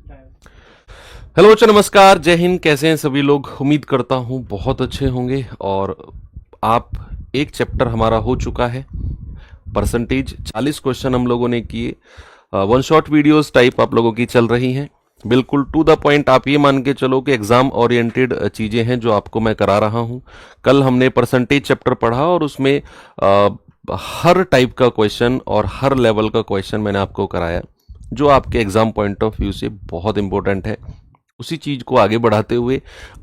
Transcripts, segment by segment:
Hello बच्चों, नमस्कार, जय हिंद। कैसे हैं सभी लोग? उम्मीद करता हूँ बहुत अच्छे होंगे। और आप एक चैप्टर हमारा हो चुका है परसेंटेज। 40 क्वेश्चन हम लोगों ने किए। वन शॉट वीडियोस टाइप आप लोगों की चल रही हैं। बिल्कुल टू द पॉइंट। आप ये मान के चलो कि एग्जाम ओरिएंटेड चीजें हैं जो आपको मैं करा रहा हूँ। कल हमने परसेंटेज चैप्टर पढ़ा और उसमें हर टाइप का क्वेश्चन और हर लेवल का क्वेश्चन मैंने आपको कराया जो आपके एग्जाम पॉइंट ऑफ व्यू से बहुत इंपॉर्टेंट है। उसी चीज को आगे बढ़ाते हुए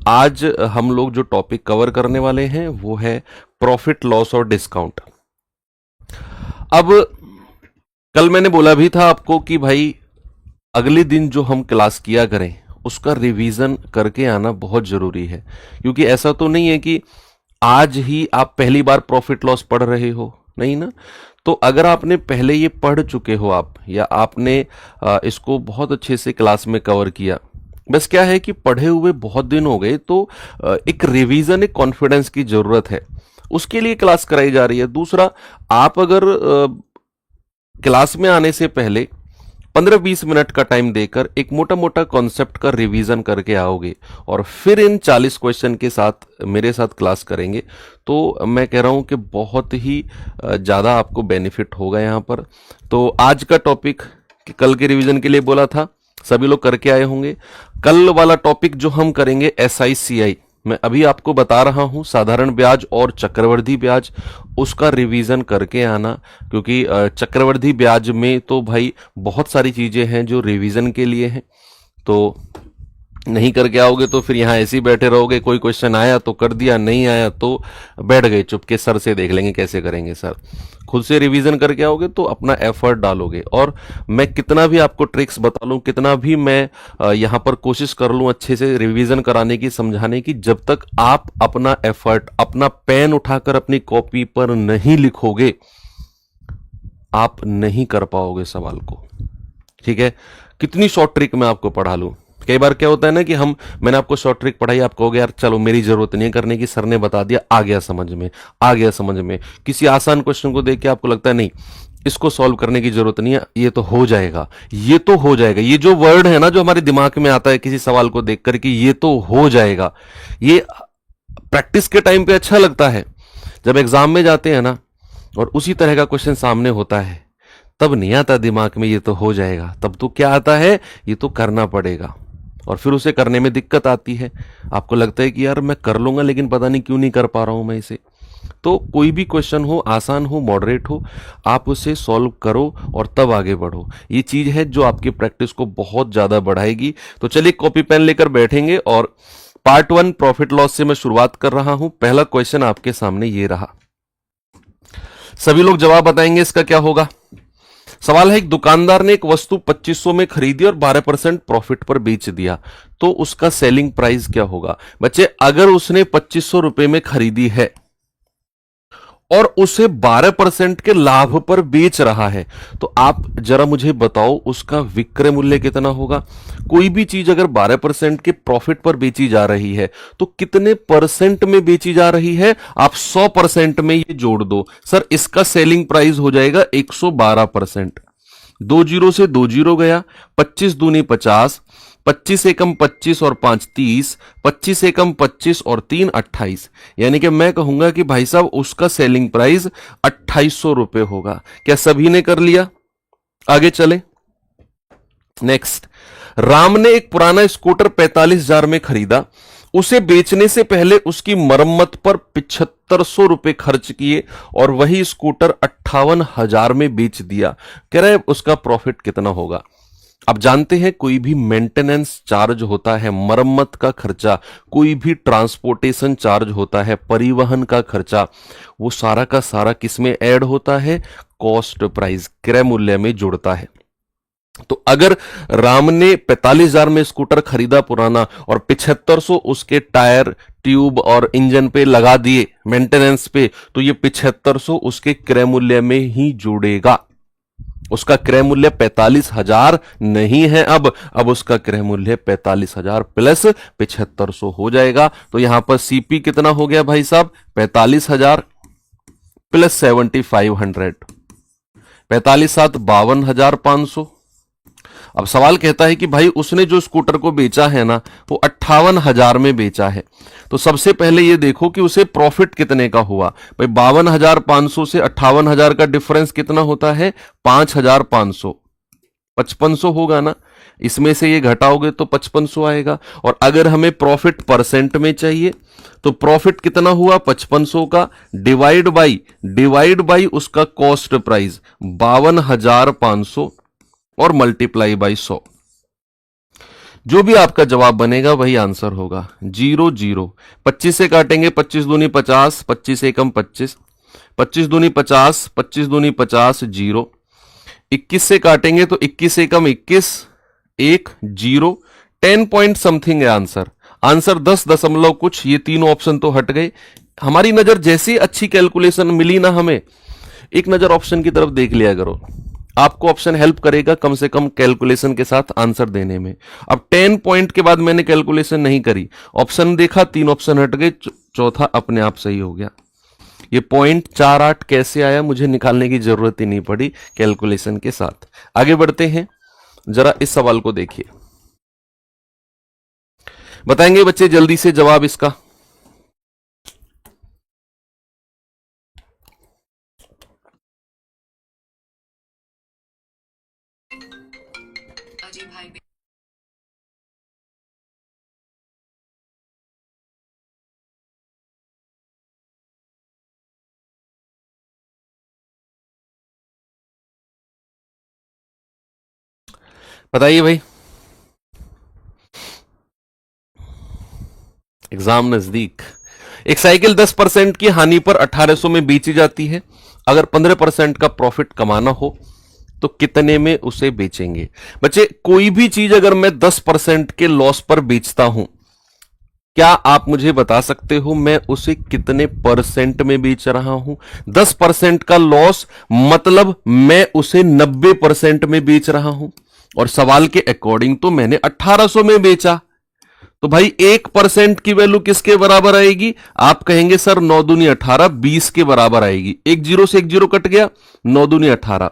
आज हम लोग जो टॉपिक कवर करने वाले हैं वो है प्रॉफिट लॉस और डिस्काउंट। अब कल मैंने बोला भी था आपको कि भाई अगले दिन जो हम क्लास किया करें उसका रिवीजन करके आना बहुत जरूरी है, क्योंकि ऐसा तो नहीं है कि आज ही आप पहली बार प्रॉफिट लॉस पढ़ रहे हो, नहीं ना। तो अगर आपने पहले ये पढ़ चुके हो आप, या आपने इसको बहुत अच्छे से क्लास में कवर किया, बस क्या है कि पढ़े हुए बहुत दिन हो गए, तो एक रिवीजन, एक कॉन्फिडेंस की जरूरत है, उसके लिए क्लास कराई जा रही है। दूसरा, आप अगर क्लास में आने से पहले 15-20 मिनट का टाइम देकर एक मोटा मोटा कॉन्सेप्ट का रिवीजन करके आओगे और फिर इन 40 क्वेश्चन के साथ मेरे साथ क्लास करेंगे, तो मैं कह रहा हूं कि बहुत ही ज्यादा आपको बेनिफिट होगा यहां पर। तो आज का टॉपिक कल के रिवीजन के लिए बोला था, सभी लोग करके आए होंगे। कल वाला टॉपिक जो हम करेंगे SICI, मैं अभी आपको बता रहा हूं, साधारण ब्याज और चक्रवृद्धि ब्याज, उसका रिवीजन करके आना, क्योंकि चक्रवृद्धि ब्याज में तो भाई बहुत सारी चीजें हैं जो रिवीजन के लिए हैं। तो नहीं करके आओगे तो फिर यहाँ ऐसे ही बैठे रहोगे, कोई क्वेश्चन आया तो कर दिया, नहीं आया तो बैठ गए चुपके, सर से देख लेंगे कैसे करेंगे सर। खुद से रिवीजन करके आओगे तो अपना एफर्ट डालोगे। और मैं कितना भी आपको ट्रिक्स बता लूं, कितना भी मैं यहाँ पर कोशिश कर लूं अच्छे से रिवीजन कराने की, समझाने की, जब तक आप अपना एफर्ट, अपना पेन उठाकर अपनी कॉपी पर नहीं लिखोगे, आप नहीं कर पाओगे सवाल को। ठीक है? कितनी शॉर्ट ट्रिक मैं आपको पढ़ा लूं। कई बार क्या होता है ना कि मैंने आपको शॉर्ट ट्रिक पढ़ाई, आप कहोगे यार चलो मेरी जरूरत नहीं है करने की, सर ने बता दिया, आ गया समझ में, आ गया समझ में। किसी आसान क्वेश्चन को देख के आपको लगता है नहीं, इसको सॉल्व करने की जरूरत नहीं है, ये तो हो जाएगा, ये तो हो जाएगा। ये जो वर्ड है ना जो हमारे दिमाग में आता है किसी सवाल को देख कर कि ये तो हो जाएगा, ये प्रैक्टिस के टाइम पे अच्छा लगता है। जब एग्जाम में जाते हैं ना और उसी तरह का क्वेश्चन सामने होता है, तब नहीं आता दिमाग में ये तो हो जाएगा, तब तो क्या आता है, ये तो करना पड़ेगा। और फिर उसे करने में दिक्कत आती है, आपको लगता है कि यार मैं कर लूंगा लेकिन पता नहीं क्यों नहीं कर पा रहा हूं मैं इसे। तो कोई भी क्वेश्चन हो, आसान हो, मॉडरेट हो, आप उसे सॉल्व करो और तब आगे बढ़ो। ये चीज है जो आपकी प्रैक्टिस को बहुत ज्यादा बढ़ाएगी। तो चलिए कॉपी पेन लेकर बैठेंगे और पार्ट 1 प्रॉफिट लॉस से मैं शुरुआत कर रहा हूं। पहला क्वेश्चन आपके सामने ये रहा, सभी लोग जवाब बताएंगे इसका क्या होगा। सवाल है, एक दुकानदार ने एक वस्तु 2500 में खरीदी और 12% प्रॉफिट पर बेच दिया, तो उसका सेलिंग प्राइस क्या होगा। बच्चे, अगर उसने 2500 रुपए में खरीदी है और उसे 12% के लाभ पर बेच रहा है, तो आप जरा मुझे बताओ उसका विक्रय मूल्य कितना होगा। कोई भी चीज अगर 12% के प्रॉफिट पर बेची जा रही है तो कितने परसेंट में बेची जा रही है, आप 100% में ये जोड़ दो। सर इसका सेलिंग प्राइस हो जाएगा 112%। 2 जीरो से 2 जीरो गया, 25 दूनी 50, 25 एकम 25 और 5 30, 25 एकम 25 और 3 28, यानी कि मैं कहूंगा कि भाई साहब उसका सेलिंग प्राइस 2800 रुपए होगा। क्या सभी ने कर लिया? आगे चले। नेक्स्ट, राम ने एक पुराना स्कूटर 45,000 में खरीदा, उसे बेचने से पहले उसकी मरम्मत पर 7500 रुपए खर्च किए और वही स्कूटर 58,000 में बेच दिया। कह रहे उसका प्रॉफिट कितना होगा। अब जानते हैं कोई भी मेंटेनेंस चार्ज होता है, मरम्मत का खर्चा, कोई भी ट्रांसपोर्टेशन चार्ज होता है, परिवहन का खर्चा, वो सारा का सारा किसमें ऐड होता है, कॉस्ट प्राइस, क्रय मूल्य में जुड़ता है। तो अगर राम ने 45,000 में स्कूटर खरीदा पुराना और 7500 उसके टायर, ट्यूब और इंजन पे लगा दिए मेंटेनेंस पे, तो ये 7500 उसके क्रय मूल्य में ही जुड़ेगा। उसका क्रय मूल्य 45,000 नहीं है, अब उसका क्रय मूल्य 45,000 प्लस 7500 हो जाएगा। तो यहां पर सीपी कितना हो गया भाई साहब, 45,000 प्लस 7500, 45 7 52,500 अब सवाल कहता है कि भाई उसने जो स्कूटर को बेचा है ना वो 58,000 में बेचा है, तो सबसे पहले ये देखो कि उसे प्रॉफिट कितने का हुआ। भाई 52,500 से 58,000 का डिफरेंस कितना होता है? 5,500, 5500 होगा ना, इसमें से ये घटाओगे तो 5500 आएगा। और अगर हमें प्रॉफिट परसेंट में चाहिए तो प्रॉफिट कितना हुआ 5500 का, डिवाइड बाई उसका कॉस्ट प्राइस 52,500 और मल्टीप्लाई बाई 100। जो भी आपका जवाब बनेगा वही आंसर होगा। 0 0, 25 से काटेंगे 25 दूनी 50, 25 एकम 25, 25 दूनी 50, 25 दूनी 50, 0। 21 से काटेंगे तो 21 एकम 21, 1 0, 10 पॉइंट समथिंग है आंसर। आंसर 10 दशमलव कुछ। ये तीनों ऑप्शन तो हट गए। हमारी नजर जैसी अच्छी कैलकुलेशन मिली ना हमें, एक नजर ऑप्शन की तरफ देख लिया करो, आपको ऑप्शन हेल्प करेगा कम से कम कैलकुलेशन के साथ आंसर देने में। अब 10 पॉइंट के बाद मैंने कैलकुलेशन नहीं करी, ऑप्शन देखा, 3 ऑप्शन हट गए, चौथा अपने आप सही हो गया। ये 0.48 कैसे आया मुझे निकालने की जरूरत ही नहीं पड़ी कैलकुलेशन के साथ। आगे बढ़ते हैं, जरा इस सवाल को देखिए। बताएंगे बच्चे जल्दी से जवाब इसका? बताइए भाई। एग्जाम नजदीक। एक साइकिल 10% की हानि पर 1800 में बेची जाती है। अगर 15% का प्रॉफिट कमाना हो तो कितने में उसे बेचेंगे? बच्चे कोई भी चीज अगर मैं 10% के लॉस पर बेचता हूं, क्या आप मुझे बता सकते हो मैं उसे कितने परसेंट में बेच रहा हूं? 10% का लॉस मतलब मैं उसे 90% में बेच रहा हूं, और सवाल के अकॉर्डिंग तो मैंने 1800 में बेचा। तो भाई 1% की वैल्यू किसके बराबर आएगी? आप कहेंगे सर 9 दूनी 18, 20 के बराबर आएगी। एक जीरो से एक जीरो कट गया, 9 दूनी 18।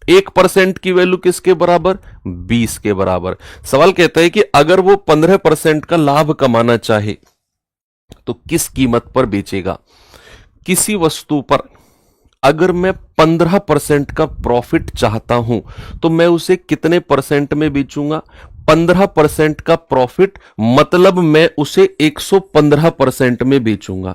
1% की वैल्यू किसके बराबर? 20 के बराबर। सवाल कहता है कि अगर वो 15% का लाभ कमाना चाहे तो किस कीमत पर बेचेगा? किसी वस्तु पर अगर मैं 15% का प्रॉफिट चाहता हूं तो मैं उसे कितने परसेंट में बेचूंगा? 15% का प्रॉफिट मतलब मैं उसे 115% में बेचूंगा।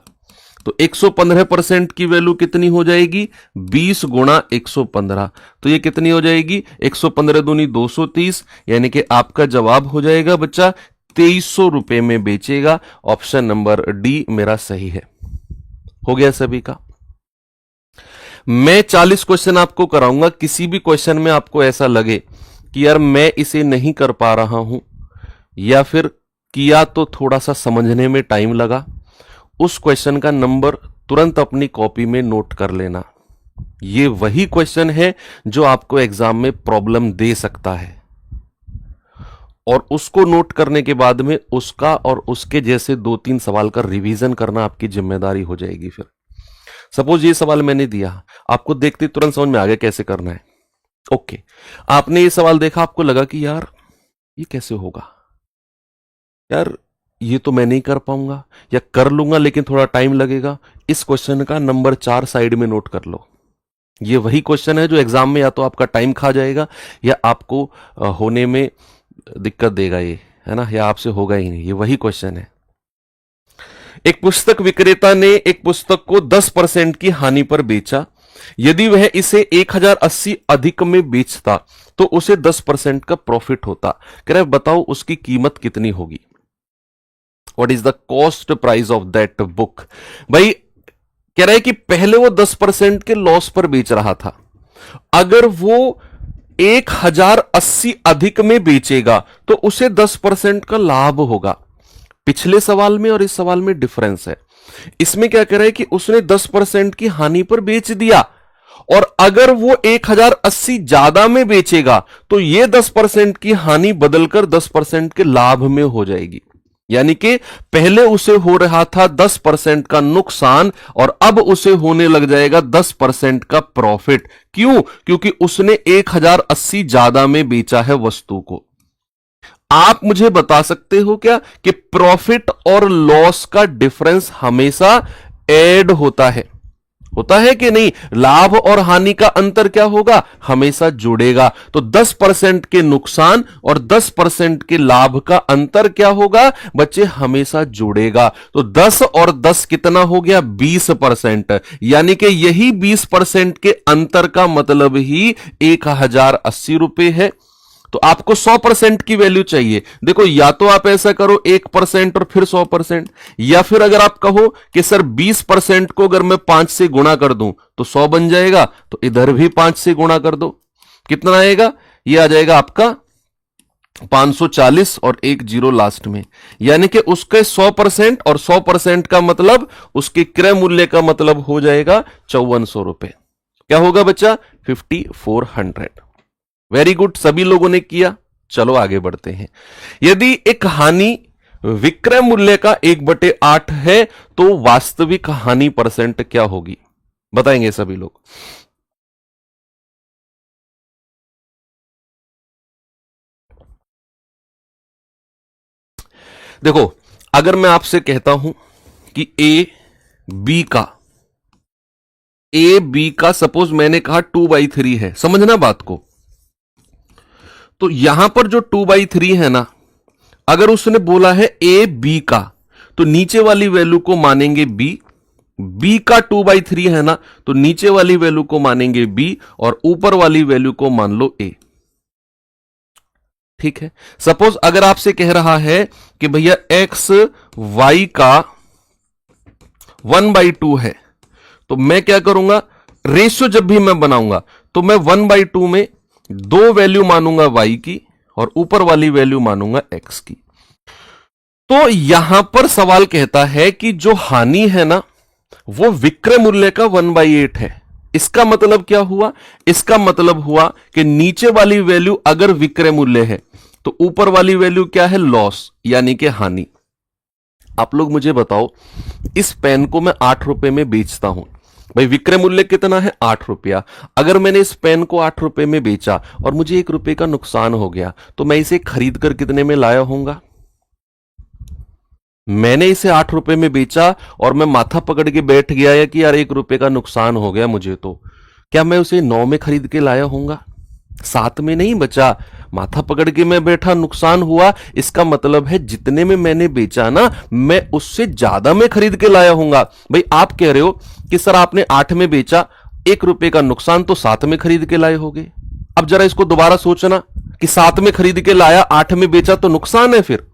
तो 115% की वैल्यू कितनी हो जाएगी? 20 गुणा 115। तो ये कितनी हो जाएगी? 115 दूनी 230, यानी कि आपका जवाब हो जाएगा बच्चा 2300 रुपए में बेचेगा। ऑप्शन नंबर डी मेरा सही है। हो गया सभी का? मैं 40 क्वेश्चन आपको कराऊंगा। किसी भी क्वेश्चन में आपको ऐसा लगे कि यार मैं इसे नहीं कर पा रहा हूं, या फिर किया तो थोड़ा सा समझने में टाइम लगा, उस क्वेश्चन का नंबर तुरंत अपनी कॉपी में नोट कर लेना। ये वही क्वेश्चन है जो आपको एग्जाम में प्रॉब्लम दे सकता है, और उसको नोट करने के बाद में उसका और उसके जैसे 2-3 सवाल का रिवीजन करना आपकी जिम्मेदारी हो जाएगी। फिर सपोज ये सवाल मैंने दिया, आपको देखते तुरंत समझ में आ गया कैसे करना है। ओके, आपने ये सवाल देखा, आपको लगा कि यार ये कैसे होगा, यार ये तो मैं नहीं कर पाऊंगा, या कर लूंगा लेकिन थोड़ा टाइम लगेगा। इस क्वेश्चन का नंबर 4 साइड में नोट कर लो। ये वही क्वेश्चन है जो एग्जाम में या तो आपका टाइम खा जाएगा या आपको होने में दिक्कत देगा, ये है ना, या आपसे होगा ही नहीं। ये वही क्वेश्चन है। एक पुस्तक विक्रेता ने एक पुस्तक को 10% की हानि पर बेचा। यदि वह इसे 1080 अधिक में बेचता तो उसे 10% का प्रॉफिट होता। कह रहा है बताओ उसकी कीमत कितनी होगी? What is the cost price of that book? भाई कह रहा है कि पहले वो 10% के लॉस पर बेच रहा था, अगर वो 1080 अधिक में बेचेगा तो उसे 10% का लाभ होगा। पिछले सवाल में और इस सवाल में डिफरेंस है। इसमें क्या कह रहा है कि उसने 10% की हानि पर बेच दिया, और अगर वो 1080 ज्यादा में बेचेगा तो ये 10% की हानि बदलकर 10% के लाभ में हो जाएगी। यानी कि पहले उसे हो रहा था 10% का नुकसान और अब उसे होने लग जाएगा 10% का प्रॉफिट। क्यों? क्योंकि उसने 1080 ज्यादा में बेचा है वस्तु को। आप मुझे बता सकते हो क्या कि प्रॉफिट और लॉस का डिफरेंस हमेशा ऐड होता है कि नहीं? लाभ और हानि का अंतर क्या होगा? हमेशा जुड़ेगा। तो 10% के नुकसान और 10% के लाभ का अंतर क्या होगा बच्चे? हमेशा जुड़ेगा। तो 10 और 10 कितना हो गया? 20%। यानी कि यही 20% के अंतर का मतलब ही 1080 रुपए है। तो आपको 100% की वैल्यू चाहिए। देखो, या तो आप ऐसा करो 1% और फिर 100%, या फिर अगर आप कहो कि सर 20% को अगर मैं 5 से गुणा कर दूं तो 100 बन जाएगा, तो इधर भी 5 से गुणा कर दो। कितना आएगा? ये आ जाएगा आपका 540 और एक जीरो लास्ट में। यानी कि उसके 100% और 100% का मतलब उसके क्रय मूल्य का मतलब हो जाएगा 5400 रुपए। क्या होगा बच्चा? 5400। वेरी गुड, सभी लोगों ने किया। चलो आगे बढ़ते हैं। यदि एक हानि विक्रय मूल्य का 1/8 है तो वास्तविक हानि परसेंट क्या होगी? बताएंगे सभी लोग। देखो, अगर मैं आपसे कहता हूं कि ए बी का सपोज मैंने कहा 2/3 है, समझना बात को। तो यहां पर जो 2/3 है ना, अगर उसने बोला है ए बी का, तो नीचे वाली वैल्यू को मानेंगे बी का 2/3 है ना, तो नीचे वाली वैल्यू को मानेंगे बी और ऊपर वाली वैल्यू को मान लो ए। ठीक है। सपोज अगर आपसे कह रहा है कि भैया एक्स वाई का 1/2 है, तो मैं क्या करूंगा? रेशियो जब भी मैं बनाऊंगा तो मैं 1/2 में दो वैल्यू मानूंगा वाई की और ऊपर वाली वैल्यू मानूंगा एक्स की। तो यहां पर सवाल कहता है कि जो हानि है ना, वो विक्रय मूल्य का 1/8 है। इसका मतलब क्या हुआ? इसका मतलब हुआ कि नीचे वाली वैल्यू अगर विक्रय मूल्य है तो ऊपर वाली वैल्यू क्या है? लॉस, यानी कि हानि। आप लोग मुझे बताओ, इस पेन को मैं 8 रुपए में बेचता हूं। भाई विक्रय मूल्य कितना है? 8 रुपया। अगर मैंने इस पेन को 8 रुपए में बेचा और मुझे 1 रुपए का नुकसान हो गया, तो मैं इसे खरीद कर कितने में लाया होऊंगा? मैंने इसे 8 रुपए में बेचा और मैं माथा पकड़ के बैठ गया या कि यार 1 रुपए का नुकसान हो गया मुझे, तो क्या मैं उसे 9 में खरीद के लाया होऊंगा? 7 में नहीं बचा। माथा पकड़ के मैं बैठा, नुकसान हुआ। इसका मतलब है जितने में मैंने बेचा ना, मैं उससे ज्यादा में खरीद के लाया होऊंगा। भाई आप कह रहे हो कि सर आपने 8 में बेचा, 1 रुपए का नुकसान, तो 7 में खरीद के लाए होगे। अब जरा इसको दोबारा सोचना कि 7 में खरीद के लाया, 8 में बेचा, तो नुकसान है, फिर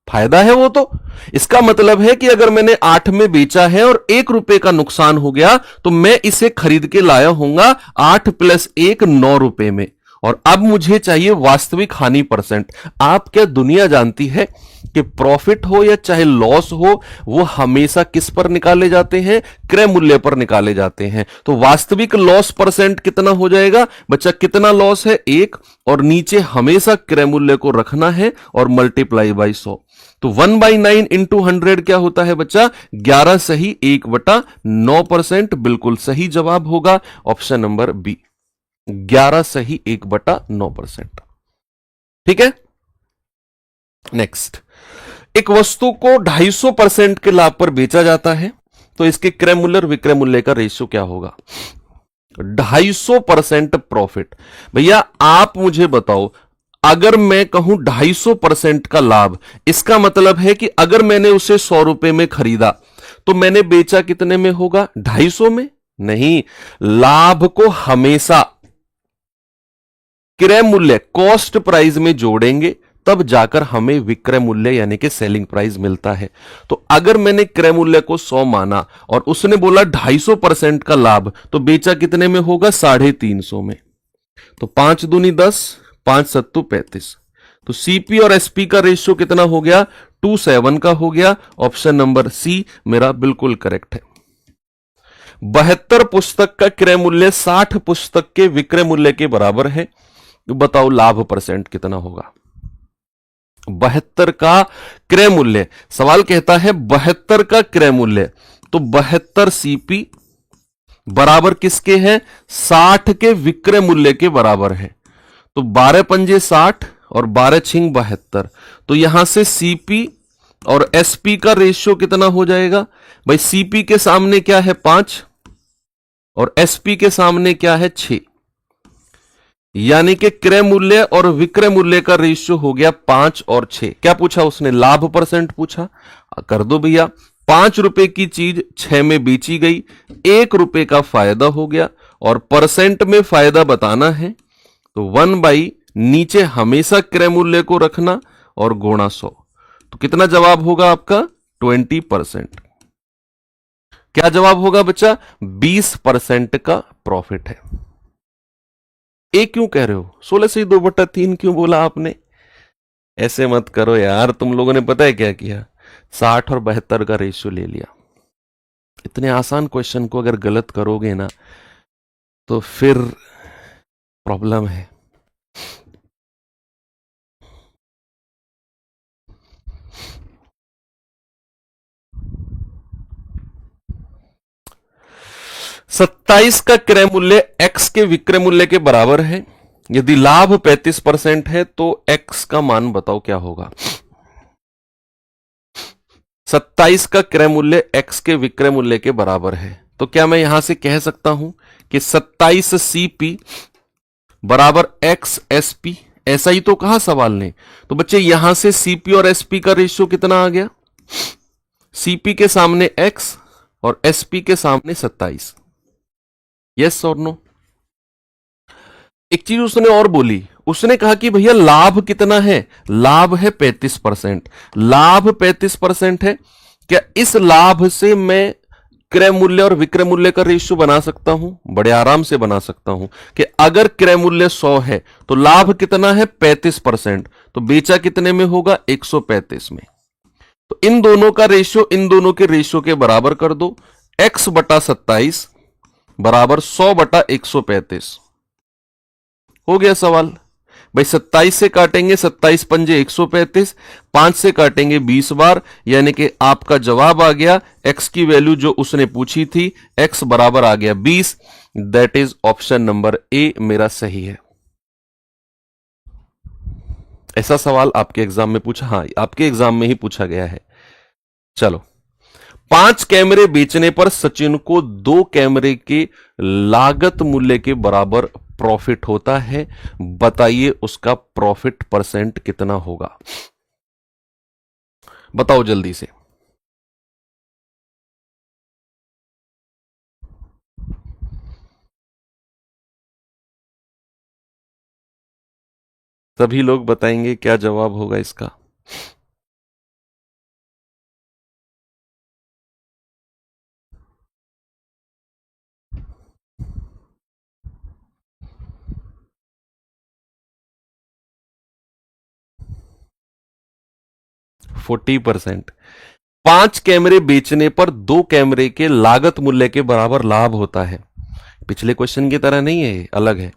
फायदा है वो तो। इसका मतलब है कि अगर मैंने 8 में बेचा है और 1 रुपए का नुकसान हो गया, तो मैं इसे खरीद के लाया होऊंगा 8 + 1 9 रुपए में। और अब मुझे चाहिए वास्तविक हानि परसेंट। आप क्या दुनिया जानती है कि प्रॉफिट हो या चाहे लॉस हो, वो हमेशा किस पर निकाले जाते हैं? क्रय मूल्य पर निकाले जाते हैं। तो वास्तविक लॉस परसेंट कितना हो जाएगा बच्चा? कितना लॉस है? 1, और नीचे हमेशा क्रय मूल्य को रखना है और मल्टीप्लाई बाई 100। तो 1/9 इंटू 100 क्या होता है बच्चा? 11 सही 1/9%। बिल्कुल सही जवाब होगा ऑप्शन नंबर बी, 11 सही 1/9%। ठीक है। नेक्स्ट, एक वस्तु को 250% के लाभ पर बेचा जाता है, तो इसके क्रय मूल्य और विक्रय मूल्य का रेशियो क्या होगा? 250% प्रॉफिट। भैया आप मुझे बताओ, अगर मैं कहूं 250% का लाभ, इसका मतलब है कि अगर मैंने उसे 100 रुपए में खरीदा तो मैंने बेचा कितने में होगा? 250 में? नहीं, लाभ को हमेशा क्रय मूल्य कॉस्ट प्राइस में जोड़ेंगे, तब जाकर हमें विक्रय मूल्य यानी कि सेलिंग प्राइस मिलता है। तो अगर मैंने क्रय मूल्य को 100 माना और उसने बोला 250% का लाभ, तो बेचा कितने में होगा? 350 में। तो 5 दूनी 10, 5 सत्तू 35। तो सीपी और एसपी का रेशियो कितना हो गया? 2:7 का हो गया। ऑप्शन नंबर सी मेरा बिल्कुल करेक्ट है। 72 पुस्तक का क्रय मूल्य 60 पुस्तक के विक्रय मूल्य के बराबर है। तो बताओ लाभ परसेंट कितना होगा? 72 का क्रय मूल्य, सवाल कहता है 72 का क्रय मूल्य, तो 72 सीपी बराबर किसके है? 60 के विक्रय मूल्य के बराबर है। तो 12 पंजे 60 और 12 छिंग 72, तो यहां से सीपी और एसपी का रेशियो कितना हो जाएगा भाई? सीपी के सामने क्या है? 5 और एसपी के सामने क्या है? 6, यानी कि क्रय मूल्य और विक्रय मूल्य का रेशियो हो गया 5 और 6। क्या पूछा उसने? लाभ परसेंट पूछा। कर दो भैया, 5 रुपए की चीज 6 में बेची गई, 1 रुपए का फायदा हो गया, और परसेंट में फायदा बताना है तो 1 नीचे हमेशा क्रय मूल्य को रखना और गुणा 100। तो कितना जवाब होगा आपका? 20%। क्या जवाब होगा बच्चा? 20% का प्रॉफिट है। एक क्यों कह रहे हो? 16 से 2/3 क्यों बोला आपने? ऐसे मत करो यार, तुम लोगों ने पता है क्या किया? 60 और 72 का रेशियो ले लिया। इतने आसान क्वेश्चन को अगर गलत करोगे ना तो फिर प्रॉब्लम है। सत्ताईस का क्रय मूल्य x के विक्रय मूल्य के बराबर है। यदि लाभ 35% है तो x का मान बताओ क्या होगा? 27 का क्रय मूल्य x के विक्रय मूल्य के बराबर है, तो क्या मैं यहां से कह सकता हूं कि 27 CP बराबर x SP? ऐसा ही तो कहा सवाल ने। तो बच्चे यहां से CP और SP का रेशियो कितना आ गया? CP के सामने x और SP के सामने 27। यस और नो? एक चीज उसने और बोली, उसने कहा कि भैया लाभ कितना है? लाभ है 35%। लाभ 35% है, क्या इस लाभ से मैं क्रय मूल्य और विक्रय मूल्य का रेशियो बना सकता हूं? बड़े आराम से बना सकता हूं कि अगर क्रय मूल्य 100 है तो लाभ कितना है? 35%, तो बेचा कितने में होगा? 135 में। तो इन दोनों का रेशियो इन दोनों के रेशियो के बराबर कर दो, x बटा 27 बराबर 100 बटा 135। हो गया सवाल भाई। 27 से काटेंगे, 27 पंजे 135, 5 से काटेंगे 20 बार, यानी कि आपका जवाब आ गया x की वैल्यू जो उसने पूछी थी, x बराबर आ गया 20। That is option number A मेरा सही है। ऐसा सवाल आपके एग्जाम में पूछा? हाँ, आपके एग्जाम में ही पूछा गया है। चलो, 5 कैमरे बेचने पर सचिन को 2 कैमरे के लागत मूल्य के बराबर प्रॉफिट होता है। बताइए उसका प्रॉफिट परसेंट कितना होगा? बताओ जल्दी से। सभी लोग बताएंगे क्या जवाब होगा इसका? फोर्टी 5 कैमरे बेचने पर 2 कैमरे के लागत मूल्य के बराबर लाभ होता है। पिछले क्वेश्चन की तरह नहीं है, अलग है।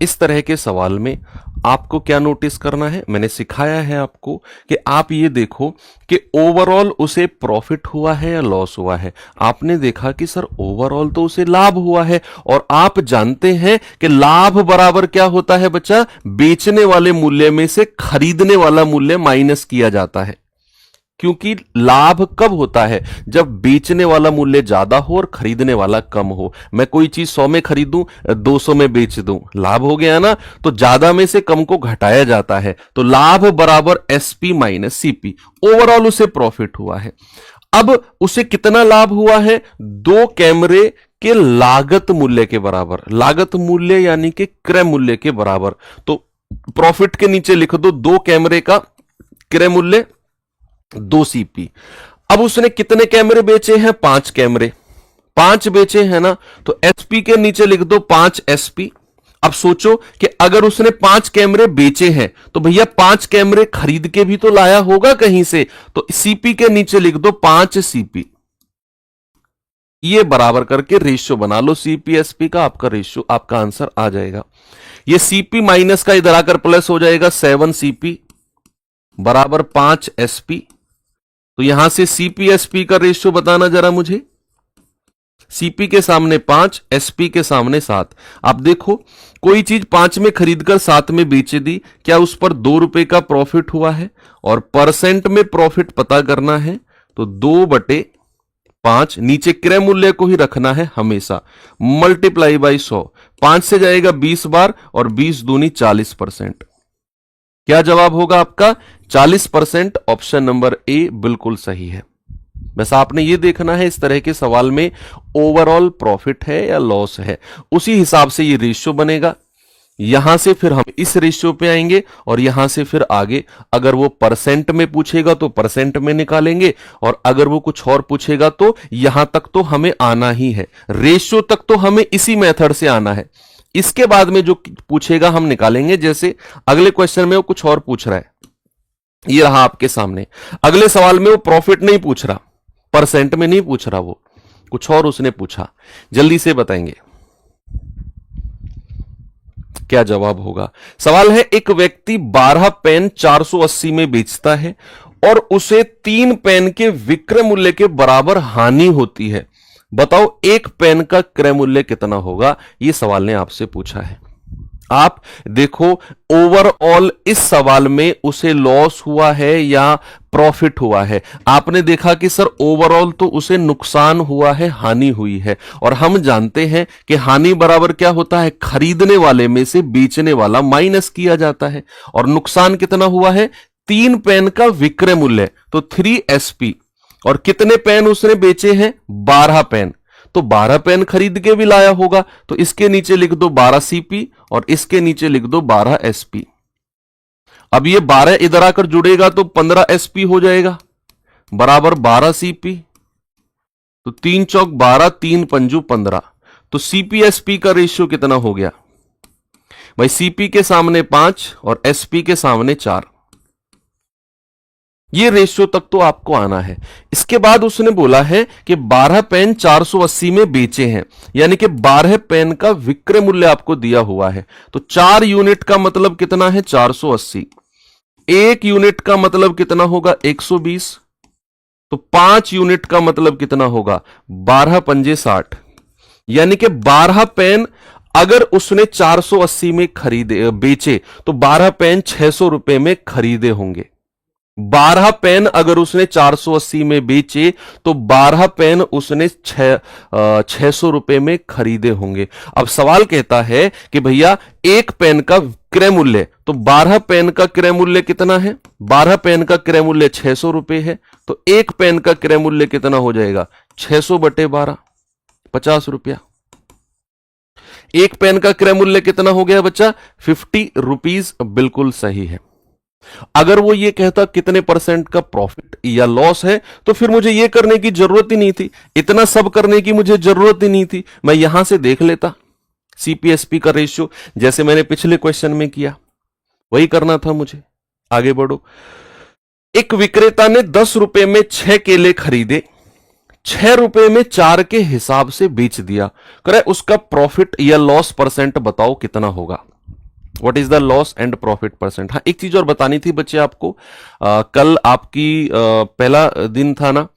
इस तरह के सवाल में आपको क्या नोटिस करना है? मैंने सिखाया है आपको कि आप ये देखो कि ओवरऑल उसे प्रॉफिट हुआ है या लॉस हुआ है। आपने देखा कि सर ओवरऑल तो उसे लाभ हुआ है, और आप जानते हैं कि लाभ बराबर क्या होता है बच्चा? बेचने वाले मूल्य में से खरीदने वाला मूल्य माइनस किया जाता है। क्योंकि लाभ कब होता है? जब बेचने वाला मूल्य ज्यादा हो और खरीदने वाला कम हो। मैं कोई चीज 100 में खरीदूं, 200 में बेच दूं, लाभ हो गया ना? तो ज्यादा में से कम को घटाया जाता है। तो लाभ बराबर एसपी माइनस सीपी, ओवरऑल उसे प्रॉफिट हुआ है। अब उसे कितना लाभ हुआ है? 2 कैमरे के लागत मूल्य के बराबर। लागत मूल्य यानी कि क्रय मूल्य के बराबर। तो प्रॉफिट के नीचे लिख दो 2 कैमरे का क्रय मूल्य 2 सीपी। अब उसने कितने कैमरे बेचे हैं? 5 कैमरे। 5 बेचे हैं ना, तो एसपी के नीचे लिख दो 5 एसपी। अब सोचो कि अगर उसने 5 कैमरे बेचे हैं तो भैया 5 कैमरे खरीद के भी तो लाया होगा कहीं से, तो सीपी के नीचे लिख दो 5 सीपी। ये बराबर करके रेशियो बना लो सीपी एसपी का, आपका रेशियो, आपका आंसर आ जाएगा। ये सीपी माइनस का इधर आकर प्लस हो जाएगा 7 सीपी, बराबर 5 एसपी। तो यहां से सीपीएसपी का रेशियो बताना जरा मुझे। सीपी के सामने 5, एसपी के सामने 7। आप देखो, कोई चीज 5 में खरीदकर 7 में बेच दी, क्या उस पर 2 रुपए का प्रॉफिट हुआ है? और परसेंट में प्रॉफिट पता करना है तो 2/5, नीचे क्रय मूल्य को ही रखना है हमेशा, मल्टीप्लाई बाई 100। 5 से जाएगा 20 बार और 20 दूनी 40%। क्या जवाब होगा आपका? 40%। ऑप्शन नंबर ए बिल्कुल सही है। बस आपने ये देखना है इस तरह के सवाल में ओवरऑल प्रॉफिट है या लॉस है, उसी हिसाब से ये रेशियो बनेगा। यहां से फिर हम इस रेशियो पे आएंगे और यहां से फिर आगे अगर वो परसेंट में पूछेगा तो परसेंट में निकालेंगे, और अगर वो कुछ और पूछेगा तो यहां तक तो हमें आना ही है, रेशियो तक तो हमें इसी मेथड से आना है। इसके बाद में जो पूछेगा हम निकालेंगे। जैसे अगले क्वेश्चन में वो कुछ और पूछ रहा है, ये रहा आपके सामने। अगले सवाल में वो प्रॉफिट नहीं पूछ रहा, परसेंट में नहीं पूछ रहा, वो कुछ और उसने पूछा। जल्दी से बताएंगे क्या जवाब होगा। सवाल है, एक व्यक्ति 12 पेन 480 में बेचता है और उसे 3 पेन के विक्रय मूल्य के बराबर हानि होती है। बताओ एक पेन का क्रय मूल्य कितना होगा? यह सवाल ने आपसे पूछा है। आप देखो, ओवरऑल इस सवाल में उसे लॉस हुआ है या प्रॉफिट हुआ है? आपने देखा कि सर ओवरऑल तो उसे नुकसान हुआ है, हानि हुई है। और हम जानते हैं कि हानि बराबर क्या होता है? खरीदने वाले में से बेचने वाला माइनस किया जाता है। और नुकसान कितना हुआ है? 3 पेन का विक्रय मूल्य, तो 3 एसपी। और कितने पेन उसने बेचे हैं? 12 पेन। तो 12 पेन खरीद के भी लाया होगा, तो इसके नीचे लिख दो 12 सीपी और इसके नीचे लिख दो 12 एसपी। अब ये 12 इधर आकर जुड़ेगा तो 15 एसपी हो जाएगा, बराबर 12 सीपी। तो 3 चौक 12, 3 पंजू 15। तो सीपी एसपी का रेशियो कितना हो गया भाई? सीपी के सामने 5 और एसपी के सामने 4। ये रेशियो तक तो आपको आना है। इसके बाद उसने बोला है कि 12 पेन 480 में बेचे हैं, यानी कि 12 पेन का विक्रय मूल्य आपको दिया हुआ है। तो 4 यूनिट का मतलब कितना है? 480। 1 यूनिट का मतलब कितना होगा? 120। तो 5 यूनिट का मतलब कितना होगा? 12 पंजे 60। यानी कि 12 पेन अगर उसने 480 में खरीदे बेचे तो 12 पेन 600 रुपए में खरीदे होंगे। 12 पेन अगर उसने 480 में बेचे तो 12 पेन उसने 600 रुपए में खरीदे होंगे। अब सवाल कहता है कि भैया एक पेन का क्रय मूल्य, तो 12 पेन का क्रय मूल्य कितना है? 12 पेन का क्रय मूल्य 600 रुपए है, तो एक पेन का क्रय मूल्य कितना हो जाएगा? 600 बटे 12, 50 रुपया। एक पेन का क्रय मूल्य कितना हो गया बच्चा? 50 रुपीज। बिल्कुल सही है। अगर वो ये कहता कितने परसेंट का प्रॉफिट या लॉस है, तो फिर मुझे ये करने की जरूरत ही नहीं थी, इतना सब करने की मुझे जरूरत ही नहीं थी। मैं यहां से देख लेता सीपीएसपी का रेशियो, जैसे मैंने पिछले क्वेश्चन में किया, वही करना था मुझे। आगे बढ़ो। एक विक्रेता ने 10 रुपए में 6 केले खरीदे, 6 रुपए में 4 के हिसाब से बेच दिया। करे उसका प्रॉफिट या लॉस परसेंट बताओ कितना होगा? What is the loss and profit percent. हाँ, एक चीज और बतानी थी बच्चे आपको। कल आपकी पहला दिन था ना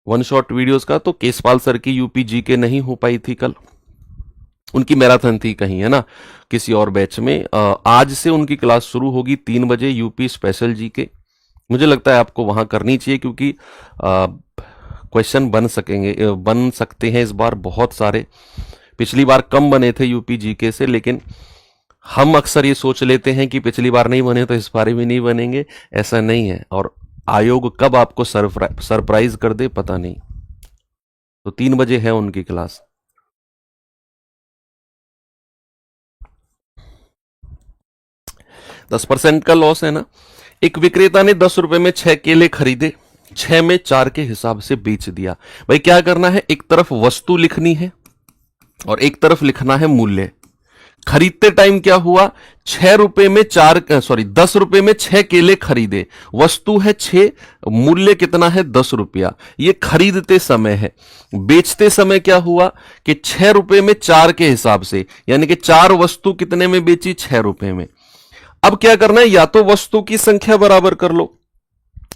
वन शॉट वीडियोस का, तो केसपाल सर की यूपी जी के नहीं हो पाई थी कल, उनकी मैराथन थी कहीं, है ना, किसी और बैच में। आज से उनकी क्लास शुरू होगी 3 बजे यूपी स्पेशल जी के। मुझे लगता है आपको वहां करनी चाहिए, क्योंकि क्वेश्चन बन सकते हैं इस बार बहुत सारे। पिछली बार कम बने थे यूपी जीके से, लेकिन हम अक्सर ये सोच लेते हैं कि पिछली बार नहीं बने तो इस बार भी नहीं बनेंगे। ऐसा नहीं है, और आयोग कब आपको सरप्राइज कर दे पता नहीं। तो 3 बजे है उनकी क्लास। दस % का लॉस है ना। एक विक्रेता ने 10 रुपए में 6 केले खरीदे, 6 में 4 के हिसाब से बेच दिया। भाई क्या करना है? एक तरफ वस्तु लिखनी है और एक तरफ लिखना है मूल्य। खरीदते टाइम क्या हुआ? 6 रुपए में 10 रुपए में 6 केले खरीदे, वस्तु है 6, मूल्य कितना है? 10 रुपया। ये खरीदते समय है। बेचते समय क्या हुआ कि 6 रुपए में 4 के हिसाब से, यानी कि 4 वस्तु कितने में बेची? 6 रुपए में। अब क्या करना है, या तो वस्तु की संख्या बराबर कर लो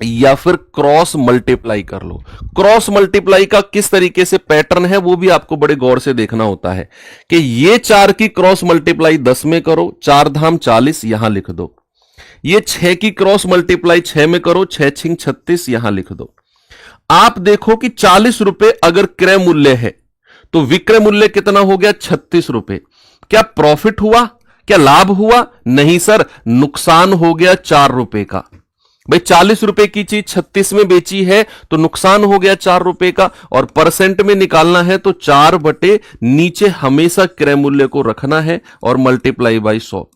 या फिर क्रॉस मल्टीप्लाई कर लो। क्रॉस मल्टीप्लाई का किस तरीके से पैटर्न है वो भी आपको बड़े गौर से देखना होता है कि ये 4 की क्रॉस मल्टीप्लाई 10 में करो, 4 धाम 40 यहां लिख दो। ये 6 की क्रॉस मल्टीप्लाई 6 में करो, 6 छिंग 36 यहां लिख दो। आप देखो कि 40 रुपए अगर क्रय मूल्य है तो विक्रय मूल्य कितना हो गया, 36 रुपए। क्या प्रॉफिट हुआ, क्या लाभ हुआ? नहीं सर, नुकसान हो गया 4 रुपए का। भाई 40 रुपए की चीज 36 में बेची है तो नुकसान हो गया 4 रुपए का, और परसेंट में निकालना है तो 4 बटे नीचे हमेशा क्रय मूल्य को रखना है और मल्टीप्लाई बाई 100।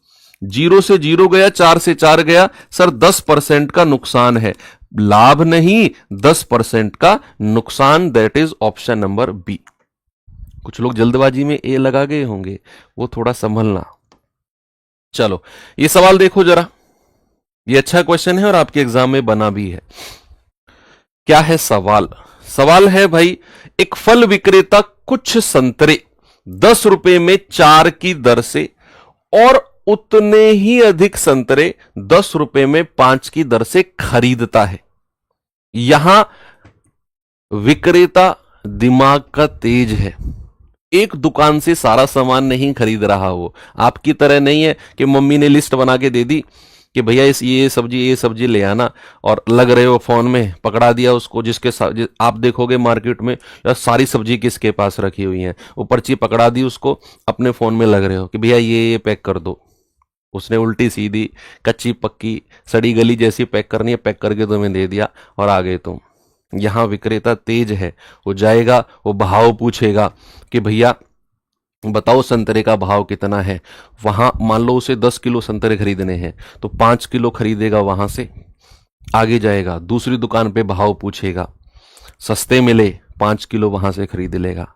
0 से 0 गया, 4 से 4 गया, सर 10% का नुकसान है, लाभ नहीं 10% का नुकसान। That is option number B. कुछ लोग जल्दबाजी में ए लगा गए होंगे, वो थोड़ा संभलना। चलो ये सवाल देखो जरा, ये अच्छा क्वेश्चन है और आपके एग्जाम में बना भी है। क्या है सवाल? सवाल है भाई, एक फल विक्रेता कुछ संतरे 10 रुपए में 4 की दर से और उतने ही अधिक संतरे 10 रुपए में 5 की दर से खरीदता है। यहां विक्रेता दिमाग का तेज है, एक दुकान से सारा सामान नहीं खरीद रहा। वो आपकी तरह नहीं है कि मम्मी ने लिस्ट बना के दे दी कि भैया इस ये सब्जी ले आना, और लग रहे हो फोन में, पकड़ा दिया उसको। आप देखोगे मार्केट में यार सारी सब्जी किसके पास रखी हुई है, वो पर्ची पकड़ा दी उसको, अपने फोन में लग रहे हो कि भैया ये पैक कर दो। उसने उल्टी सीधी कच्ची पक्की सड़ी गली जैसी पैक करनी है, पैक करके तुम्हें दे दिया और आ गए तुम। यहां विक्रेता तेज है, वो जाएगा, वो भाव पूछेगा कि भैया बताओ संतरे का भाव कितना है। वहां मान लो उसे 10 किलो संतरे खरीदने हैं तो 5 किलो खरीदेगा, वहां से आगे जाएगा, दूसरी दुकान पे भाव पूछेगा, सस्ते मिले 5 किलो वहां से खरीद लेगा।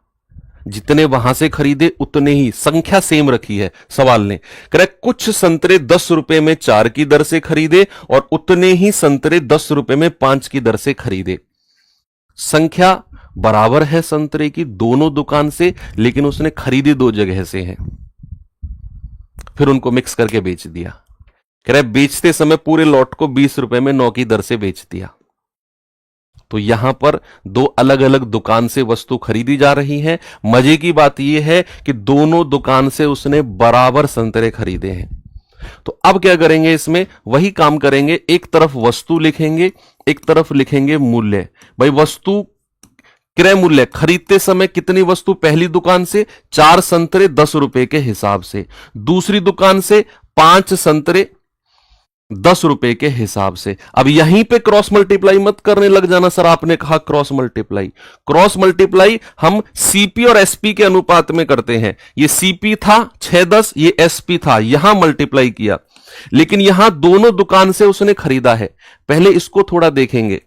जितने वहां से खरीदे उतने ही, संख्या सेम रखी है सवाल ने। करेक्ट, कुछ संतरे 10 रुपए में 4 की दर से खरीदे और उतने ही संतरे 10 रुपए में 5 की दर से खरीदे। संख्या बराबर है संतरे की दोनों दुकान से, लेकिन उसने खरीदी 2 जगह से है, फिर उनको मिक्स करके बेच दिया। कह रहे बेचते समय पूरे लॉट को 20 रुपए में 9 की दर से बेच दिया। तो यहां पर 2 अलग अलग दुकान से वस्तु खरीदी जा रही है। मजे की बात यह है कि दोनों दुकान से उसने बराबर संतरे खरीदे हैं। तो अब क्या करेंगे, इसमें वही काम करेंगे, एक तरफ वस्तु लिखेंगे, एक तरफ लिखेंगे मूल्य। भाई वस्तु क्रय मूल्य, खरीदते समय कितनी वस्तु, पहली दुकान से 4 संतरे 10 रुपए के हिसाब से, दूसरी दुकान से 5 संतरे 10 रुपए के हिसाब से। अब यहीं पे क्रॉस मल्टीप्लाई मत करने लग जाना, सर आपने कहा क्रॉस मल्टीप्लाई। क्रॉस मल्टीप्लाई हम सीपी और एसपी के अनुपात में करते हैं। ये सीपी था 6-10, ये एसपी था, यहां मल्टीप्लाई किया, लेकिन यहां दोनों दुकान से उसने खरीदा है। पहले इसको थोड़ा देखेंगे।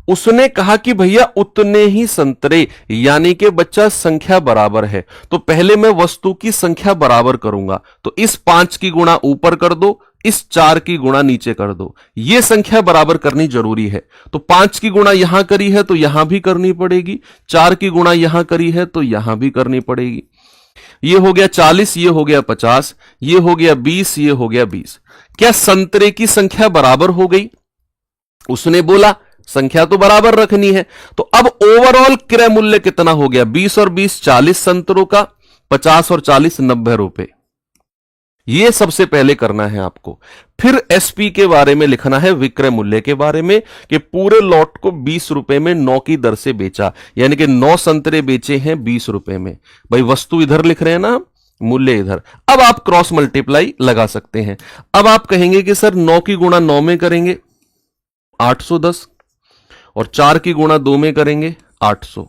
उसने कहा कि भैया उतने ही संतरे, यानी कि बच्चा संख्या बराबर है, तो पहले मैं वस्तु की संख्या बराबर करूंगा। तो इस 5 की गुणा ऊपर कर दो, इस 4 की गुणा नीचे कर दो। यह संख्या बराबर करनी जरूरी है। तो 5 की गुणा यहां करी है तो यहां भी करनी पड़ेगी, 4 की गुणा यहां करी है तो यहां भी करनी पड़ेगी। ये हो गया 40, ये हो गया 50, ये हो गया 20, ये हो गया 20। क्या संतरे की संख्या बराबर हो गई? उसने बोला संख्या तो बराबर रखनी है। तो अब ओवरऑल क्रय मूल्य कितना हो गया, 20 और 20 40 संतरों का, 50 और 40 90 रुपए। यह सबसे पहले करना है आपको। फिर एसपी के बारे में लिखना है, विक्रय मूल्य के बारे में, कि पूरे लॉट को 20 रुपए में 9 की दर से बेचा, यानी कि 9 संतरे बेचे हैं 20 रुपए में। भाई वस्तु इधर लिख रहे हैं ना, मूल्य इधर। अब आप क्रॉस मल्टीप्लाई लगा सकते हैं। अब आप कहेंगे कि सर 9 की गुणा 9 में करेंगे 810, और 4 की गुणा 2 में करेंगे 800,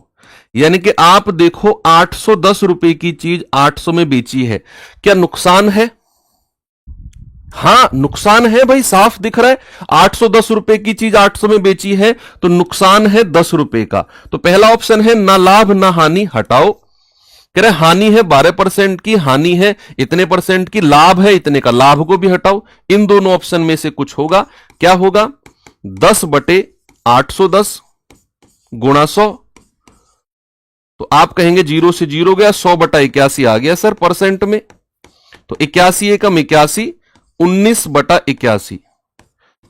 यानी कि आप देखो 810 रुपए की चीज 800 में बेची है। क्या नुकसान है? हां नुकसान है भाई, साफ दिख रहा है। 810 रुपए की चीज 800 में बेची है तो नुकसान है 10 रुपए का। तो पहला ऑप्शन है ना लाभ ना हानि, हटाओ। कह रहे हानि है 12% की, हानि है इतने परसेंट की, लाभ है इतने का, लाभ को भी हटाओ। इन दोनों ऑप्शन में से कुछ होगा। क्या होगा? 10 बटे 810 गुणा 100। तो आप कहेंगे 0 से 0 गया, 100 बटा 81 आ गया सर परसेंट में। तो 81 एकम 81, 19/81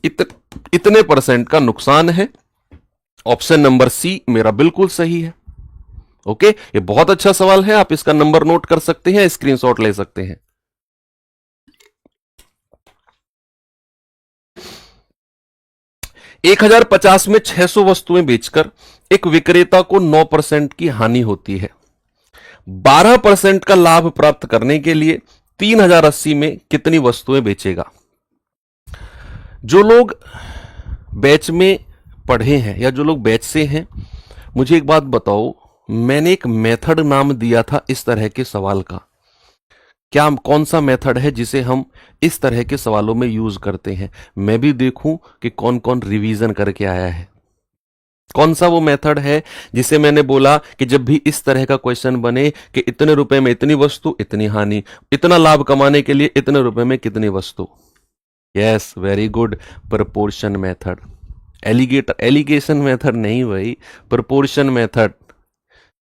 इतने परसेंट का नुकसान है। ऑप्शन नंबर सी मेरा बिल्कुल सही है। ओके, ये बहुत अच्छा सवाल है, आप इसका नंबर नोट कर सकते हैं, स्क्रीनशॉट ले सकते हैं। 1050 में 600 वस्तुएं बेचकर एक विक्रेता को 9% की हानि होती है। 12% का लाभ प्राप्त करने के लिए 3080 में कितनी वस्तुएं बेचेगा? जो लोग बैच में पढ़े हैं या जो लोग बैच से हैं, मुझे एक बात बताओ, मैंने एक मेथड नाम दिया था इस तरह के सवाल का। क्या कौन सा मेथड है जिसे हम इस तरह के सवालों में यूज करते हैं? मैं भी देखूं कि कौन कौन रिवीजन करके आया है। कौन सा वो मेथड है जिसे मैंने बोला कि जब भी इस तरह का क्वेश्चन बने कि इतने रुपए में इतनी वस्तु इतनी हानि, इतना लाभ कमाने के लिए इतने रुपए में कितनी वस्तु। Yes, very good, proportion method. Alligation method नहीं भाई, प्रोपोर्शन मेथड।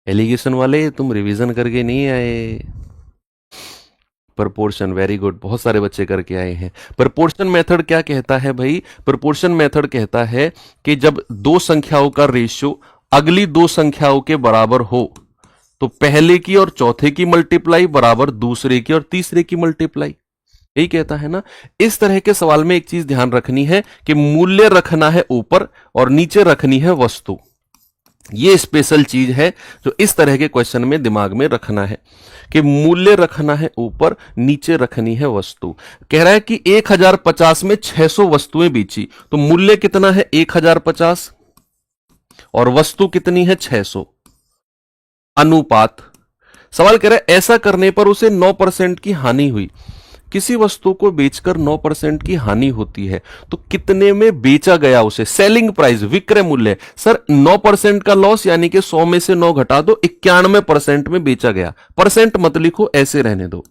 एलिगेशन वाले तुम रिवीजन करके नहीं आए। प्रोपोर्शन, वेरी गुड, बहुत सारे बच्चे करके आए हैं। प्रोपोर्शन मेथड क्या कहता है भाई? प्रोपोर्शन मेथड कहता है कि जब दो संख्याओं का रेशियो अगली दो संख्याओं के बराबर हो तो पहले की और चौथे की मल्टीप्लाई बराबर दूसरे की और तीसरे की मल्टीप्लाई। यही कहता है ना। इस तरह के सवाल में एक चीज ध्यान रखनी है कि मूल्य रखना है ऊपर और नीचे रखनी है वस्तु। ये स्पेशल चीज है जो इस तरह के क्वेश्चन में दिमाग में रखना है कि मूल्य रखना है ऊपर, नीचे रखनी है वस्तु। कह रहा है कि 1050 में 600 वस्तुएं बेची, तो मूल्य कितना है? 1050 और वस्तु कितनी है? 600। अनुपात सवाल कह रहा है ऐसा करने पर उसे 9% की हानि हुई। किसी वस्तु को बेचकर 9% की हानि होती है तो कितने में बेचा गया उसे? सेलिंग प्राइस, विक्रय मूल्य। सर 9% का लॉस यानी कि 100 में से 9 घटा दो, 91% में बेचा गया। परसेंट मत लिखो, ऐसे रहने दो।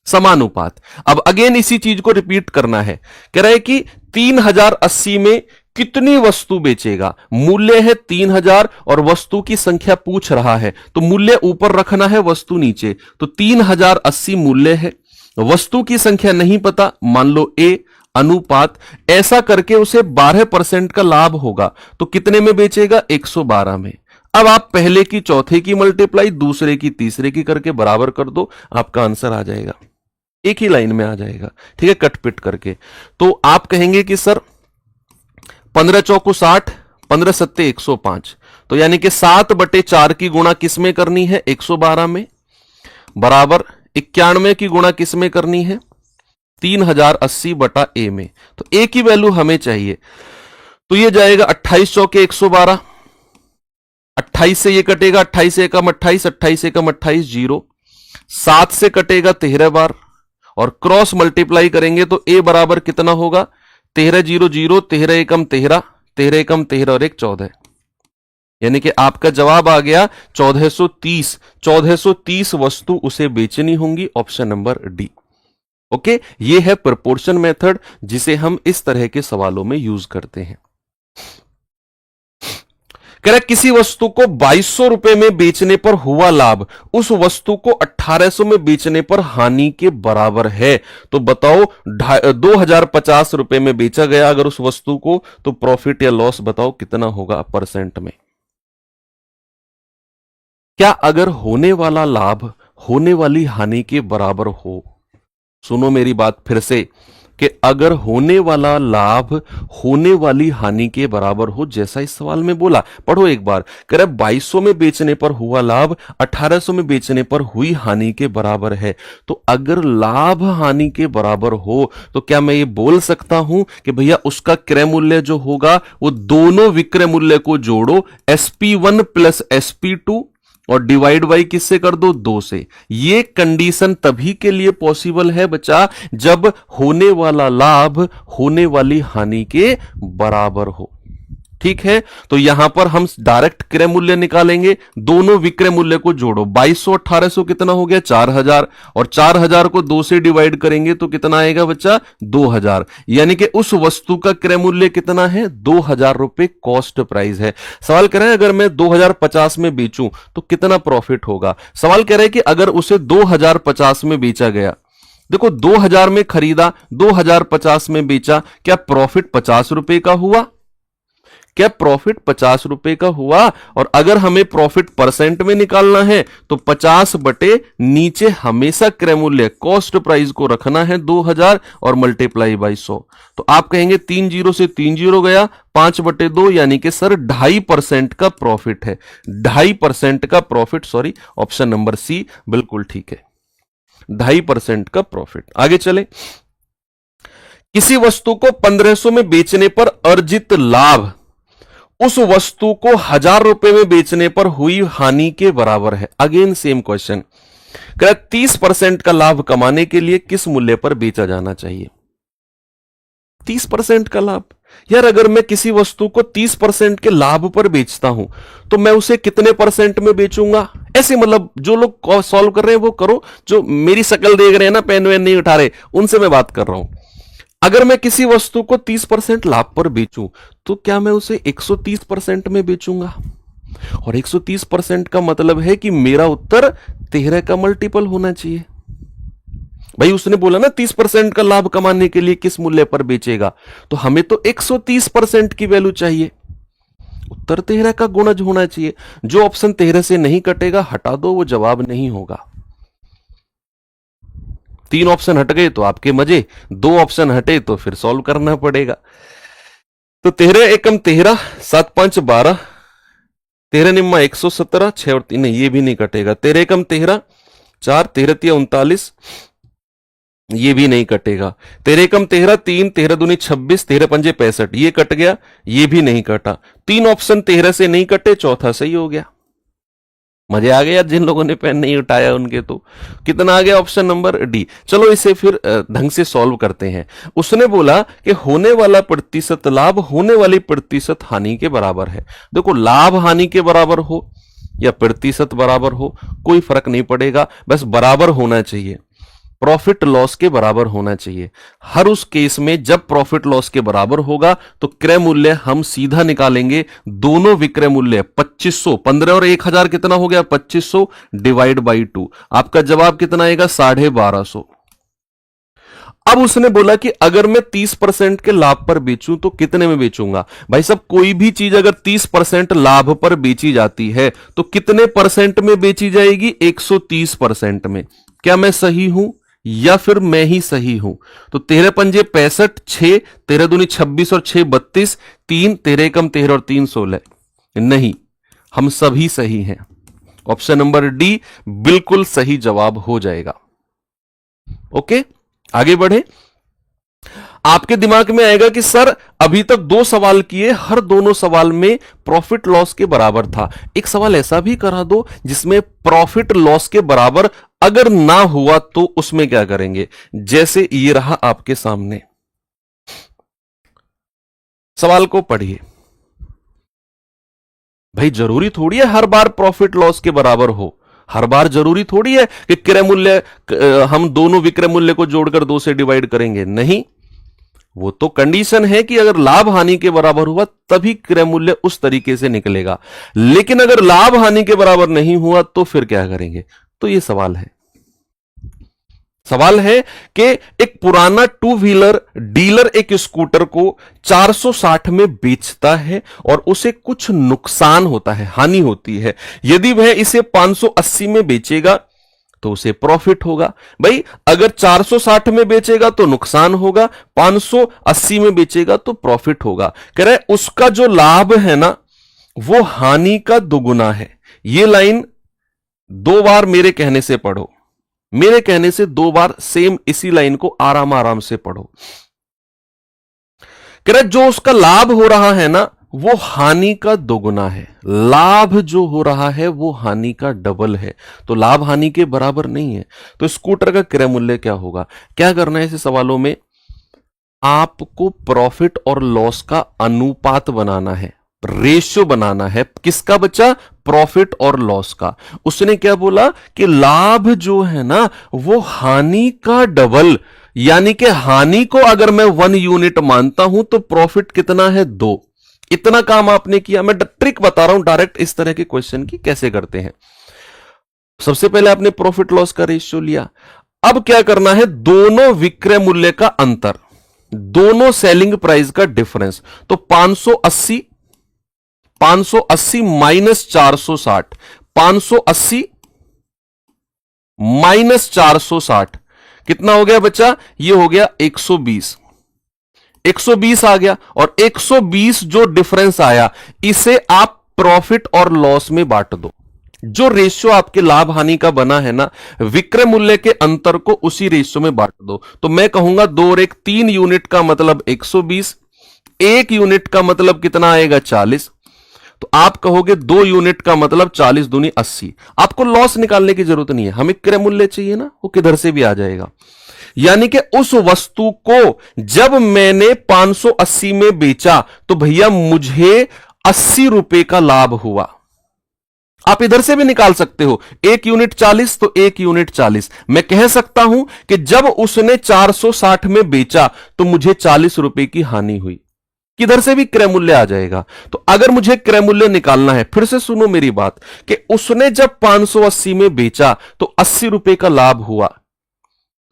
समानुपात। अब अगेन इसी चीज को रिपीट करना है। कह रहा है कि 3080 में कितनी वस्तु बेचेगा? मूल्य है 3000 और वस्तु की संख्या पूछ रहा है, तो मूल्य ऊपर रखना है, वस्तु नीचे। तो 3080 मूल्य है, वस्तु की संख्या नहीं पता, मान लो ए, अनुपात। ऐसा करके उसे 12% का लाभ होगा, तो कितने में बेचेगा? 112 में। अब आप पहले की चौथे की मल्टीप्लाई दूसरे की तीसरे की करके बराबर कर दो, आपका आंसर आ जाएगा, एक ही लाइन में आ जाएगा। ठीक है, कटपिट करके। तो आप कहेंगे कि सर 15 चौको 60, 15 सत्ते 105, तो यानी कि 7/4 की गुणा किस में करनी है? 112 में, बराबर 91 की गुणा किस में करनी है? 3080/a में। तो a की वैल्यू हमें चाहिए, तो ये जाएगा 28 चौके 112, 28 से ये कटेगा, 28 से एकम 28, 28 से एकम 28, 0, 7 से कटेगा 13 बार और क्रॉस मल्टीप्लाई करेंगे तो a बराबर कितना होगा? 13 0 0, 13 एकम 13, 13 एकम 13 और 1 14, यानी कि आपका जवाब आ गया 1430। 1430 वस्तु उसे बेचनी होंगी, ऑप्शन नंबर डी। ओके, ये है प्रोपोर्शन मेथड जिसे हम इस तरह के सवालों में यूज करते हैं। कह रहा किसी वस्तु को 2200 रुपए में बेचने पर हुआ लाभ उस वस्तु को 1800 में बेचने पर हानि के बराबर है। तो बताओ 2050 रुपए में बेचा गया अगर उस वस्तु को, तो प्रॉफिट या लॉस बताओ कितना होगा परसेंट में? क्या अगर होने वाला लाभ होने वाली हानि के बराबर हो, सुनो मेरी बात फिर से, कि अगर होने वाला लाभ होने वाली हानि के बराबर हो, जैसा इस सवाल में बोला, पढ़ो एक बार। कह रहा 2200 में बेचने पर हुआ लाभ 1800 में बेचने पर हुई हानि के बराबर है। तो अगर लाभ हानि के बराबर हो तो क्या मैं ये बोल सकता हूं कि भैया उसका क्रय मूल्य जो होगा वो दोनों विक्रय मूल्य को जोड़ो, SP1 प्लस SP2 और डिवाइड बाई किससे कर दो? 2 से। ये कंडीशन तभी के लिए पॉसिबल है बच्चा जब होने वाला लाभ होने वाली हानि के बराबर हो। ठीक है, तो यहां पर हम डायरेक्ट क्रय मूल्य निकालेंगे, दोनों विक्रय मूल्य को जोड़ो। 2200 1800 कितना हो गया? 4000, और 4000 को 2 से डिवाइड करेंगे तो कितना आएगा बच्चा? 2000, यानी कि उस वस्तु का क्रय मूल्य कितना है? 2000 रुपए कॉस्ट प्राइस है। सवाल कह रहा है अगर मैं 2050 में बेचूं तो कितना प्रॉफिट होगा? सवाल कह रहा है कि अगर उसे 2050 में बेचा गया देखो 2000 में खरीदा, 2050 में बेचा, क्या प्रॉफिट 50 रुपए का हुआ? क्या प्रॉफिट 50 रुपए का हुआ? और अगर हमें प्रॉफिट परसेंट में निकालना है तो 50 बटे नीचे हमेशा क्रय मूल्य कॉस्ट प्राइस को रखना है 2000 और मल्टीप्लाई बाई 100। तो आप कहेंगे 3 जीरो से 3 जीरो गया, 5 बटे 2 यानी कि सर 2.5% का प्रॉफिट है। 2.5% का profit, sorry option number C बिल्कुल ठीक है, 2.5% का प्रॉफिट। आगे चले, किसी वस्तु को 1500 में बेचने पर अर्जित लाभ उस वस्तु को 1000 रुपए में बेचने पर हुई हानि के बराबर है। अगेन सेम क्वेश्चन, 30% का लाभ कमाने के लिए किस मूल्य पर बेचा जाना चाहिए? 30% का लाभ, यार अगर मैं किसी वस्तु को 30% के लाभ पर बेचता हूं तो मैं उसे कितने परसेंट में बेचूंगा? ऐसे मतलब जो लोग सॉल्व कर रहे हैं वो करो, जो मेरी शक्ल देख रहे हैं ना, पेन वेन नहीं उठा रहे, उनसे मैं बात कर रहा हूं। अगर मैं किसी वस्तु को 30% लाभ पर बेचूं तो क्या मैं उसे 130% में बेचूंगा? और 130% का मतलब है कि मेरा उत्तर 13 का मल्टीपल होना चाहिए। भाई उसने बोला ना 30% का लाभ कमाने के लिए किस मूल्य पर बेचेगा, तो हमें तो 130% की वैल्यू चाहिए। उत्तर 13 का गुणज होना चाहिए। जो ऑप्शन 13 से नहीं कटेगा हटा दो, वो जवाब नहीं होगा। 3 ऑप्शन हट गए तो आपके मजे, 2 ऑप्शन हटे तो फिर सॉल्व करना पड़ेगा। तो 13 एकम 13, 7 5 12, 13 निम्मा 117, 6 और 3 ये भी नहीं कटेगा। 13 एकम 13, 4 13 तिया 39, ये भी नहीं कटेगा। 13 एकम 13, 3 13 दूनी 26, 13 पंजे 65, ये कट गया, ये भी नहीं कटा। 3 ऑप्शन 13 से नहीं कटे, चौथा सही हो गया। मजे आ गए यार, जिन लोगों ने पेन नहीं उठाया उनके। तो कितना आ गया? Option number D. चलो इसे फिर ढंग से सॉल्व करते हैं। उसने बोला कि होने वाला प्रतिशत लाभ होने वाली प्रतिशत हानि के बराबर है। देखो लाभ हानि के बराबर हो या प्रतिशत बराबर हो कोई फर्क नहीं पड़ेगा, बस बराबर होना चाहिए। प्रॉफिट लॉस के बराबर होना चाहिए। हर उस केस में जब प्रॉफिट लॉस के बराबर होगा तो क्रय मूल्य हम सीधा निकालेंगे। दोनों विक्रय मूल्य 2500, 15 और 1000 कितना हो गया? 2500 डिवाइड बाई 2। आपका जवाब कितना आएगा? 1250। अब उसने बोला कि अगर मैं 30% के लाभ पर बेचूं तो कितने में बेचूंगा? भाई साहब कोई भी चीज अगर 30% लाभ पर बेची जाती है तो कितने परसेंट में बेची जाएगी? 130% में। क्या मैं सही हूं या फिर मैं ही सही हूं? तो 13 पंजे 65, 6 13 दूनी 26 और 6 32, 3 13 एकम 13 और 3 16। नहीं, हम सभी सही हैं। ऑप्शन नंबर डी बिल्कुल सही जवाब हो जाएगा। ओके, आगे बढ़े। आपके दिमाग में आएगा कि सर अभी तक 2 सवाल किए, हर दोनों सवाल में प्रॉफिट लॉस के बराबर था। एक सवाल ऐसा भी करा दो जिसमें प्रॉफिट लॉस के बराबर अगर ना हुआ तो उसमें क्या करेंगे? जैसे ये रहा आपके सामने, सवाल को पढ़िए। भाई जरूरी थोड़ी है हर बार प्रॉफिट लॉस के बराबर हो। हर बार जरूरी थोड़ी है कि क्रय मूल्य हम दोनों विक्रय मूल्य को जोड़कर 2 से डिवाइड करेंगे। नहीं, वो तो कंडीशन है कि अगर लाभ हानि के बराबर हुआ तभी क्रय मूल्य उस तरीके से निकलेगा। लेकिन अगर लाभ हानि के बराबर नहीं हुआ तो फिर क्या करेंगे? तो ये सवाल है। सवाल है कि एक पुराना 2 व्हीलर डीलर एक स्कूटर को 460 में बेचता है और उसे कुछ नुकसान होता है, हानि होती है। यदि वह इसे 580 में बेचेगा तो उसे प्रॉफिट होगा। भाई अगर 460 में बेचेगा तो नुकसान होगा, 580 में बेचेगा तो प्रॉफिट होगा। कह रहे उसका जो लाभ है ना वो हानि का दुगुना है। ये लाइन 2 बार मेरे कहने से पढ़ो, मेरे कहने से 2 बार सेम इसी लाइन को आराम आराम से पढ़ो। कह रहे जो उसका लाभ हो रहा है ना वो हानि का दोगुना है, लाभ जो हो रहा है वो हानि का डबल है। तो लाभ हानि के बराबर नहीं है। तो स्कूटर का क्रय मूल्य क्या होगा? क्या करना है ऐसे सवालों में? आपको प्रॉफिट और लॉस का अनुपात बनाना है, रेशियो बनाना है। किसका बच्चा? प्रॉफिट और लॉस का। उसने क्या बोला कि लाभ जो है ना वो हानि का डबल, यानी कि हानि को अगर मैं 1 यूनिट मानता हूं तो प्रॉफिट कितना है? 2। इतना काम आपने किया। मैं ट्रिक बता रहा हूं डायरेक्ट इस तरह के क्वेश्चन की कैसे करते हैं। सबसे पहले आपने प्रॉफिट लॉस का रेशियो लिया। अब क्या करना है, दोनों विक्रय मूल्य का अंतर, दोनों सेलिंग प्राइस का डिफरेंस। तो 580 580 माइनस 460, 580 माइनस 460 कितना हो गया बच्चा, ये हो गया 120। 120 आ गया, और 120 जो डिफरेंस आया इसे आप प्रॉफिट और लॉस में बांट दो। जो रेशियो आपके लाभ हानि का बना है ना, विक्रय मूल्य के अंतर को उसी रेशियो में बांट दो। तो मैं कहूंगा 2 और 1 3 यूनिट का मतलब 120, 1 यूनिट का मतलब कितना आएगा 40। तो आप कहोगे 2 यूनिट का मतलब 40 दूनी 80। आपको लॉस निकालने की जरूरत नहीं है, हमें क्रय मूल्य चाहिए ना, वो किधर से भी आ जाएगा। यानी कि उस वस्तु को जब मैंने 580 में बेचा तो भैया मुझे 80 रुपए का लाभ हुआ। आप इधर से भी निकाल सकते हो, 1 यूनिट 40 तो 1 यूनिट 40। मैं कह सकता हूं कि जब उसने 460 में बेचा तो मुझे 40 रुपए की हानि हुई। किधर से भी क्रय मूल्य आ जाएगा। तो अगर मुझे क्रय मूल्य निकालना है, फिर से सुनो मेरी बात, कि उसने जब 580 में बेचा तो 80 रुपए का लाभ हुआ,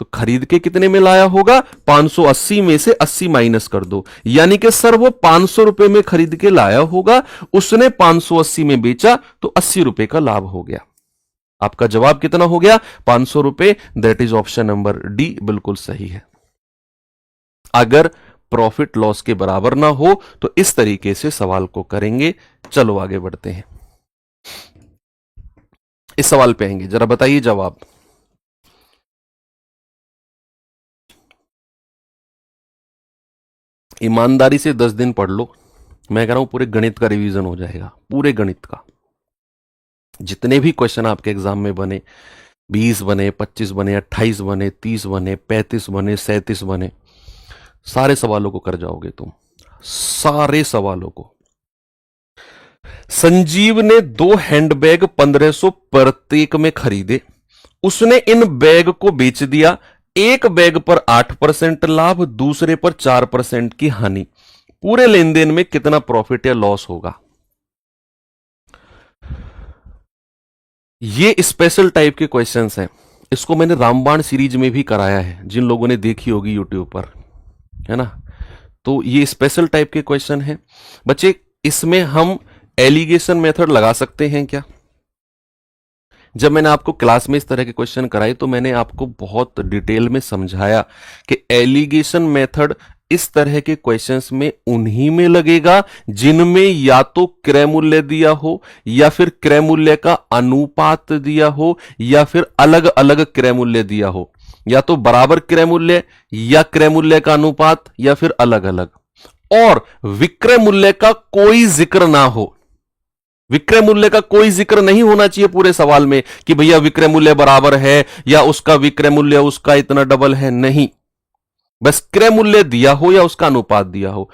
तो खरीद के कितने में लाया होगा, 580 में से 80 माइनस कर दो, यानी कि सर वो 500 रुपए में खरीद के लाया होगा, उसने 580 में बेचा तो 80 रुपए का लाभ हो गया। आपका जवाब कितना हो गया, 500 रुपए। That is option number D, बिल्कुल सही है। अगर प्रॉफिट लॉस के बराबर ना हो तो इस तरीके से सवाल को करेंगे। चलो आगे बढ़ते हैं, इस सवाल पे आएंगे, जरा बताइए जवाब। ईमानदारी से 10 दिन पढ़ लो, मैं कह रहा हूं पूरे गणित का रिवीजन हो जाएगा, पूरे गणित का। जितने भी क्वेश्चन आपके एग्जाम में बने, 20 बने, 25 बने, 28 बने, 30 बने, 35 बने, 37 बने, सारे सवालों को कर जाओगे तुम, सारे सवालों को। संजीव ने 2 हैंडबैग 1500 प्रत्येक में खरीदे, उसने इन बैग को बेच दिया। एक बैग पर 8% लाभ, दूसरे पर 4% की हानि। पूरे लेन देन में कितना प्रॉफिट या लॉस होगा। ये स्पेशल टाइप के क्वेश्चंस हैं, इसको मैंने रामबाण सीरीज में भी कराया है, जिन लोगों ने देखी होगी यूट्यूब पर, है ना। तो ये स्पेशल टाइप के क्वेश्चन है बच्चे। इसमें हम एलिगेशन मेथड लगा सकते हैं क्या। जब मैंने आपको क्लास में इस तरह के क्वेश्चन कराए तो मैंने आपको बहुत डिटेल में समझाया कि एलिगेशन मेथड इस तरह के क्वेश्चंस में उन्हीं में लगेगा जिनमें या तो क्रय मूल्य दिया हो, या फिर क्रय मूल्य का अनुपात दिया हो, या फिर अलग अलग क्रय मूल्य दिया हो, या तो बराबर क्रय मूल्य, या क्रय मूल्य का अनुपात, या फिर अलग अलग, और विक्रय मूल्य का कोई जिक्र ना हो। विक्रय मूल्य का कोई जिक्र नहीं होना चाहिए पूरे सवाल में कि भैया विक्रय मूल्य बराबर है या उसका विक्रय मूल्य उसका इतना डबल है, नहीं। बस क्रय मूल्य दिया हो या उसका अनुपात दिया हो,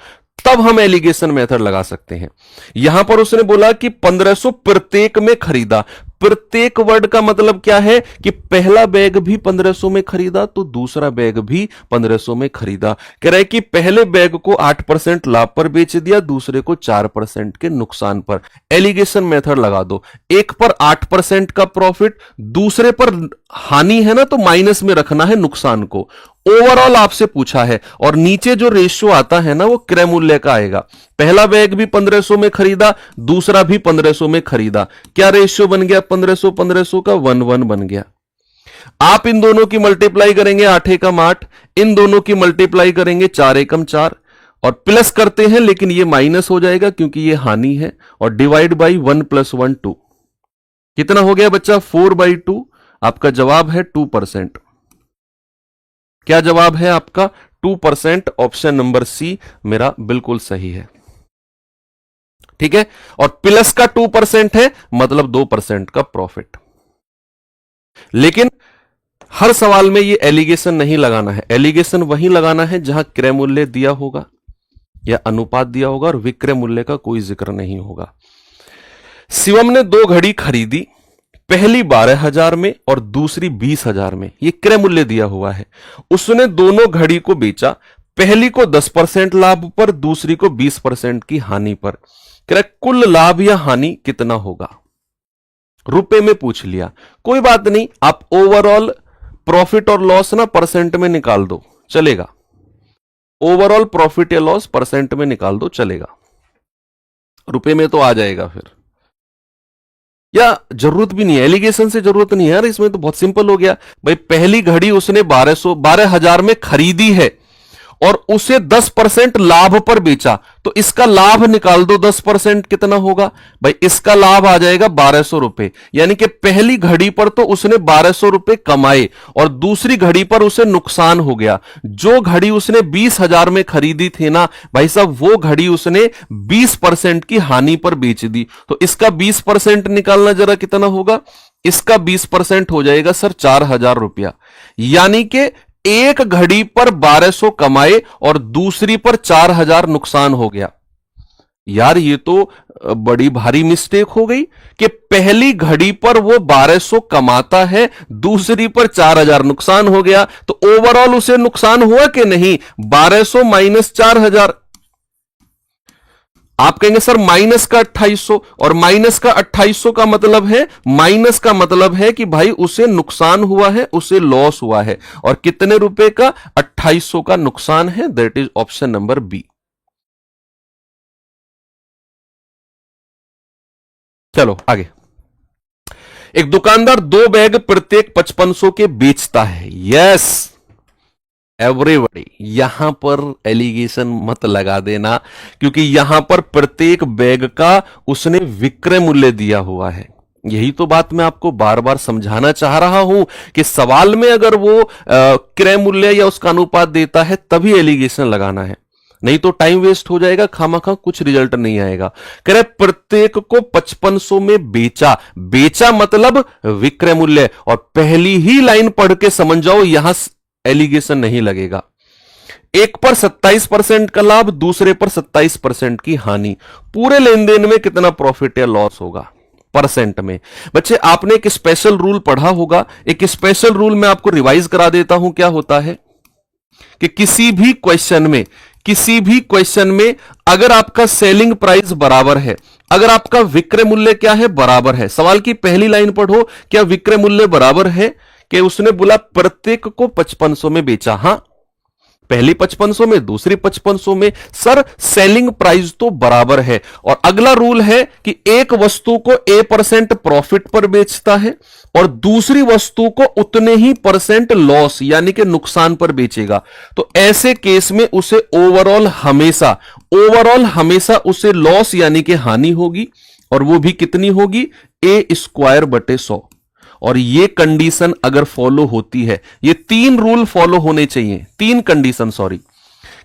तब हम एलिगेशन मेथड लगा सकते हैं। यहां पर उसने बोला कि 1500 प्रत्येक में खरीदा। प्रत्येक वर्ड का मतलब क्या है कि पहला बैग भी 1500 में खरीदा तो दूसरा बैग भी 1500 में खरीदा। कह रहे कि पहले बैग को 8% लाभ पर बेच दिया, दूसरे को 4% के नुकसान पर। एलिगेशन मेथड लगा दो, एक पर 8% का प्रॉफिट, दूसरे पर हानि है ना, तो माइनस में रखना है नुकसान को। ओवरऑल आपसे पूछा है, और नीचे जो रेशियो आता है ना वो क्रय मूल्य का आएगा। पहला बैग भी 1500 में खरीदा, दूसरा भी 1500 में खरीदा, क्या रेशियो बन गया 1500 1500 का 1:1 बन गया। आप इन दोनों की मल्टीप्लाई करेंगे 8 एकम 8, इन दोनों की मल्टीप्लाई करेंगे 4 एकम 4, और प्लस करते हैं लेकिन ये माइनस हो जाएगा क्योंकि ये हानि है, और डिवाइड बाई 1 + 1 2। कितना हो गया बच्चा 4/2। आपका जवाब है 2%। क्या जवाब है आपका 2%। ऑप्शन नंबर सी मेरा बिल्कुल सही है, ठीक है। और प्लस का 2% है मतलब 2% का प्रॉफिट। लेकिन हर सवाल में ये एलिगेशन नहीं लगाना है, एलिगेशन वहीं लगाना है जहां क्रय मूल्य दिया होगा या अनुपात दिया होगा और विक्रय मूल्य का कोई जिक्र नहीं होगा। शिवम ने 2 घड़ी खरीदी, पहली 12,000 में और दूसरी 20,000 में, ये क्रय मूल्य दिया हुआ है। उसने दोनों घड़ी को बेचा, पहली को 10% लाभ पर, दूसरी को 20% की हानि पर। कुल लाभ या हानि कितना होगा, रुपए में पूछ लिया। कोई बात नहीं, आप ओवरऑल प्रॉफिट और लॉस ना परसेंट में निकाल दो, चलेगा। ओवरऑल प्रॉफिट या लॉस परसेंट में निकाल दो, चलेगा। रुपए में तो आ जाएगा फिर, या जरूरत भी नहीं है, एलिगेशन से जरूरत नहीं है यार, इसमें तो बहुत सिंपल हो गया भाई। पहली घड़ी उसने 12,000 में खरीदी है और उसे 10% लाभ पर बेचा, तो इसका लाभ निकाल दो 10% कितना होगा भाई, इसका लाभ आ जाएगा 1200 रुपए। यानी कि पहली घड़ी पर तो उसने 1200 रुपए कमाए और दूसरी घड़ी पर उसे नुकसान हो गया। जो घड़ी उसने 20,000 में खरीदी थी ना भाई साहब, वो घड़ी उसने 20% की हानि पर बेच दी, तो इसका 20% निकालना जरा कितना होगा, इसका 20% हो जाएगा सर 4,000 रुपया। यानी कि एक घड़ी पर 1200 कमाए और दूसरी पर 4,000 नुकसान हो गया। यार ये तो बड़ी भारी मिस्टेक हो गई कि पहली घड़ी पर वो 1200 कमाता है, दूसरी पर 4,000 नुकसान हो गया, तो ओवरऑल उसे नुकसान हुआ कि नहीं, 1200 माइनस 4,000। आप कहेंगे सर माइनस का 2800, और माइनस का 2800 का मतलब है, माइनस का मतलब है कि भाई उसे नुकसान हुआ है, उसे लॉस हुआ है, और कितने रुपए का, 2800 का नुकसान है। That is option number B. चलो आगे। एक दुकानदार 2 बैग प्रत्येक 5500 के बेचता है। यस एवरीबॉडी, यहां पर एलिगेशन मत लगा देना, क्योंकि यहां पर प्रत्येक बैग का उसने विक्रय मूल्य दिया हुआ है। यही तो बात मैं आपको बार बार समझाना चाह रहा हूं कि सवाल में अगर वो क्रय मूल्य या उसका अनुपात देता है तभी एलिगेशन लगाना है, नहीं तो टाइम वेस्ट हो जाएगा, खामखा कुछ रिजल्ट नहीं आएगा। कह रहे प्रत्येक को 5500 में बेचा, बेचा मतलब विक्रय मूल्य, और पहली ही लाइन पढ़ के समझ जाओ, यहां एलिगेशन नहीं लगेगा। एक पर 27% का लाभ, दूसरे पर 27% की हानि, पूरे लेन देन में कितना प्रॉफिट या लॉस होगा परसेंट में। बच्चे आपने एक स्पेशल रूल पढ़ा होगा, एक स्पेशल रूल मैं आपको रिवाइज करा देता हूं। क्या होता है कि किसी भी क्वेश्चन में अगर आपका सेलिंग प्राइस बराबर है, अगर आपका विक्रय मूल्य क्या है, बराबर है, सवाल की पहली लाइन पढ़ो, क्या विक्रय मूल्य बराबर है, कि उसने बोला प्रत्येक को 5500 में बेचा, हां पहली 5500 में, दूसरी 5500 में, सर सेलिंग प्राइस तो बराबर है। और अगला रूल है कि एक वस्तु को A% प्रॉफिट पर बेचता है और दूसरी वस्तु को उतने ही परसेंट लॉस यानी कि नुकसान पर बेचेगा, तो ऐसे केस में उसे ओवरऑल हमेशा उसे लॉस यानी कि हानि होगी, और वो भी कितनी होगी, A² बटे 100। और ये कंडीशन अगर फॉलो होती है, ये 3 रूल फॉलो होने चाहिए, 3 कंडीशन सॉरी,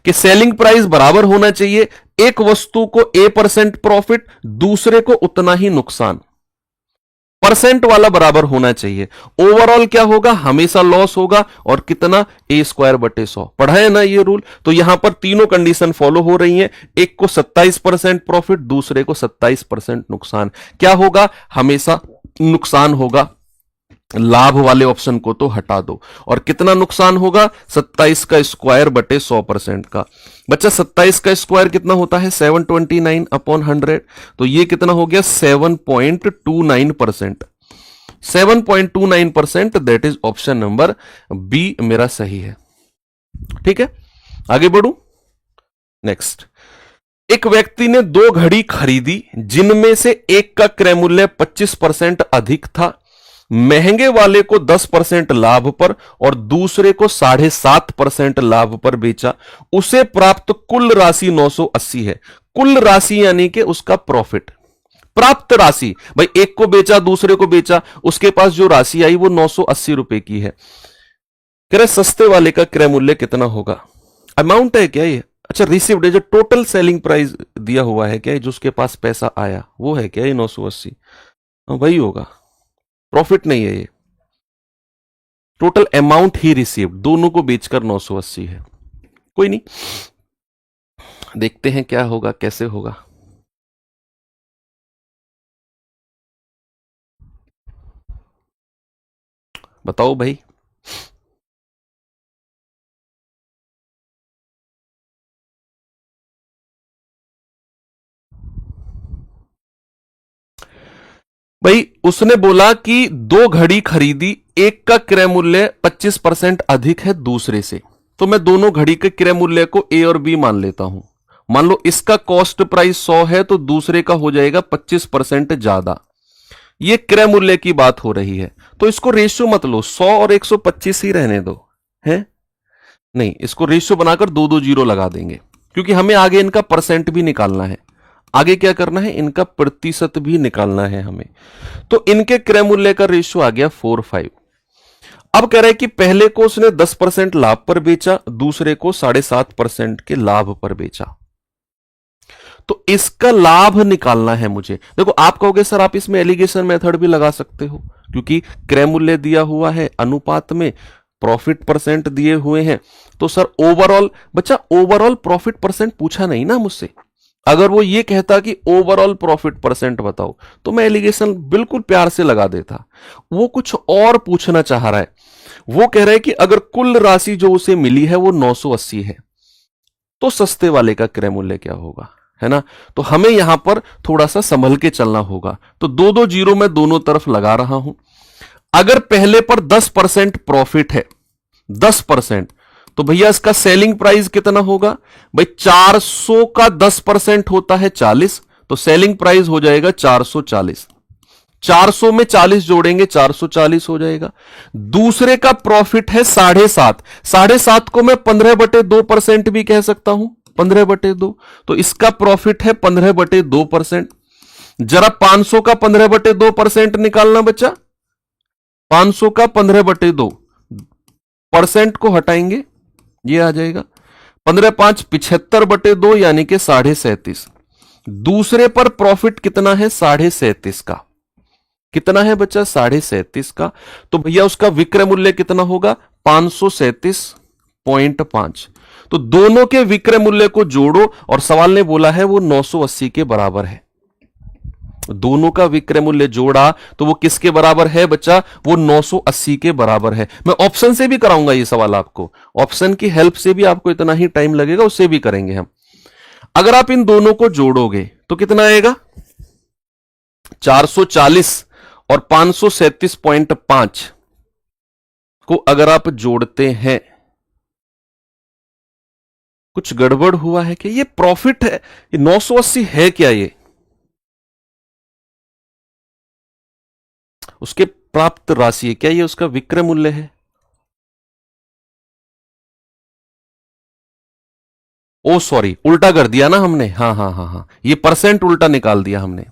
कि सेलिंग प्राइस बराबर होना चाहिए, एक वस्तु को A% प्रॉफिट, दूसरे को उतना ही नुकसान, परसेंट वाला बराबर होना चाहिए, ओवरऑल क्या होगा, हमेशा लॉस होगा, और कितना, A²बटे 100। पढ़ा है ना ये रूल, तो यहां पर तीनों कंडीशन फॉलो हो रही हैं, एक को 27% प्रॉफिट, दूसरे को 27% नुकसान, क्या होगा, हमेशा नुकसान होगा। लाभ वाले ऑप्शन को तो हटा दो, और कितना नुकसान होगा, 27 का स्क्वायर बटे 100% का। बच्चा 27 का स्क्वायर कितना होता है, 729/100, तो ये कितना हो गया, 7.29%। 7.29%, that is option number B मेरा सही है। ठीक है, आगे बढ़ू। नेक्स्ट, एक व्यक्ति ने 2 घड़ी खरीदी जिनमें से एक का क्रय मूल्य 25% अधिक था, महंगे वाले को 10% लाभ पर और दूसरे को 7.5% लाभ पर बेचा। उसे प्राप्त कुल राशि 980 है। कुल राशि यानी कि उसका प्रॉफिट, प्राप्त राशि भाई, एक को बेचा दूसरे को बेचा, उसके पास जो राशि आई वो 980 रुपए की है। कह रहे सस्ते वाले का क्रय मूल्य कितना होगा, अमाउंट है क्या ये, अच्छा रिसीव्ड है, जो टोटल सेलिंग प्राइस दिया हुआ है क्या, जो उसके पास पैसा आया वो है क्या, ये 980, वही होगा, प्रॉफिट नहीं है ये, टोटल अमाउंट ही रिसीव्ड, दोनों को बेचकर 980 है। कोई नहीं, देखते हैं क्या होगा, कैसे होगा। बताओ भाई। भाई उसने बोला कि 2 घड़ी खरीदी, एक का क्रय मूल्य 25% अधिक है दूसरे से, तो मैं दोनों घड़ी के क्रय मूल्य को ए और बी मान लेता हूं। मान लो इसका कॉस्ट प्राइस 100 है तो दूसरे का हो जाएगा 25% ज्यादा। ये क्रय मूल्य की बात हो रही है, तो इसको रेशियो मत लो, 100 और 125 ही रहने दो, है नहीं, इसको रेशियो बनाकर दो दो जीरो लगा देंगे, क्योंकि हमें आगे इनका परसेंट भी निकालना है, आगे क्या करना है, इनका प्रतिशत भी निकालना है हमें। तो इनके क्रय मूल्य का रेशियो आ गया 4-5। अब कह रहे हैं कि पहले को उसने 10% लाभ पर बेचा, दूसरे को 7.5% के लाभ पर बेचा, तो इसका लाभ निकालना है मुझे। देखो आप कहोगे सर आप इसमें एलिगेशन मेथड भी लगा सकते हो, क्योंकि क्रय मूल्य दिया हुआ है, अनुपात में प्रॉफिट परसेंट दिए हुए हैं, तो सर ओवरऑल, बच्चा ओवरऑल प्रॉफिट परसेंट पूछा नहीं ना मुझसे। अगर वो ये कहता कि ओवरऑल प्रॉफिट परसेंट बताओ तो मैं एलिगेशन बिल्कुल प्यार से लगा देता। वो कुछ और पूछना चाह रहा है, वो कह रहा है कि अगर कुल राशि जो उसे मिली है वो 980 है, तो सस्ते वाले का क्रय मूल्य क्या होगा, है ना। तो हमें यहां पर थोड़ा सा संभल के चलना होगा। तो दो दो जीरो मैं दोनों तरफ लगा रहा हूं। अगर पहले पर 10% प्रॉफिट है, 10%, तो भैया इसका सेलिंग प्राइस कितना होगा भाई, 400 का 10% होता है 40, तो सेलिंग प्राइस हो जाएगा 440। 400 में 40 जोड़ेंगे 440 हो जाएगा। दूसरे का प्रॉफिट है 7.5, 7.5 को मैं 15/2% भी कह सकता हूं, 15/2, तो इसका प्रॉफिट है 15/2%। जरा 500 का 15/2% निकालना बच्चा, 500 का 15/2% को हटाएंगे, ये आ जाएगा 15×5 75/2 यानी कि 37.5। दूसरे पर प्रॉफिट कितना है, 37.5 का, कितना है बच्चा, 37.5 का, तो भैया उसका विक्रय मूल्य कितना होगा, 537.5। तो दोनों के विक्रय मूल्य को जोड़ो, और सवाल ने बोला है वो 980 के बराबर है। दोनों का विक्रय मूल्य जोड़ा तो वो किसके बराबर है बच्चा, वो 980 के बराबर है। मैं ऑप्शन से भी कराऊंगा ये सवाल आपको, ऑप्शन की हेल्प से भी आपको इतना ही टाइम लगेगा, उससे भी करेंगे हम। अगर आप इन दोनों को जोड़ोगे तो कितना आएगा, 440 और 537.5 को अगर आप जोड़ते हैं, कुछ गड़बड़ हुआ है कि ये प्रॉफिट है, ये 980 है क्या, ये उसके प्राप्त राशि है क्या, ये उसका विक्रय मूल्य है। ओ सॉरी, उल्टा कर दिया ना हमने, हाँ हाँ हाँ हाँ, ये परसेंट उल्टा निकाल दिया हमने,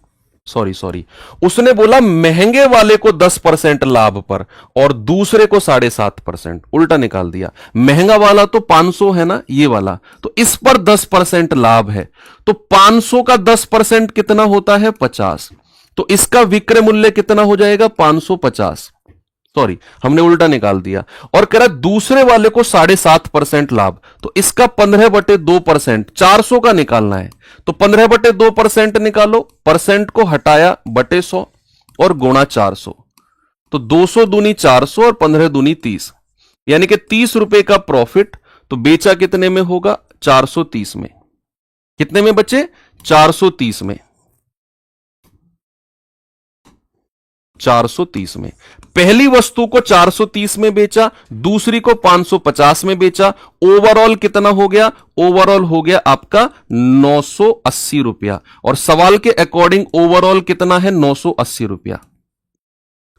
सॉरी सॉरी। उसने बोला महंगे वाले को 10% लाभ पर और दूसरे को 7.5%, उल्टा निकाल दिया। महंगा वाला तो 500 है ना, ये वाला, तो इस पर 10% लाभ है, तो 500 का 10% कितना होता है, 50, तो इसका विक्रय मूल्य कितना हो जाएगा, 550। सॉरी हमने उल्टा निकाल दिया। और कह रहा दूसरे वाले को 7.5% लाभ, तो इसका 15/2%, 400 का निकालना है, तो 15/2% निकालो, परसेंट को हटाया बटे 100 और गुणा 400, तो 200 दूनी 400 और 15 दूनी 30, यानी कि 30 रुपए का प्रॉफिट। तो बेचा कितने में होगा, 430 में, कितने में बचे, 430 में, 430 में। पहली वस्तु को 430 में बेचा, दूसरी को 550 में बेचा, ओवरऑल कितना हो गया, ओवरऑल हो गया आपका 980 रुपया, और सवाल के अकॉर्डिंग ओवरऑल कितना है, 980 रुपया।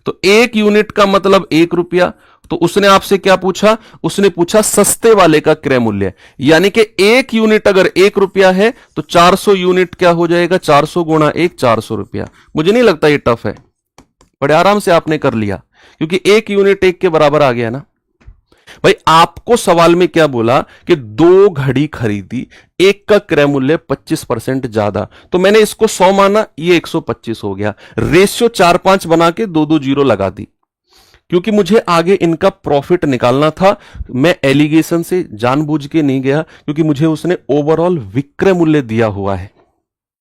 तो एक यूनिट का मतलब 1 रुपया। तो उसने आपसे क्या पूछा, उसने पूछा सस्ते वाले का क्रय मूल्य, यानी कि एक यूनिट अगर 1 रुपया है तो 400 यूनिट क्या हो जाएगा, 400 गुणा 1, 400 रुपया। मुझे नहीं लगता ये टफ है, बड़े आराम से आपने कर लिया, क्योंकि एक यूनिट 1 के बराबर आ गया ना भाई। आपको सवाल में क्या बोला कि 2 घड़ी खरीदी, एक का क्रय मूल्य 25% ज्यादा, तो मैंने इसको 100 माना, ये 125 हो गया। रेशियो 4-5 बना के 2-2 जीरो लगा दी, क्योंकि मुझे आगे इनका प्रॉफिट निकालना था। मैं एलिगेशन से जानबूझ के नहीं गया, क्योंकि मुझे उसने ओवरऑल विक्रय मूल्य दिया हुआ है।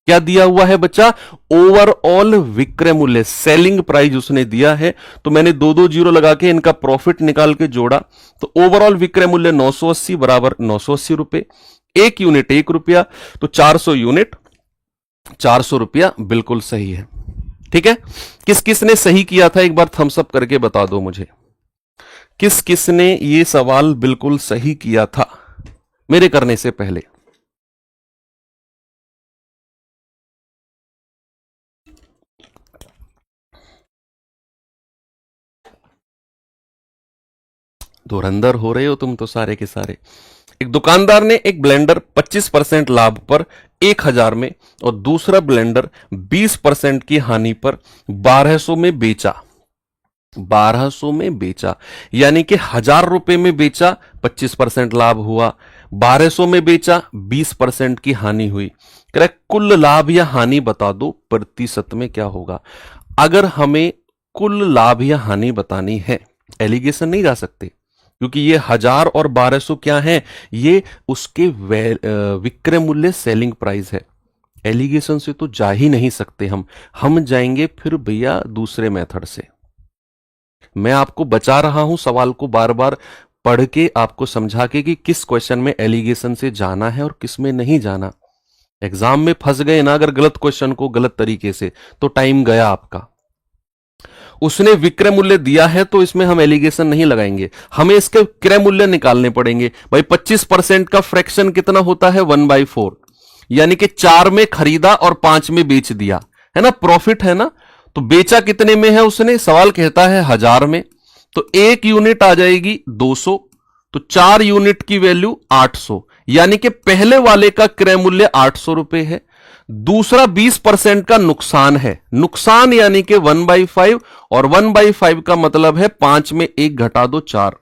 क्या दिया हुआ है बच्चा, ओवरऑल विक्रय मूल्य, सेलिंग प्राइस उसने दिया है। तो मैंने 2-2 जीरो लगा के इनका प्रॉफिट निकाल के जोड़ा, तो ओवरऑल विक्रय मूल्य 980 बराबर 980 रुपए, एक यूनिट 1 रुपया, तो 400 यूनिट 400 रुपया, बिल्कुल सही है। ठीक है, किस किस ने सही किया था एक बार थम्स अप करके बता दो मुझे। किस किसने ये सवाल बिल्कुल सही किया था मेरे करने से पहले? धुरंधर हो रहे हो तुम तो सारे के सारे। एक दुकानदार ने एक ब्लेंडर 25% लाभ पर 1000 में और दूसरा ब्लेंडर 20% की हानि पर 1200 में बेचा। 1200 में बेचा यानी कि 1000 रुपए में बेचा, 25% लाभ हुआ। 1200 में बेचा, 20% की हानि हुई। करेक्ट, कुल लाभ या हानि बता दो, प्रतिशत में क्या होगा। अगर हमें कुल लाभ या हानि बतानी है, एलिगेशन नहीं जा सकते, क्योंकि ये 1000 और 1200 क्या है, ये उसके विक्रय मूल्य, सेलिंग प्राइस है। एलिगेशन से तो जा ही नहीं सकते हम जाएंगे फिर भैया दूसरे मेथड से। मैं आपको बचा रहा हूं सवाल को बार बार पढ़ के, आपको समझा के कि किस क्वेश्चन में एलिगेशन से जाना है और किस में नहीं जाना। एग्जाम में फंस गए ना अगर गलत क्वेश्चन को गलत तरीके से, तो टाइम गया आपका। उसने विक्रय मूल्य दिया है तो इसमें हम एलिगेशन नहीं लगाएंगे, हमें इसके क्रय मूल्य निकालने पड़ेंगे। भाई 25% का फ्रैक्शन कितना होता है, 1/4, यानी कि 4 में खरीदा और 5 में बेच दिया, है ना, प्रॉफिट है ना। तो बेचा कितने में है उसने, सवाल कहता है 1000 में, तो एक यूनिट आ जाएगी 200, तो 4 यूनिट की वैल्यू 800, यानी कि पहले वाले का क्रय मूल्य 800 रुपए है। दूसरा 20% का नुकसान है, नुकसान यानी कि 1/5, और 1/5 का मतलब है 5 में 1 घटा दो 4।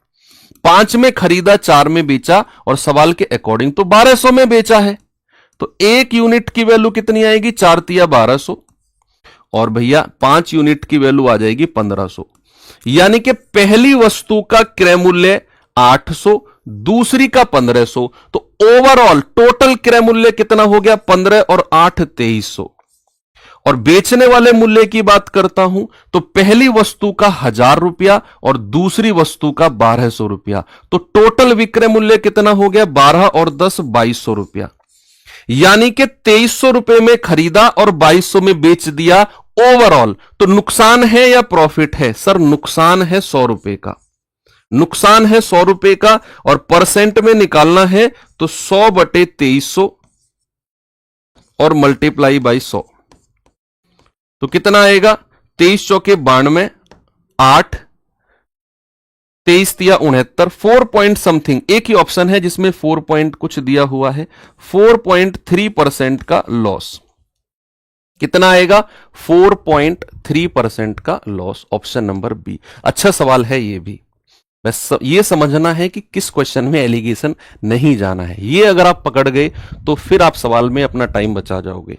5 में खरीदा, 4 में बेचा, और सवाल के अकॉर्डिंग तो 1200 में बेचा है, तो एक यूनिट की वैल्यू कितनी आएगी, 4 तिया 1200, और भैया 5 यूनिट की वैल्यू आ जाएगी 1500। यानी कि पहली वस्तु का क्रय मूल्य 800, दूसरी का 1500, तो ओवरऑल टोटल क्रय मूल्य कितना हो गया, 15 और 8 2300। और बेचने वाले मूल्य की बात करता हूं तो पहली वस्तु का 1000 रुपया और दूसरी वस्तु का 1200 रुपया, तो टोटल विक्रय मूल्य कितना हो गया, 12 और 10 2200 रुपया। यानी कि 2300 रुपए में खरीदा और 2200 में बेच दिया ओवरऑल। तो नुकसान है या प्रॉफिट है, सर नुकसान है 100 रुपए का, नुकसान है 100 रुपए का, और परसेंट में निकालना है तो 100/2300 और मल्टीप्लाई बाई 100, तो कितना आएगा, 23 चौके 92, 8 23 तिया 69, 4 पॉइंट समथिंग। एक ही ऑप्शन है जिसमें 4 पॉइंट कुछ दिया हुआ है, 4.3% का लॉस। कितना आएगा, 4.3% का लॉस, ऑप्शन नंबर बी। अच्छा सवाल है ये भी, बस ये समझना है कि किस क्वेश्चन में एलिगेशन नहीं जाना है। ये अगर आप पकड़ गए तो फिर आप सवाल में अपना टाइम बचा जाओगे।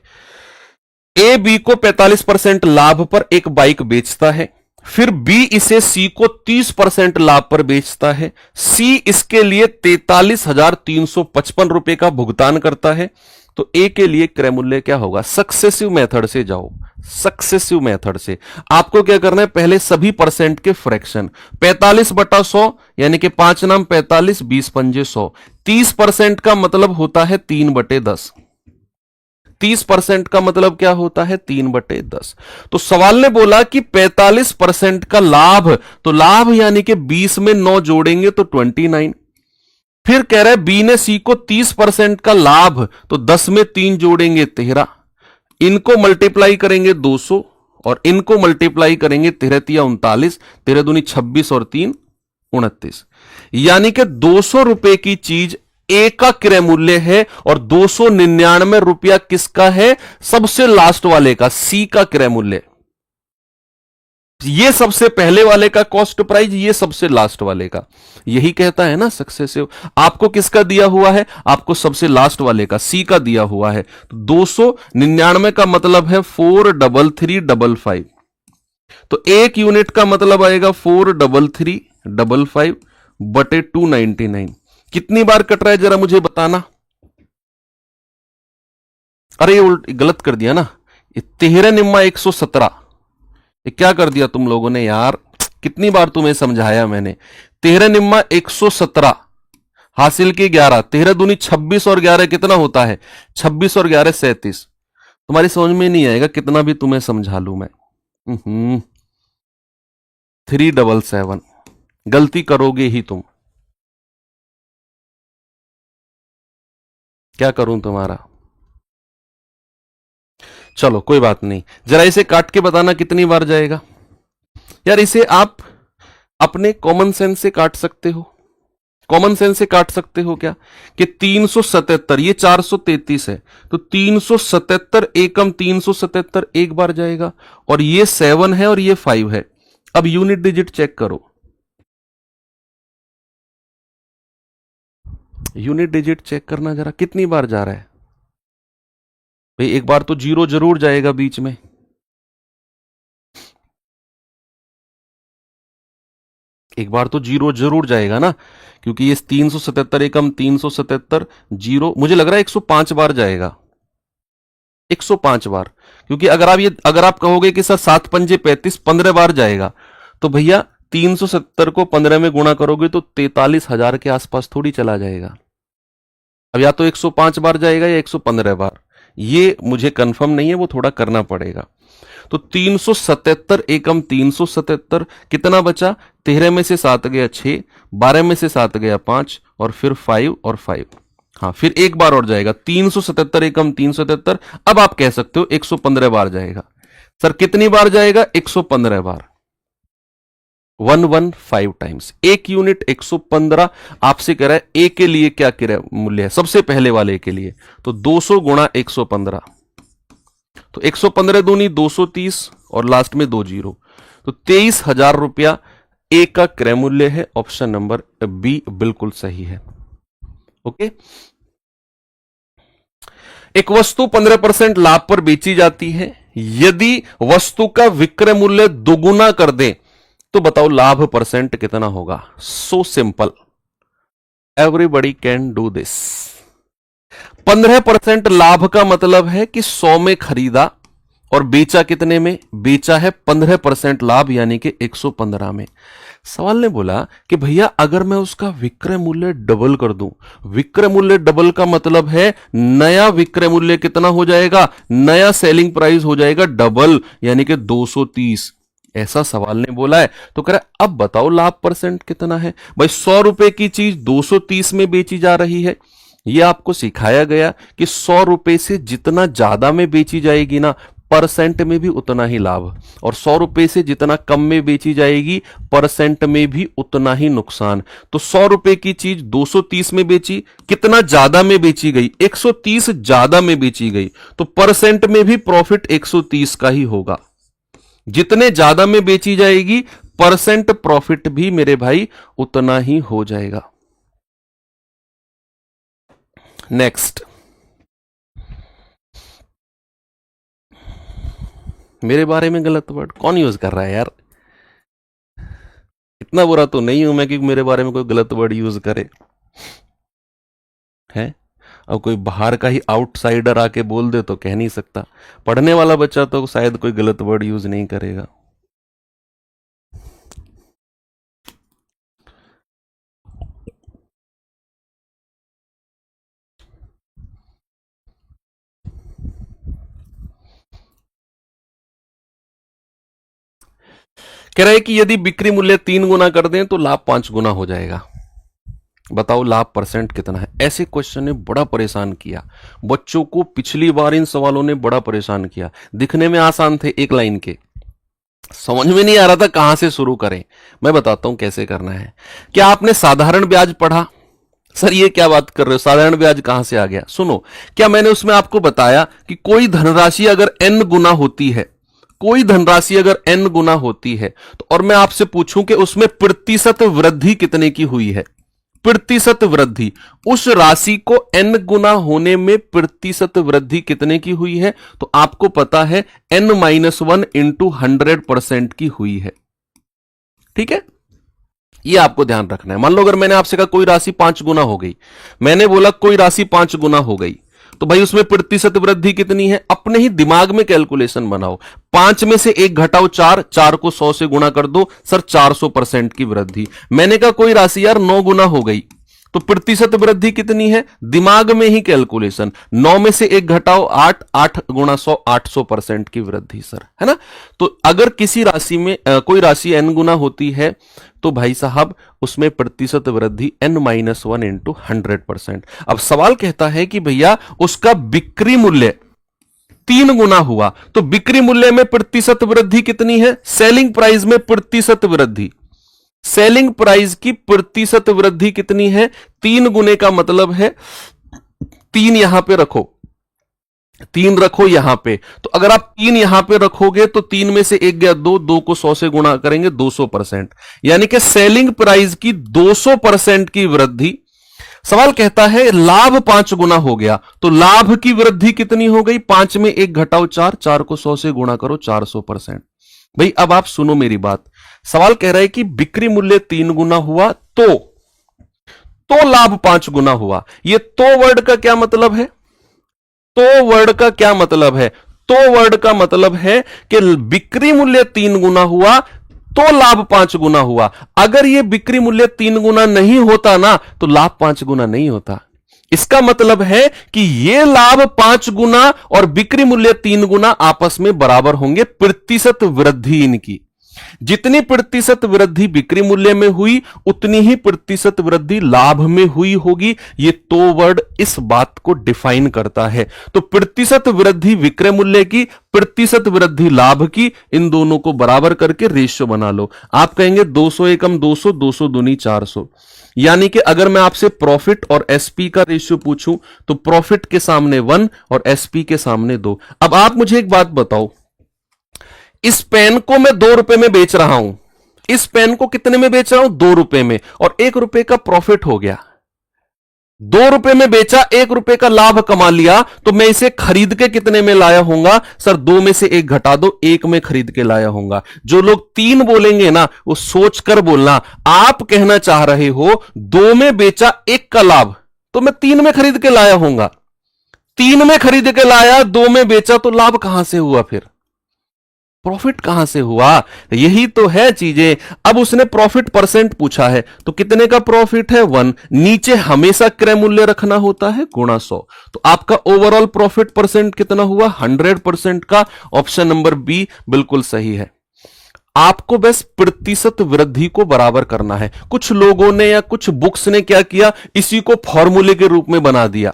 ए बी को 45% लाभ पर एक बाइक बेचता है, फिर बी इसे सी को 30% लाभ पर बेचता है। सी इसके लिए 43,355 रुपए का भुगतान करता है, तो ए के लिए क्रय मूल्य क्या होगा। सक्सेसिव मेथड से जाओ, सक्सेसिव मेथड से आपको क्या करना है, पहले सभी परसेंट के फ्रैक्शन, 45/100 यानी कि 5 नाम 45, 20 पंजे 100, 30% का मतलब होता है 3/10, 30% का मतलब क्या होता है, 3/10। तो सवाल ने बोला कि 45% का लाभ, तो लाभ यानी कि 20 में 9 जोड़ेंगे तो 29। फिर कह रहा है बी ने सी को 30% का लाभ, तो 10 में 3 जोड़ेंगे 13, इनको मल्टीप्लाई करेंगे 200 और इनको मल्टीप्लाई करेंगे 13 तिया 39, 13 दूनी 26 और 3 29, यानी कि 200 रुपए की चीज ए का क्रय मूल्य है और 299 रुपया किसका है, सबसे लास्ट वाले का, सी का क्रय मूल्य। ये सबसे पहले वाले का कॉस्ट प्राइस, ये सबसे लास्ट वाले का। यही कहता है ना सक्सेसिव। आपको किसका दिया हुआ है, आपको सबसे लास्ट वाले का, सी का दिया हुआ है। तो 299 का मतलब है 43355, तो एक यूनिट का मतलब आएगा 43355 बटे 299। कितनी बार कट रहा है जरा मुझे बताना। अरे उल्ट गलत कर दिया ना, ये 13 निम्मा 117, ये क्या कर दिया तुम लोगों ने यार, कितनी बार तुम्हें समझाया मैंने। 13 निम्मा 117 हासिल की 11, 13 दूनी 26 और 11 कितना होता है, 26 और 11 37। तुम्हारी समझ में नहीं आएगा कितना भी तुम्हें समझा लू मैं। 377, गलती करोगे ही तुम। क्या करूं तुम्हारा? चलो कोई बात नहीं, जरा इसे काट के बताना कितनी बार जाएगा। यार इसे आप अपने कॉमन सेंस से काट सकते हो। कॉमन सेंस से काट सकते हो क्या कि 377, ये 433 है, तो 377 एकम 377 एक बार जाएगा, और ये 7 है और ये 5 है। अब यूनिट डिजिट चेक करो, यूनिट डिजिट चेक करना जरा कितनी बार जा रहा है। भाई एक बार तो जीरो जरूर जाएगा बीच में। एक बार तो जीरो जरूर जाएगा ना, क्योंकि ये 377 एकम 377 जीरो, मुझे लग रहा है 105 बार जाएगा, 105 बार। क्योंकि अगर आप कहोगे कि सर 7 पंजे 35, 15 बार जाएगा, तो भैया 370 को 15 में गुणा करोगे तो 43,000 के आसपास थोड़ी चला जाएगा। अब या तो 105 बार जाएगा या 115 बार, ये मुझे कंफर्म नहीं है, वो थोड़ा करना पड़ेगा। तो 377 एकम 377, कितना बचा? 13 में से 7 गया 6, 12 में से 7 गया 5, और फिर 5 और 5। हाँ, फिर एक बार और जाएगा, 377 एकम 377। अब आप कह सकते हो 115 बार जाएगा। सर कितनी बार जाएगा? 115 बार, 115 टाइम्स। एक यूनिट 115। आपसे कह रहा है ए के लिए क्या किराया मूल्य है, सबसे पहले वाले के लिए, तो 200 गुणा 115, तो 115 दूनी 230 और लास्ट में 2 जीरो, तो 23,000 रुपया ए का क्रय मूल्य है। ऑप्शन नंबर बी बिल्कुल सही है। ओके। एक वस्तु 15% लाभ पर बेची जाती है, यदि वस्तु का विक्रय मूल्य दोगुना कर दे तो बताओ लाभ परसेंट कितना होगा? So simple, everybody can do this. 15% लाभ का मतलब है कि 100 में खरीदा और बेचा कितने में? बेचा है 15% लाभ, यानी कि 115 में। सवाल ने बोला कि भैया अगर मैं उसका विक्रय मूल्य डबल कर दूं, विक्रय मूल्य डबल का मतलब है नया विक्रय मूल्य कितना हो जाएगा? नया सेलिंग प्राइस हो जाएगा डबल, यानी कि 230। ऐसा सवाल ने बोला है। तो कह रहा है अब बताओ लाभ परसेंट कितना है। भाई 100 रुपए की चीज 230 में बेची जा रही है। यह आपको सिखाया गया कि 100 रुपए से जितना ज्यादा में बेची जाएगी ना, परसेंट में भी उतना ही लाभ, और 100 रुपए से जितना कम में बेची जाएगी, परसेंट में भी उतना ही नुकसान। तो 100 रुपए की चीज 230 में बेची, कितना ज्यादा में बेची गई? 130 ज्यादा में बेची गई, तो परसेंट में भी प्रॉफिट 130 का ही होगा। जितने ज्यादा में बेची जाएगी, परसेंट प्रॉफिट भी मेरे भाई उतना ही हो जाएगा। नेक्स्ट, मेरे बारे में गलत वर्ड कौन यूज कर रहा है यार? इतना बुरा तो नहीं हूं मैं कि मेरे बारे में कोई गलत वर्ड यूज करे है। अब कोई बाहर का ही आउटसाइडर आके बोल दे तो कह नहीं सकता। पढ़ने वाला बच्चा तो शायद कोई गलत वर्ड यूज नहीं करेगा। कह रहा है कि यदि बिक्री मूल्य 3 गुना कर दें तो लाभ 5 गुना हो जाएगा। बताओ लाभ परसेंट कितना है? ऐसे क्वेश्चन ने बड़ा परेशान किया बच्चों को। पिछली बार इन सवालों ने बड़ा परेशान किया। दिखने में आसान थे, एक लाइन के, समझ में नहीं आ रहा था कहां से शुरू करें। मैं बताता हूं कैसे करना है। क्या आपने साधारण ब्याज पढ़ा? सर ये क्या बात कर रहे हो, साधारण ब्याज कहां से आ गया? सुनो, क्या मैंने उसमें आपको बताया कि कोई धनराशि अगर n गुना होती है, कोई धनराशि अगर n गुना होती है, तो और मैं आपसे पूछूं कि उसमें प्रतिशत वृद्धि कितने की हुई है? प्रतिशत वृद्धि, उस राशि को n गुना होने में प्रतिशत वृद्धि कितने की हुई है? तो आपको पता है n-1 इंटू 100% की हुई है। ठीक है, ये आपको ध्यान रखना है। मान लो अगर मैंने आपसे कहा कोई राशि 5 गुना हो गई, मैंने बोला कोई राशि 5 गुना हो गई, तो भाई उसमें प्रतिशत वृद्धि कितनी है? अपने ही दिमाग में कैलकुलेशन बनाओ। 5 में से 1 घटाओ 4, 4 को 100 से गुणा कर दो, सर 400% की वृद्धि। मैंने कहा कोई राशि यार 9 गुना हो गई, तो प्रतिशत वृद्धि कितनी है, दिमाग में ही कैलकुलेशन, 9 में से 1 घटाओ 8, 8 गुणा 100, 800% की वृद्धि सर, है ना। तो अगर किसी राशि में कोई राशि n गुना होती है तो भाई साहब उसमें प्रतिशत वृद्धि n-1 इंटू 100%। अब सवाल कहता है कि भैया उसका बिक्री मूल्य 3 गुना हुआ, तो बिक्री मूल्य में प्रतिशत वृद्धि कितनी है, सेलिंग प्राइस में प्रतिशत वृद्धि, सेलिंग प्राइस की प्रतिशत वृद्धि कितनी है, 3 गुने का मतलब है 3 यहां पे रखो, 3 रखो यहां पे, तो अगर आप 3 यहां पे रखोगे तो 3 में से 1 गया 2, 2 को 100 से गुणा करेंगे 200%, यानी कि सेलिंग प्राइस की 200% की वृद्धि। सवाल कहता है लाभ 5 गुना हो गया, तो लाभ की वृद्धि कितनी हो गई, 5 में 1 घटाओ 4, 4 को 100 से गुणा करो 400%। भाई अब आप सुनो मेरी बात, सवाल कह रहा है कि बिक्री मूल्य 3 गुना हुआ तो लाभ 5 गुना हुआ। ये तो वर्ड का क्या मतलब है, तो वर्ड का क्या मतलब है, तो वर्ड का मतलब है कि बिक्री मूल्य 3 गुना हुआ तो लाभ 5 गुना हुआ। अगर यह बिक्री मूल्य 3 गुना नहीं होता ना तो लाभ 5 गुना नहीं होता। इसका मतलब है कि यह लाभ 5 गुना और बिक्री मूल्य 3 गुना आपस में बराबर होंगे, प्रतिशत वृद्धि इनकी। जितनी प्रतिशत वृद्धि बिक्री मूल्य में हुई उतनी ही प्रतिशत वृद्धि लाभ में हुई होगी। ये तो वर्ड इस बात को डिफाइन करता है। तो प्रतिशत वृद्धि विक्रय मूल्य की, प्रतिशत वृद्धि लाभ की, इन दोनों को बराबर करके रेशियो बना लो। आप कहेंगे 200 एकम 200, 200 दूनी 400, यानी कि अगर मैं आपसे प्रॉफिट और एसपी का रेशियो पूछूं तो प्रॉफिट के सामने 1 और एसपी के सामने 2। अब आप मुझे एक बात बताओ, इस पेन को मैं 2 रुपए में बेच रहा हूं, इस पेन को कितने में बेच रहा हूं, 2 रुपए में, और 1 रुपए का प्रॉफिट हो गया। 2 रुपए में बेचा, 1 रुपए का लाभ कमा लिया, तो मैं इसे खरीद के कितने में लाया होऊंगा, सर 2 में से 1 घटा दो, 1 में खरीद के लाया होऊंगा। जो लोग 3 बोलेंगे ना वो सोचकर बोलना, आप कहना चाह रहे हो 2 में बेचा 1 का लाभ तो मैं 3 में खरीद के लाया होऊंगा, 3 में खरीद के लाया, 2 में बेचा, तो लाभ कहां से हुआ, फिर प्रॉफिट कहां से हुआ। यही तो है चीजें। अब उसने प्रॉफिट परसेंट पूछा है, तो कितने का प्रॉफिट है 1, नीचे हमेशा क्रय मूल्य रखना होता है गुणा 100, तो आपका ओवरऑल प्रॉफिट परसेंट कितना हुआ 100% का। ऑप्शन नंबर बी बिल्कुल सही है। आपको बस प्रतिशत वृद्धि को बराबर करना है। कुछ लोगों ने या कुछ बुक्स ने क्या किया, इसी को फॉर्मूले के रूप में बना दिया,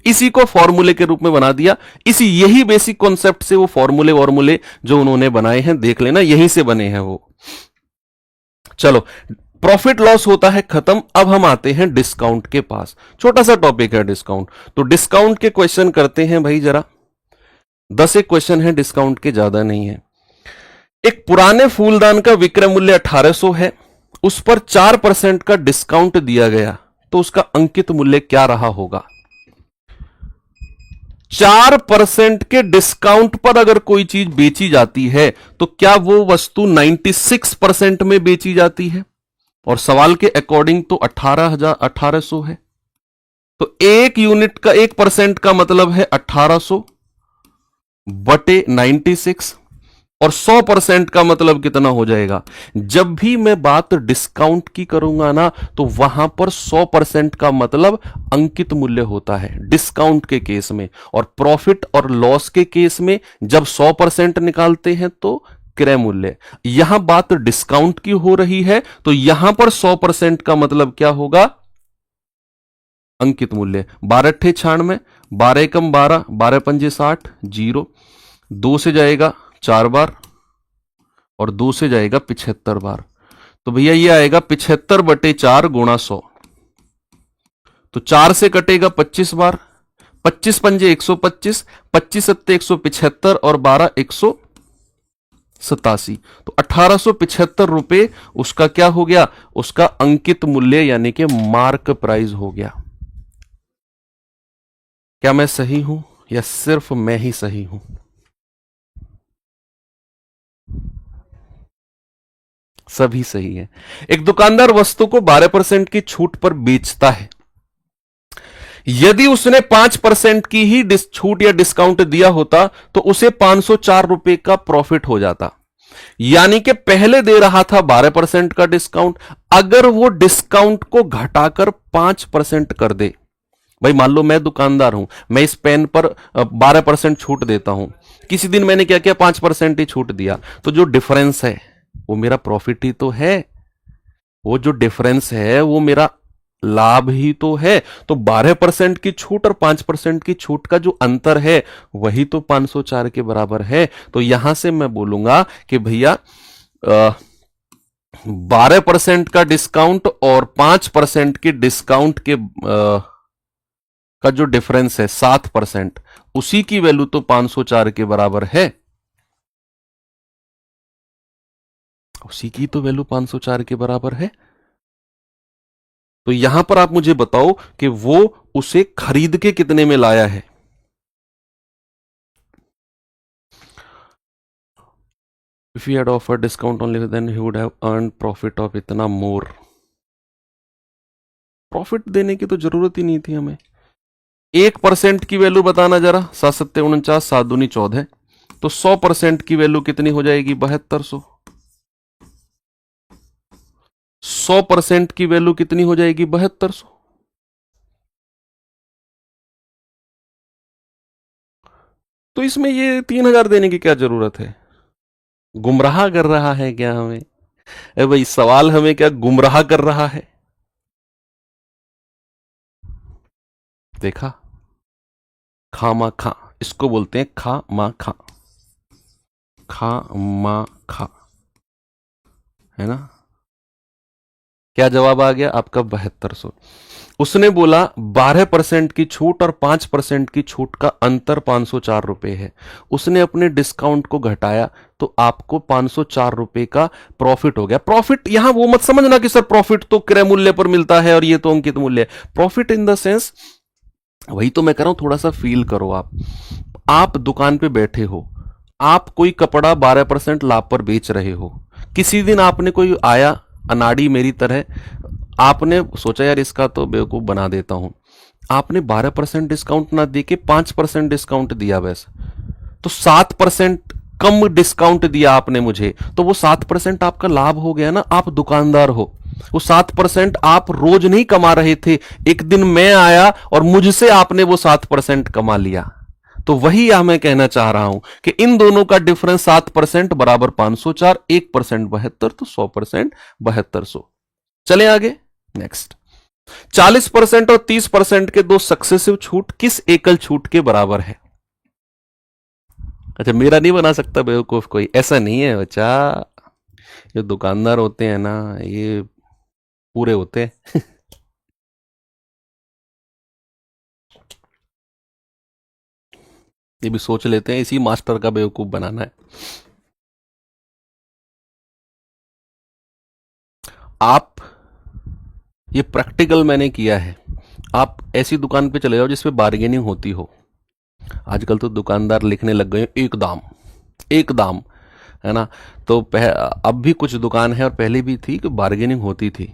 इसी को फॉर्मूले के रूप में बना दिया। इसी यही बेसिक कॉन्सेप्ट से वो फॉर्मूले जो उन्होंने बनाए हैं देख लेना, यहीं से बने हैं वो। चलो, प्रॉफिट लॉस होता है खत्म। अब हम आते हैं डिस्काउंट के पास। छोटा सा टॉपिक है डिस्काउंट, तो डिस्काउंट के क्वेश्चन करते हैं भाई जरा। 10 एक क्वेश्चन है डिस्काउंट के, ज्यादा नहीं है। एक पुराने फूलदान का विक्रय मूल्य 1800 है, उस पर 4% का डिस्काउंट दिया गया, तो उसका अंकित मूल्य क्या रहा होगा। 4% के डिस्काउंट पर अगर कोई चीज बेची जाती है तो क्या वो वस्तु 96% में बेची जाती है, और सवाल के अकॉर्डिंग तो 1800 है, तो एक यूनिट का 1% का मतलब है 1800 बटे 96, और 100% का मतलब कितना हो जाएगा। जब भी मैं बात डिस्काउंट की करूंगा ना तो वहां पर 100% का मतलब अंकित मूल्य होता है डिस्काउंट के केस में, और प्रॉफिट और लॉस के केस में जब 100% निकालते हैं तो क्रय मूल्य। यहां बात डिस्काउंट की हो रही है तो यहां पर 100% का मतलब क्या होगा, अंकित मूल्य। 12 अट्ठे 96, 12 एकम 12, 12 पंजे 60, 0, 2 से जाएगा 4 बार और 2 से जाएगा 75 बार, तो भैया ये आएगा 75 बटे 4 गुणा 100, तो 4 से कटेगा 25 बार, 25 पंजे 125, 25 सत्ते 175 और 12 187, तो 1875 रुपए उसका क्या हो गया, उसका अंकित मूल्य यानी कि मार्क प्राइस हो गया। क्या मैं सही हूं या सिर्फ मैं ही सही हूं। सभी सही है। एक दुकानदार वस्तु को 12% की छूट पर बेचता है। यदि उसने 5% की ही छूट या डिस्काउंट दिया होता तो उसे 504 रुपए का प्रॉफिट हो जाता। यानी कि पहले दे रहा था 12% का डिस्काउंट, अगर वो डिस्काउंट को घटाकर 5% कर दे। भाई मान लो मैं दुकानदार हूं, मैं इस पेन पर 12% छूट देता हूं, किसी दिन मैंने क्या किया 5% ही छूट दिया, तो जो डिफरेंस है वो मेरा प्रॉफिट ही तो है, वो जो डिफरेंस है वो मेरा लाभ ही तो है। तो 12% की छूट और 5% की छूट का जो अंतर है वही तो 504 के बराबर है। तो यहां से मैं बोलूंगा कि भैया 12% का डिस्काउंट और 5% की डिस्काउंट के का जो डिफरेंस है 7%, उसी की वैल्यू तो 504 के बराबर है, उसी की तो वैल्यू 504 के बराबर है। तो यहां पर आप मुझे बताओ कि वो उसे खरीद के कितने में लाया है। If he had offered discount only, then he would have earned profit of इतना मोर। प्रॉफिट देने की तो जरूरत ही नहीं थी हमें। 1% की वैल्यू बताना जरा, 7 7 49, 7 दूनी 14, तो 100% की वैल्यू कितनी हो जाएगी 7200। 100% की वैल्यू कितनी हो जाएगी 7200। तो इसमें ये 3000 देने की क्या जरूरत है? गुमराह कर रहा है क्या हमें? ए भाई सवाल हमें क्या गुमराह कर रहा है? देखा, खामा खा, इसको बोलते हैं खा मा खा, खा मा खा, है ना। क्या जवाब आ गया आपका 7200। उसने बोला 12% की छूट और 5% की छूट का अंतर 504 रुपए है, उसने अपने डिस्काउंट को घटाया तो आपको 504 रुपए का प्रॉफिट हो गया। प्रॉफिट यहां वो मत समझना कि सर प्रॉफिट तो क्रय मूल्य पर मिलता है और ये तो अंकित मूल्य है। प्रॉफिट इन द सेंस, वही तो मैं कह रहा हूं, थोड़ा सा फील करो। आप दुकान पे बैठे हो, आप कोई कपड़ा 12% लाभ पर बेच रहे हो, किसी दिन आपने कोई आया अनाड़ी मेरी तरह, आपने सोचा यार इसका तो बेवकूफ बना देता हूं, आपने 12% डिस्काउंट ना दे के 5% डिस्काउंट दिया, वैसे तो 7% कम डिस्काउंट दिया आपने मुझे, तो वो 7% आपका लाभ हो गया ना। आप दुकानदार हो, वो 7% आप रोज नहीं कमा रहे थे, एक दिन मैं आया और मुझसे आपने वो 7% कमा लिया। तो वही मैं कहना चाह रहा हूं कि इन दोनों का डिफरेंस 7% बराबर 504, 1% 72, तो 100% 7200। चले आगे नेक्स्ट। 40% और 30% के दो सक्सेसिव छूट किस एकल छूट के बराबर है? अच्छा मेरा नहीं बना सकता बेवकूफ कोई, ऐसा नहीं है बच्चा। जो दुकानदार होते हैं ना ये पूरे होते हैं। ये भी सोच लेते हैं इसी मास्टर का बेवकूफ बनाना है। आप ये प्रैक्टिकल मैंने किया है। आप ऐसी दुकान पे चले जाओ जिसपे बार्गेनिंग होती हो। आजकल तो दुकानदार लिखने लग गए एक दाम, एक दाम, है ना। तो अब भी कुछ दुकान है और पहले भी थी कि बार्गेनिंग होती थी।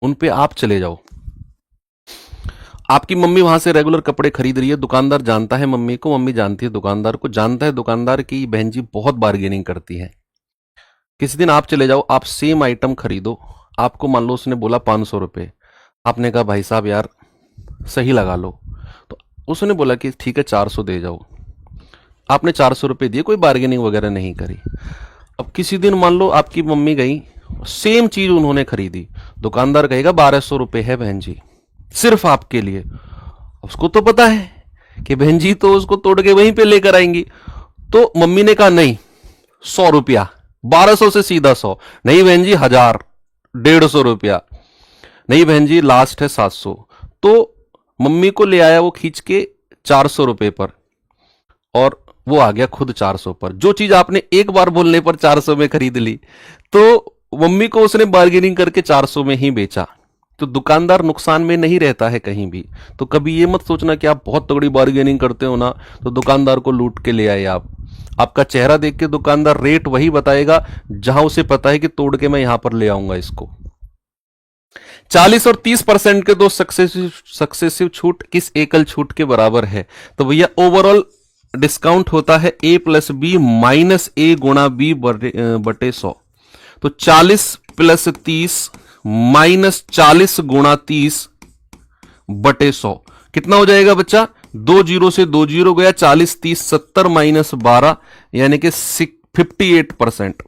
उन पे आप चले जाओ, आपकी मम्मी वहां से रेगुलर कपड़े खरीद रही है, दुकानदार जानता है मम्मी को, मम्मी जानती है दुकानदार को, जानता है दुकानदार की बहन जी बहुत बार्गेनिंग करती है। किसी दिन आप चले जाओ, आप सेम आइटम खरीदो, आपको मान लो उसने बोला 500 रुपये, आपने कहा भाई साहब यार सही लगा लो, तो उसने बोला कि ठीक है 400 दे जाओ, आपने 400 रुपये दिए, कोई बार्गेनिंग वगैरह नहीं करी। अब किसी दिन मान लो आपकी मम्मी गई, सेम चीज उन्होंने खरीदी, दुकानदार कहेगा 1200 रुपये है बहन जी सिर्फ आपके लिए। उसको तो पता है कि बहन जी तो उसको तोड़ के वहीं पे लेकर आएंगी, तो मम्मी ने कहा नहीं 100 रुपया, 1200 से सीधा 100, नहीं बहन जी 1000, 150 रुपया, नहीं बहन जी लास्ट है 700। तो मम्मी को ले आया वो खींच के 400 रुपये पर, और वो आ गया खुद 400 पर। जो चीज आपने एक बार बोलने पर 400 में खरीद ली, तो मम्मी को उसने बार्गेनिंग करके 400 में ही बेचा। तो दुकानदार नुकसान में नहीं रहता है कहीं भी। तो कभी ये मत सोचना कि आप बहुत तगड़ी बार्गेनिंग करते हो ना तो दुकानदार को लूट के ले आए आप। आपका चेहरा देख के दुकानदार रेट वही बताएगा जहां उसे पता है कि तोड़ के मैं यहां पर ले आऊंगा इसको। 40 और 30% के दो सक्सेसिव छूट किस एकल छूट के बराबर है? तो भैया ओवरऑल डिस्काउंट होता है a प्लस बी माइनस ए गुणा बी बटे 100। तो 40 प्लस 30 माइनस 40 गुणा 30 बटे 100 कितना हो जाएगा बच्चा? 2 जीरो से 2 जीरो गया, 40 30 70 माइनस 12 यानी कि 58%।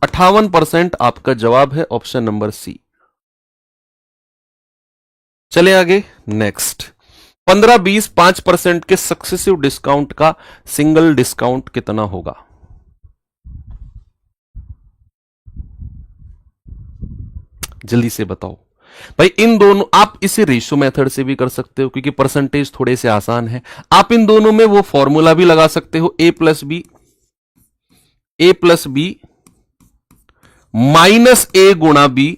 58% आपका जवाब है ऑप्शन नंबर सी। चले आगे नेक्स्ट। 15 20 5% के सक्सेसिव डिस्काउंट का सिंगल डिस्काउंट कितना होगा? जल्दी से बताओ भाई। इन दोनों आप इसे रेशियो मेथड से भी कर सकते हो क्योंकि परसेंटेज थोड़े से आसान है। आप इन दोनों में वो फॉर्मूला भी लगा सकते हो, ए प्लस बी माइनस ए गुणा बी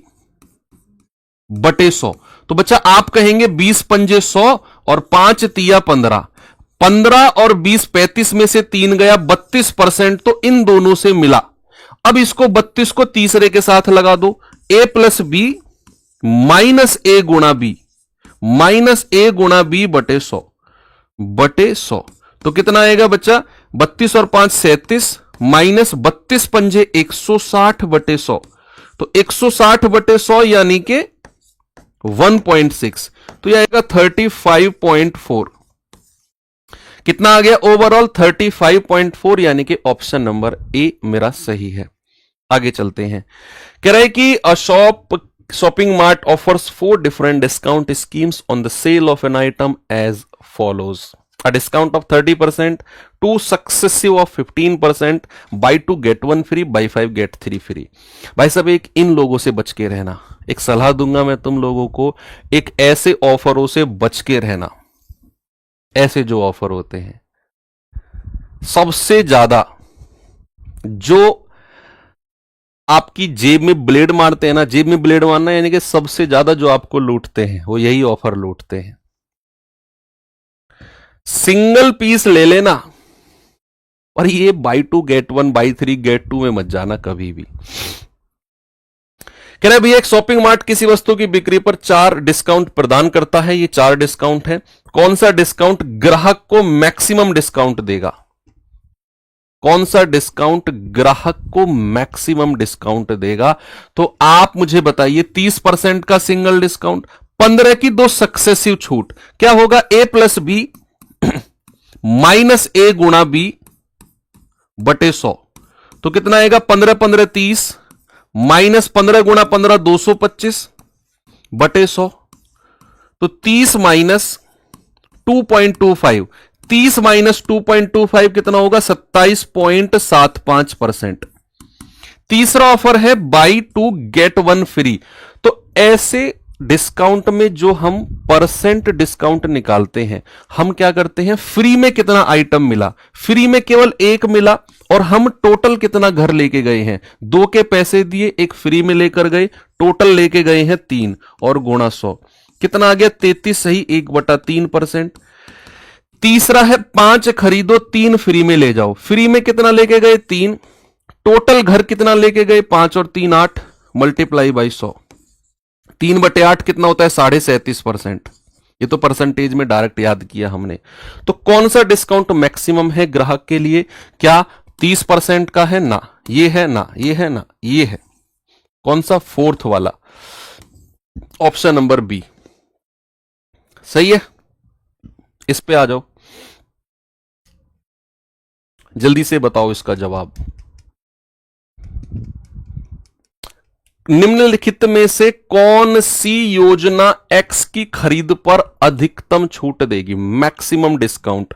बटे 100। तो बच्चा आप कहेंगे 20 पंजे 100 और 5 तिया 15। 15 और 20 35 में से 3 गया, 32% तो इन दोनों से मिला। अब इसको 32 को तीसरे के साथ लगा दो, ए प्लस बी माइनस ए गुणा बी बटे 100 तो कितना आएगा बच्चा? 32 और 5 37 माइनस 32 पंजे 160 बटे 100। तो 160 बटे 100 यानी कि 1.6, तो यह आएगा 35.4। कितना आ गया ओवरऑल? 35.4 यानी कि ऑप्शन नंबर ए मेरा सही है। आगे चलते हैं। कह रहा है कि a shopping mart offers 4 different discount schemes on the sale of an item as follows. A discount of 30%, 2 successive of 15%, buy 2 get 1 free, buy 5 get 3 free। भाई साहब एक इन लोगों से बच के रहना। एक सलाह दूंगा मैं तुम लोगों को, एक ऐसे ऑफरों से बच के रहना। ऐसे जो ऑफर होते हैं सबसे ज्यादा जो आपकी जेब में ब्लेड मारते हैं ना, जेब में ब्लेड मारना यानी कि सबसे ज्यादा जो आपको लूटते हैं वो यही ऑफर लूटते हैं। सिंगल पीस ले लेना और ये बाई 2 गेट 1 बाई 3 गेट 2 में मत जाना कभी भी। कह रहे भैया एक शॉपिंग मार्ट किसी वस्तु की बिक्री पर 4 डिस्काउंट प्रदान करता है। ये 4 डिस्काउंट है। कौन सा डिस्काउंट ग्राहक को मैक्सिमम डिस्काउंट देगा? कौन सा डिस्काउंट ग्राहक को मैक्सिमम डिस्काउंट देगा? तो आप मुझे बताइए। 30% का सिंगल डिस्काउंट, 15 की 2 सक्सेसिव छूट, क्या होगा? ए प्लस बी माइनस ए गुणा बी बटे 100। तो कितना आएगा? 15 15 30 माइनस 15 गुणा 15 225 बटे 100। तो 30 माइनस 2.25, 30 माइनस 2.25 कितना होगा? 27.75%। तीसरा ऑफर है बाई 2 गेट 1 फ्री। तो ऐसे डिस्काउंट में जो हम परसेंट डिस्काउंट निकालते हैं, हम क्या करते हैं? फ्री में कितना आइटम मिला? फ्री में केवल 1 मिला और हम टोटल कितना घर लेके गए हैं? 2 के पैसे दिए, 1 फ्री में लेकर गए, टोटल लेके गए हैं 3 और गुणा 100 कितना आ गया? 33 सही, 1/3%। तीसरा है 5 खरीदो 3 फ्री में ले जाओ। फ्री में कितना लेके गए? 3, टोटल घर कितना लेके गए? 5 और 3 8 मल्टीप्लाई बाई 100। 3/8 कितना होता है? 37.5%। ये तो परसेंटेज में डायरेक्ट याद किया हमने। तो कौन सा डिस्काउंट मैक्सिमम है ग्राहक के लिए? क्या 30% का है? ना ये है, ना ये है, ना ये है। कौन सा? 4th वाला, ऑप्शन नंबर बी सही है। इस पे आ जाओ, जल्दी से बताओ इसका जवाब। निम्नलिखित में से कौन सी योजना एक्स की खरीद पर अधिकतम छूट देगी? Maximum discount.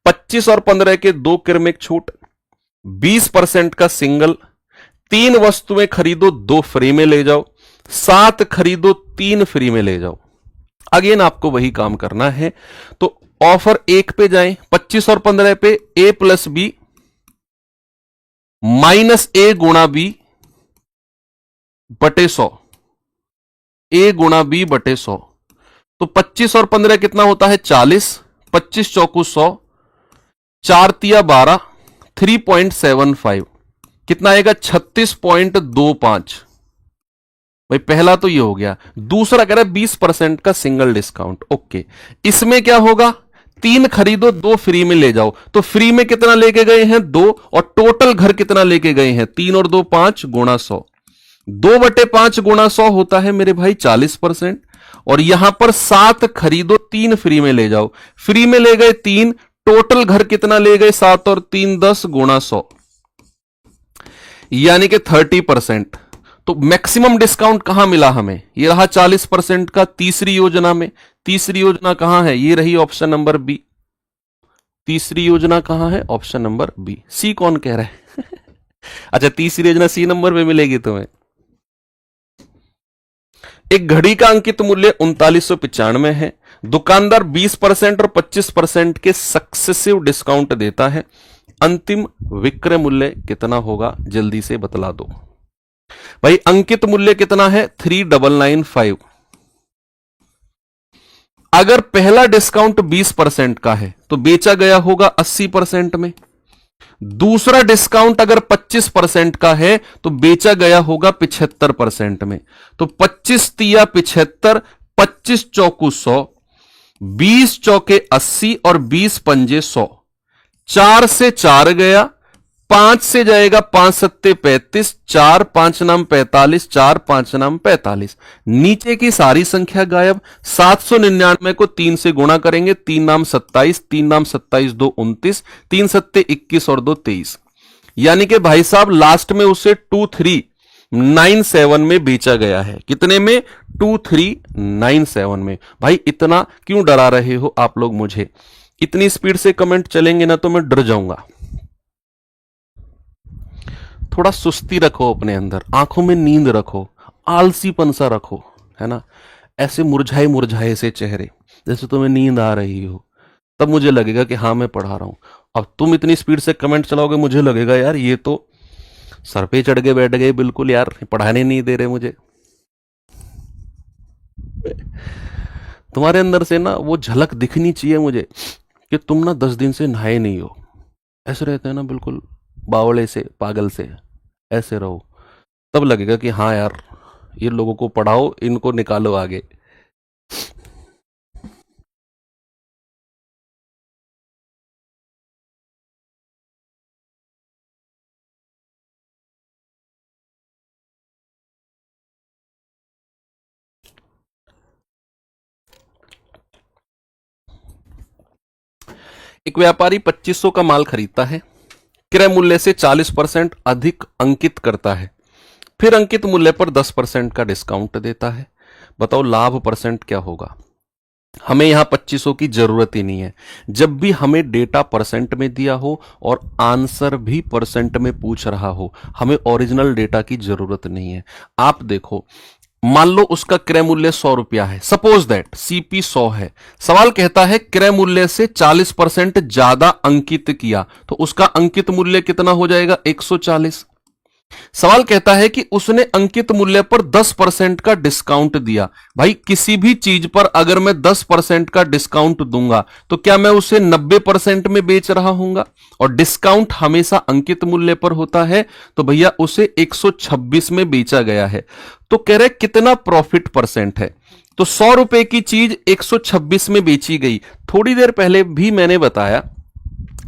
25 और 15 के 2 क्रमिक छूट, 20% का सिंगल, 3 वस्तुएं खरीदो 2 फ्री में ले जाओ, 7 खरीदो 3 फ्री में ले जाओ। अगेन आपको वही काम करना है। तो ऑफर 1 पे जाएं, 25 और 15 पे ए प्लस बी माइनस ए गुणा बी बटे 100, ए गुणा बी बटे 100। तो 25 और 15 कितना होता है? 40, 25 चौकू 100, 4 तिया 12, 3.75 कितना आएगा? 36.25। भाई पहला तो ये हो गया। दूसरा कह रहा है 20% का सिंगल डिस्काउंट। ओके, इसमें क्या होगा? 3 खरीदो 2 फ्री में ले जाओ, तो फ्री में कितना लेके गए हैं 2, और टोटल घर कितना लेके गए हैं 3 और 2 5 गुणा 100, 2/5 गुणा 100 होता है मेरे भाई 40%। और यहां पर 7 खरीदो 3 फ्री में ले जाओ, फ्री में ले गए 3, टोटल घर कितना ले गए 7 और 3 10 गुणा 100, यानी कि 30%। तो मैक्सिमम डिस्काउंट कहां मिला हमें, ये रहा 40% का तीसरी योजना में। तीसरी योजना कहां है, ये रही ऑप्शन नंबर बी। तीसरी योजना कहां है, ऑप्शन नंबर बी। सी कौन कह रहा है अच्छा, तीसरी योजना सी नंबर पे मिलेगी तुम्हें। एक घड़ी का अंकित मूल्य 3995 है, दुकानदार 20% और 25% के सक्सेसिव डिस्काउंट देता है, अंतिम विक्रय मूल्य कितना होगा, जल्दी से बतला दो भाई। अंकित मूल्य कितना है 3995। अगर पहला डिस्काउंट 20% का है तो बेचा गया होगा 80% में, दूसरा डिस्काउंट अगर 25% का है तो बेचा गया होगा 75% में। तो 25 तिया 75, 25 चौकू 100, 20 चौके 80 और 20 पंजे 100। 4 से 4 गया, 5 से जाएगा 5 सत्ते 35, 4 5 नाम 45, 4 5 नाम 45। नीचे की सारी संख्या गायब। 799 को 3 से गुणा करेंगे, 3 नाम 27, 3 नाम 27 2 29, 3 सत्ते 21 और 2 23। यानी कि भाई साहब लास्ट में उसे 2397 में बेचा गया है। कितने में, 2397 में। भाई इतना क्यों डरा रहे हो आप लोग मुझे, इतनी स्पीड से कमेंट चलेंगे ना तो मैं डर जाऊंगा। थोड़ा सुस्ती रखो अपने अंदर, आंखों में नींद रखो, आलसीपन सा रखो, है ना। ऐसे मुरझाए मुरझाए से चेहरे, जैसे तुम्हें नींद आ रही हो, तब मुझे लगेगा कि हाँ मैं पढ़ा रहा हूं। अब तुम इतनी स्पीड से कमेंट चलाओगे, मुझे लगेगा यार ये तो सर पे चढ़ के बैठ गए बिल्कुल, यार पढ़ाने नहीं दे रहे मुझे। तुम्हारे अंदर से ना वो झलक दिखनी चाहिए मुझे कि तुम ना 10 दिन से नहाए नहीं हो, ऐसे रहते हैं ना बिल्कुल बावले से, पागल से, ऐसे रहो, तब लगेगा कि हाँ यार ये लोगों को पढ़ाओ, इनको निकालो आगे। एक व्यापारी 2500 का माल खरीदता है, क्रय मूल्य से 40% अधिक अंकित करता है, फिर अंकित मूल्य पर 10% का डिस्काउंट देता है। बताओ लाभ परसेंट क्या होगा। हमें यहां 2500 की जरूरत ही नहीं है। जब भी हमें डेटा परसेंट में दिया हो और आंसर भी परसेंट में पूछ रहा हो, हमें ओरिजिनल डेटा की जरूरत नहीं है। आप देखो, मान लो उसका क्रय मूल्य 100 रुपया है, सपोज दैट सीपी 100 है। सवाल कहता है क्रय मूल्य से 40% ज्यादा अंकित किया, तो उसका अंकित मूल्य कितना हो जाएगा 140। सवाल कहता है कि उसने अंकित मूल्य पर 10% का डिस्काउंट दिया। भाई किसी भी चीज पर अगर मैं 10% का डिस्काउंट दूंगा तो क्या मैं उसे 90% में बेच रहा हूंगा, और डिस्काउंट हमेशा अंकित मूल्य पर होता है, तो भैया उसे 126 में बेचा गया है। तो कह रहे कितना प्रॉफिट परसेंट है, तो 100 रुपए की चीज 126 में बेची गई। थोड़ी देर पहले भी मैंने बताया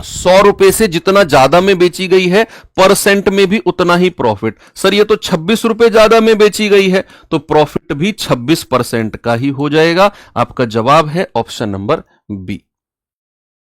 100 रुपए से जितना ज्यादा में बेची गई है परसेंट में भी उतना ही प्रॉफिट। सर ये तो 26 रुपए ज्यादा में बेची गई है, तो प्रॉफिट भी 26% का ही हो जाएगा। आपका जवाब है ऑप्शन नंबर बी।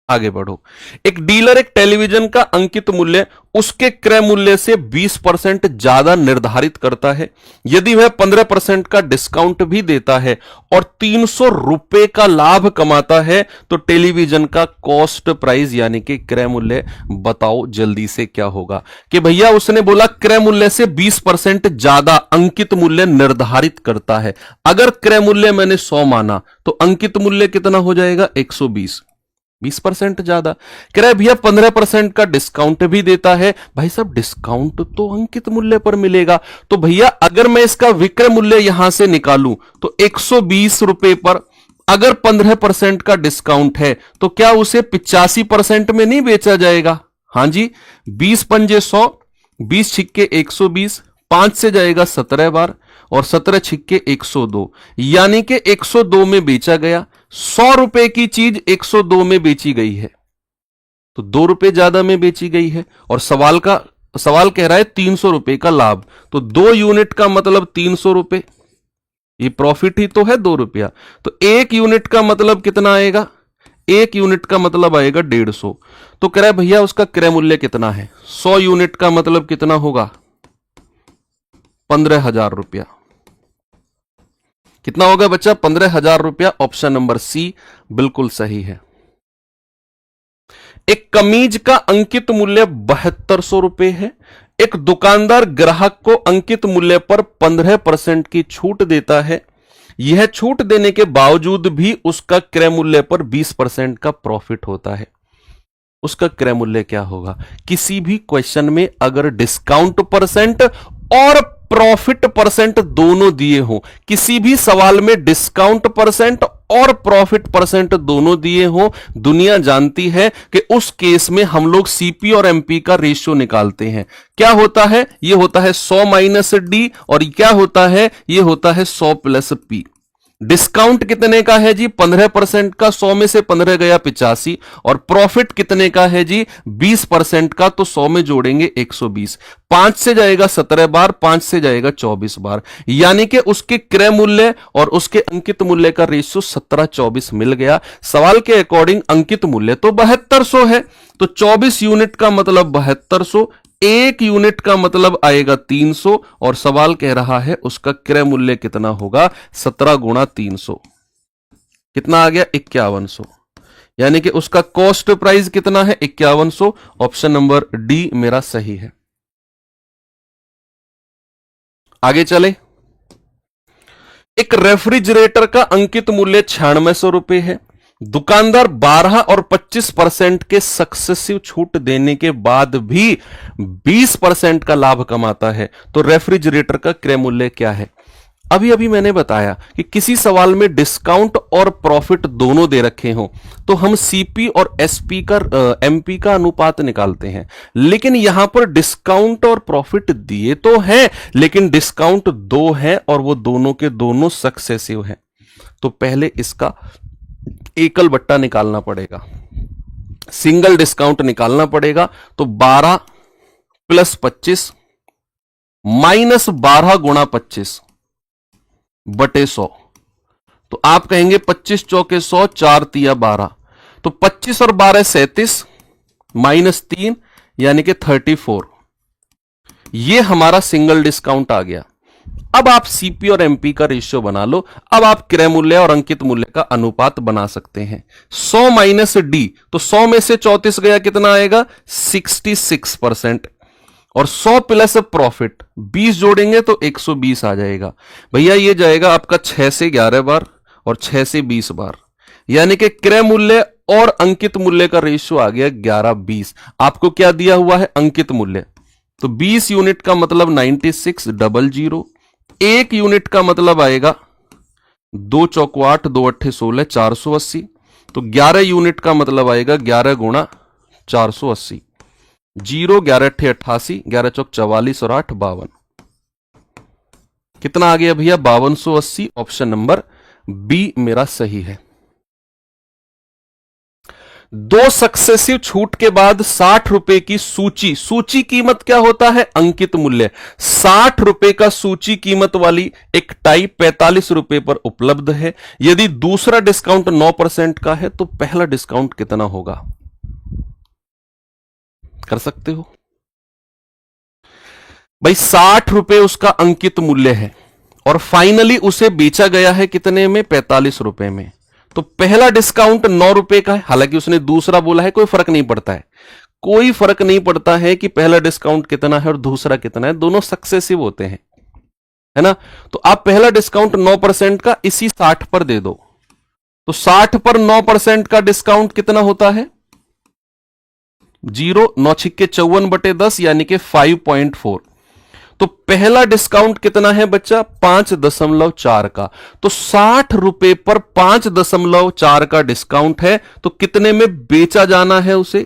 आगे बढ़ो। एक डीलर एक टेलीविजन का अंकित मूल्य उसके क्रय मूल्य से 20% ज्यादा निर्धारित करता है। यदि वह 15% का डिस्काउंट भी देता है और 300 रुपए का लाभ कमाता है, तो टेलीविजन का कॉस्ट प्राइस यानी कि क्रय मूल्य बताओ जल्दी से क्या होगा। कि भैया उसने बोला क्रय मूल्य से 20% ज्यादा अंकित मूल्य निर्धारित करता है। अगर क्रय मूल्य मैंने 100 माना तो अंकित मूल्य कितना हो जाएगा 120, 20% ज्यादा। क्रय भैया 15% का डिस्काउंट भी देता है। भाई साहब डिस्काउंट तो अंकित मूल्य पर मिलेगा, तो भैया अगर मैं इसका विक्रय मूल्य यहां से निकालूं तो 120 रुपए पर अगर 15% का डिस्काउंट है तो क्या उसे 85% में नहीं बेचा जाएगा। हां जी, 20 पंजे 100, 20 छिक्के 120, 5 से जाएगा 17 बार और 17 छिक्के 102, यानी कि 102 में बेचा गया। 100 रुपए की चीज 102 में बेची गई है, तो 2 रुपए ज्यादा में बेची गई है। और सवाल कह रहा है 300 रुपए का लाभ, तो 2 यूनिट का मतलब 300 रुपए, ये प्रॉफिट ही तो है 2 रुपया। तो 1 यूनिट का मतलब कितना आएगा? 1 यूनिट का मतलब आएगा 150। तो कह रहा है भैया उसका क्रय मूल्य कितना है? 100 यूनिट का मतलब कितना होगा? 15,000 रुपया। कितना होगा बच्चा? 15,000 रुपया। ऑप्शन नंबर सी बिल्कुल सही है। एक कमीज का अंकित मूल्य 7200 रुपए है। एक दुकानदार ग्राहक को अंकित मूल्य पर 15% की छूट देता है। यह छूट देने के बावजूद भी उसका क्रय मूल्य पर 20% का प्रॉफिट होता है। उसका क्रय मूल्य क्या होगा? किसी भी क्वेश्चन में अगर डिस्काउंट परसेंट और प्रॉफिट परसेंट दोनों दिए हो, किसी भी सवाल में डिस्काउंट परसेंट और प्रॉफिट परसेंट दोनों दिए हो, दुनिया जानती है कि उस केस में हम लोग सीपी और एमपी का रेशियो निकालते हैं। क्या होता है? यह होता है 100 माइनस डी, और क्या होता है? यह होता है 100 प्लस पी। डिस्काउंट कितने का है जी? 15% का। 100 में से 15 गया 85। और प्रॉफिट कितने का है जी? 20% का। तो 100 में जोड़ेंगे 120। 5 से जाएगा 17 बार, 5 से जाएगा 24 बार, यानी कि उसके क्रय मूल्य और उसके अंकित मूल्य का रेशियो 17-24 मिल गया। सवाल के अकॉर्डिंग अंकित मूल्य तो 7200 है, तो 24 यूनिट का मतलब 7200, 1 यूनिट का मतलब आएगा 300, और सवाल कह रहा है उसका क्रय मूल्य कितना होगा? 17 गुणा 300, कितना आ गया? 5100। यानी कि उसका कॉस्ट प्राइस कितना है? 5100। ऑप्शन नंबर डी मेरा सही है। आगे चले। एक रेफ्रिजरेटर का अंकित मूल्य 9600 रुपए है। दुकानदार 12 और 25% के सक्सेसिव छूट देने के बाद भी 20% का लाभ कमाता है, तो रेफ्रिजरेटर का क्रय मूल्य क्या है? अभी मैंने बताया कि किसी सवाल में डिस्काउंट और प्रॉफिट दोनों दे रखे हों तो हम सीपी और एसपी का एमपी का अनुपात निकालते हैं, लेकिन यहां पर डिस्काउंट और प्रॉफिट दिए तो हैं, लेकिन डिस्काउंट 2 है और वो दोनों के दोनों सक्सेसिव हैं। तो पहले इसका एकल बट्टा निकालना पड़ेगा, सिंगल डिस्काउंट निकालना पड़ेगा। तो 12 प्लस 25 माइनस 12 गुणा 25 बटे 100। तो आप कहेंगे 25 चौके 100, 4 तिया 12, तो 25 और 12 37 माइनस 3 यानी कि 34। ये हमारा सिंगल डिस्काउंट आ गया। अब आप सीपी और एमपी का रेशियो बना लो। अब आप क्रय मूल्य और अंकित मूल्य का अनुपात बना सकते हैं। 100 माइनस डी, तो 100 में से 34 गया, कितना आएगा? 66%। और 100 प्लस प्रॉफिट 20 जोड़ेंगे तो 120 आ जाएगा। भैया ये जाएगा आपका 6 से 11 बार और 6 से 20 बार, यानी कि क्रय मूल्य और अंकित मूल्य का रेशियो आ गया 11-20। आपको क्या दिया हुआ है? अंकित मूल्य। तो 20 यूनिट का मतलब 9600। 1 यूनिट का मतलब आएगा 2 चौको 8, 2 अट्ठे 16, 480। तो 11 यूनिट का मतलब आएगा 11 गुणा 480। 0, 11 अट्ठे 88, 11 चौक 44 और 8 52। कितना आ गया भैया? 5280। ऑप्शन नंबर बी मेरा सही है। 2 सक्सेसिव छूट के बाद 60 रुपए की सूची कीमत क्या होता है? अंकित मूल्य। 60 रुपए का सूची कीमत वाली एक टाई 45 रुपए पर उपलब्ध है। यदि दूसरा डिस्काउंट 9% का है तो पहला डिस्काउंट कितना होगा? कर सकते हो भाई। 60 रुपए उसका अंकित मूल्य है और फाइनली उसे बेचा गया है कितने में? 45 रुपए में। तो पहला डिस्काउंट 9 रुपए का है, हालांकि उसने दूसरा बोला है, कोई फर्क नहीं पड़ता है। कोई फर्क नहीं पड़ता है कि पहला डिस्काउंट कितना है और दूसरा कितना है, दोनों सक्सेसिव होते हैं, है ना। तो आप पहला डिस्काउंट 9% का इसी 60 पर दे दो, तो 60 पर 9% का डिस्काउंट कितना होता है? 0, 9 छिक्के 54 बटे 10 यानी कि 5.4। तो पहला डिस्काउंट कितना है बच्चा? 5.4 का। तो 60 रुपए पर 5.4 का डिस्काउंट है, तो कितने में बेचा जाना है उसे?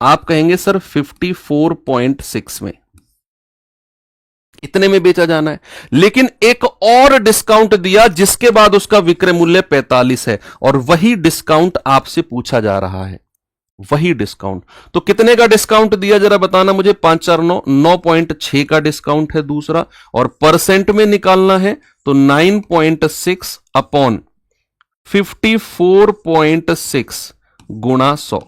आप कहेंगे सर 54.6 में। इतने में बेचा जाना है, लेकिन एक और डिस्काउंट दिया जिसके बाद उसका विक्रय मूल्य 45 है, और वही डिस्काउंट आपसे पूछा जा रहा है, वही डिस्काउंट। तो कितने का डिस्काउंट दिया जरा बताना मुझे। 549 9.6 का डिस्काउंट है दूसरा, और परसेंट में निकालना है तो 9.6 अपॉन 54.6 गुणा 100।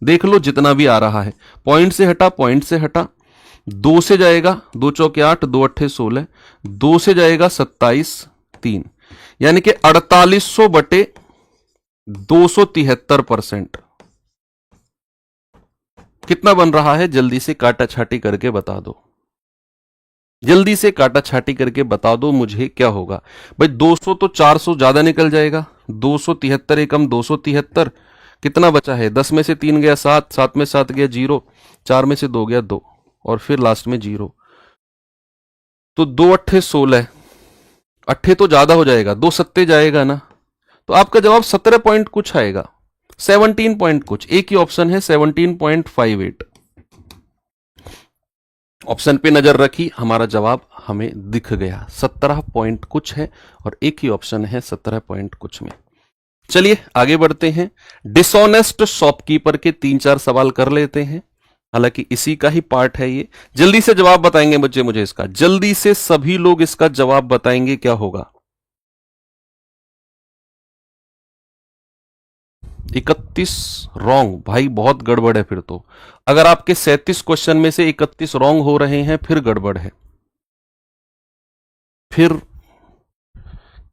देख लो जितना भी आ रहा है, पॉइंट से हटा, पॉइंट से हटा, 2 से जाएगा, 2 चौके 8, 2 अट्ठे 16, 2 से जाएगा 27 3, यानी कि 4800 बटे 273%। कितना बन रहा है जल्दी से काटा छाटी करके बता दो, जल्दी से काटा छाटी करके बता दो मुझे क्या होगा भाई। 200 तो 400 ज्यादा निकल जाएगा, 273 एकम 273, कितना बचा है, 10 में से 3 गया 7, 7 में 7 गया 0, 4 में से 2 गया 2, और फिर लास्ट में 0, तो 2 अट्ठे 16, अट्ठे तो ज्यादा हो जाएगा, 2 सत्ते जाएगा ना, तो आपका जवाब 17 पॉइंट कुछ आएगा, 17 पॉइंट कुछ। एक ही ऑप्शन है 17.58। ऑप्शन पे नजर रखी, हमारा जवाब हमें दिख गया, 17 पॉइंट कुछ है, और एक ही ऑप्शन है 17 पॉइंट कुछ में। चलिए आगे बढ़ते हैं। डिसऑनेस्ट शॉपकीपर के 3-4 सवाल कर लेते हैं, हालांकि इसी का ही पार्ट है ये। जल्दी से जवाब बताएंगे बच्चे मुझे इसका, जल्दी से सभी लोग इसका जवाब बताएंगे क्या होगा। 31 रॉन्ग, भाई बहुत गड़बड़ है फिर तो। अगर आपके 37 क्वेश्चन में से 31 रॉन्ग हो रहे हैं फिर गड़बड़ है, फिर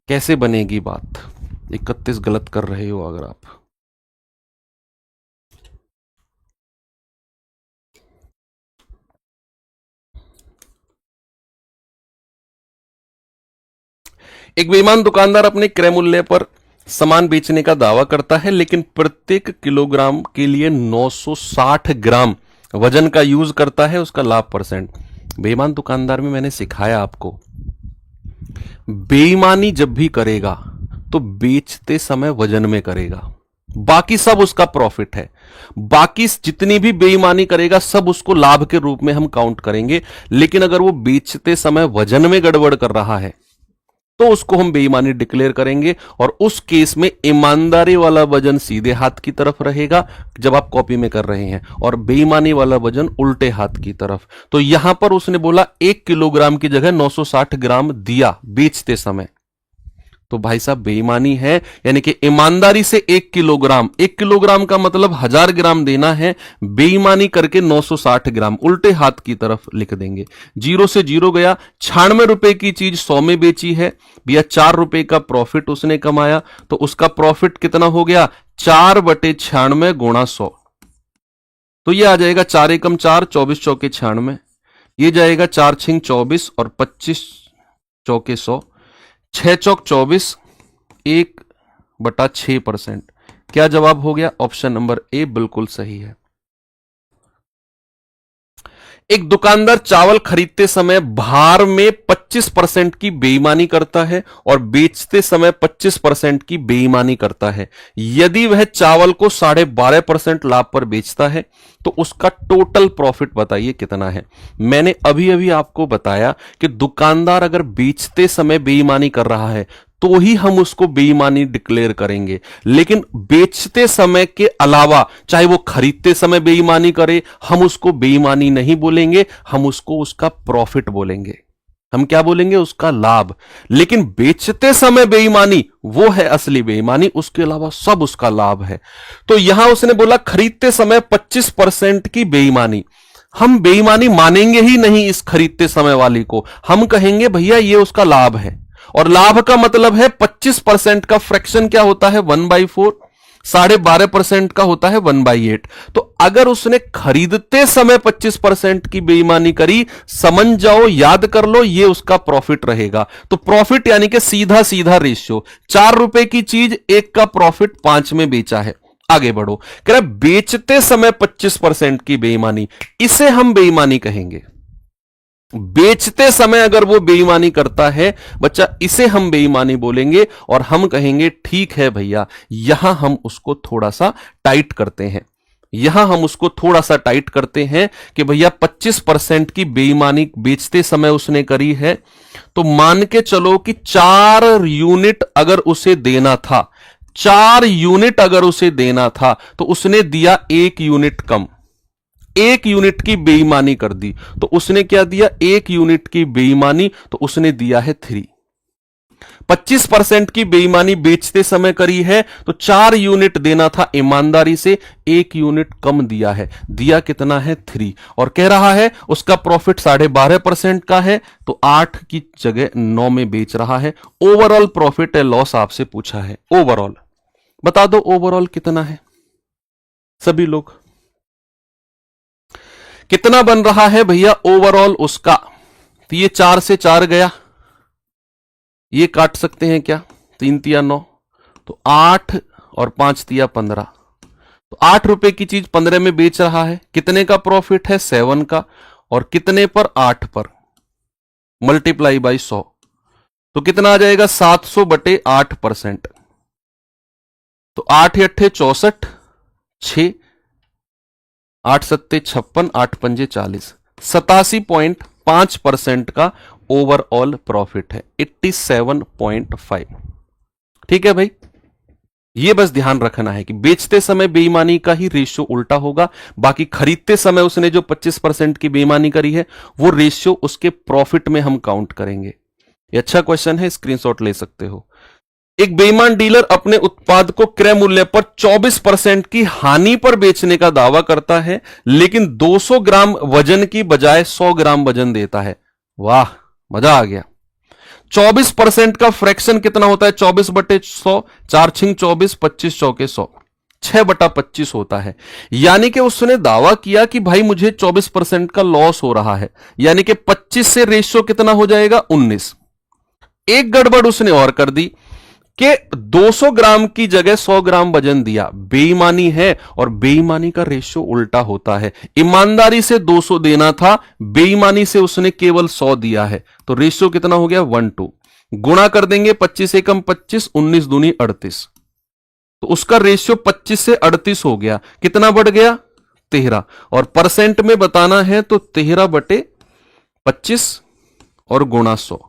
कैसे बनेगी बात। 31 गलत कर रहे हो अगर आप। एक बेईमान दुकानदार अपने क्रय मूल्य पर सामान बेचने का दावा करता है, लेकिन प्रत्येक किलोग्राम के लिए 960 ग्राम वजन का यूज करता है। उसका लाभ परसेंट। बेईमान दुकानदार में मैंने सिखाया आपको, बेईमानी जब भी करेगा तो बेचते समय वजन में करेगा, बाकी सब उसका प्रॉफिट है। बाकी जितनी भी बेईमानी करेगा सब उसको लाभ के रूप में हम काउंट करेंगे, लेकिन अगर वो बेचते समय वजन में गड़बड़ कर रहा है तो उसको हम बेईमानी डिक्लेयर करेंगे, और उस केस में ईमानदारी वाला वजन सीधे हाथ की तरफ रहेगा जब आप कॉपी में कर रहे हैं, और बेईमानी वाला वजन उल्टे हाथ की तरफ। तो यहां पर उसने बोला 1 किलोग्राम की जगह 960 ग्राम दिया बेचते समय, तो भाई साहब बेईमानी है, यानी कि ईमानदारी से 1 किलोग्राम, 1 किलोग्राम का मतलब 1000 ग्राम देना है, बेईमानी करके 960 ग्राम उल्टे हाथ की तरफ लिख देंगे। 0 से 0 गया, 96 रुपए की चीज 100 में बेची है भैया, 4 रुपए का प्रॉफिट उसने कमाया, तो उसका प्रॉफिट कितना हो गया, 4/96 गुणा 100। तो ये आ जाएगा 4 एकम 4, 24 चौके 96, ये जाएगा 4 छिंग 24 और 25 चौके 100, 6 चौक 24, 1/6%। क्या जवाब हो गया, ऑप्शन नंबर ए बिल्कुल सही है। एक दुकानदार चावल खरीदते समय भार में 25% की बेईमानी करता है और बेचते समय 25% की बेईमानी करता है। यदि वह चावल को 12.5% लाभ पर बेचता है तो उसका टोटल प्रॉफिट बताइए कितना है। मैंने अभी अभी आपको बताया कि दुकानदार अगर बेचते समय बेईमानी कर रहा है तो ही हम उसको बेईमानी डिक्लेयर करेंगे, लेकिन बेचते समय के अलावा चाहे वो खरीदते समय बेईमानी करे, हम उसको बेईमानी नहीं बोलेंगे, हम उसको उसका प्रॉफिट बोलेंगे। हम क्या बोलेंगे, उसका लाभ। लेकिन बेचते समय बेईमानी वो है असली बेईमानी, उसके अलावा सब उसका लाभ है। तो यहां उसने बोला खरीदते समय 25% की बेईमानी, हम बेईमानी मानेंगे ही नहीं इस खरीदते समय वाली को, हम कहेंगे भैया ये उसका लाभ है, और लाभ का मतलब है 25% का फ्रैक्शन क्या होता है 1/4, 12.5% का होता है 1/8। तो अगर उसने खरीदते समय 25% की बेईमानी करी, समझ जाओ, याद कर लो, ये उसका प्रॉफिट रहेगा। तो प्रॉफिट यानी कि सीधा सीधा रेशियो, 4 रुपए की चीज 1 का प्रॉफिट 5 में बेचा है। आगे बढ़ो, कह रहा बेचते समय 25% की बेईमानी, इसे हम बेईमानी कहेंगे। बेचते समय अगर वो बेईमानी करता है बच्चा, इसे हम बेईमानी बोलेंगे, और हम कहेंगे ठीक है भैया, यहां हम उसको थोड़ा सा टाइट करते हैं। यहां हम उसको थोड़ा सा टाइट करते हैं कि भैया 25% की बेईमानी बेचते समय उसने करी है, तो मान के चलो कि 4 यूनिट अगर उसे देना था, 4 यूनिट अगर उसे देना था, तो उसने दिया 1 यूनिट कम, 1 यूनिट की बेईमानी कर दी। तो उसने क्या दिया? 1 यूनिट की बेईमानी, तो उसने दिया है 3। 25% की बेईमानी बेचते समय करी है, तो 4 यूनिट देना था, ईमानदारी से 1 यूनिट कम दिया है। दिया कितना है? 3। और कह रहा है उसका प्रॉफिट 12.5% का है, तो 8 की जगह 9 में बेच रहा है। ओवरऑल प्रॉफिट है लॉस आपसे पूछा है। ओवरऑल बता दो, ओवरऑल कितना है सभी लोग? कितना बन रहा है भैया ओवरऑल उसका? तो ये 4 से 4 गया, ये काट सकते हैं क्या? 3 तिया 9, तो 8 और 5 तिया 15। तो 8 रुपए की चीज 15 में बेच रहा है। कितने का प्रॉफिट है? 7 का। और कितने पर? 8 पर। मल्टीप्लाई बाई 100, तो कितना आ जाएगा? 700/8%। तो 8 अट्ठे 64, 6 8 सत्ते 56, 8 पंजे 40, 87.5% का ओवरऑल प्रॉफिट है। 87.5। ठीक है भाई, ये बस ध्यान रखना है कि बेचते समय बेईमानी का ही रेशियो उल्टा होगा, बाकी खरीदते समय उसने जो 25% की बेईमानी करी है वो रेशियो उसके प्रॉफिट में हम काउंट करेंगे। ये अच्छा क्वेश्चन है, स्क्रीनशॉट ले सकते हो। एक बेईमान डीलर अपने उत्पाद को क्रय मूल्य पर 24% की हानि पर बेचने का दावा करता है, लेकिन 200 ग्राम वजन की बजाय 100 ग्राम वजन देता है। वाह, मजा आ गया। 24% का फ्रैक्शन कितना होता है? 24/100, 4 छिंग 24, 25 चौके 100, 6/25 होता है। यानी कि उसने दावा किया कि भाई मुझे 24% का लॉस हो रहा है, यानी कि 25 से रेशियो कितना हो जाएगा? 19। एक गड़बड़ उसने और कर दी कि 200 ग्राम की जगह 100 ग्राम वजन दिया। बेईमानी है, और बेईमानी का रेशियो उल्टा होता है। ईमानदारी से 200 देना था, बेईमानी से उसने केवल 100 दिया है। तो रेशियो कितना हो गया? 1:2। गुणा कर देंगे, 25 एकम 25, 19 दूनी 38, तो उसका रेशियो 25 से 38 हो गया। कितना बढ़ गया? 13। और परसेंट में बताना है तो 13/25 और गुणा 100,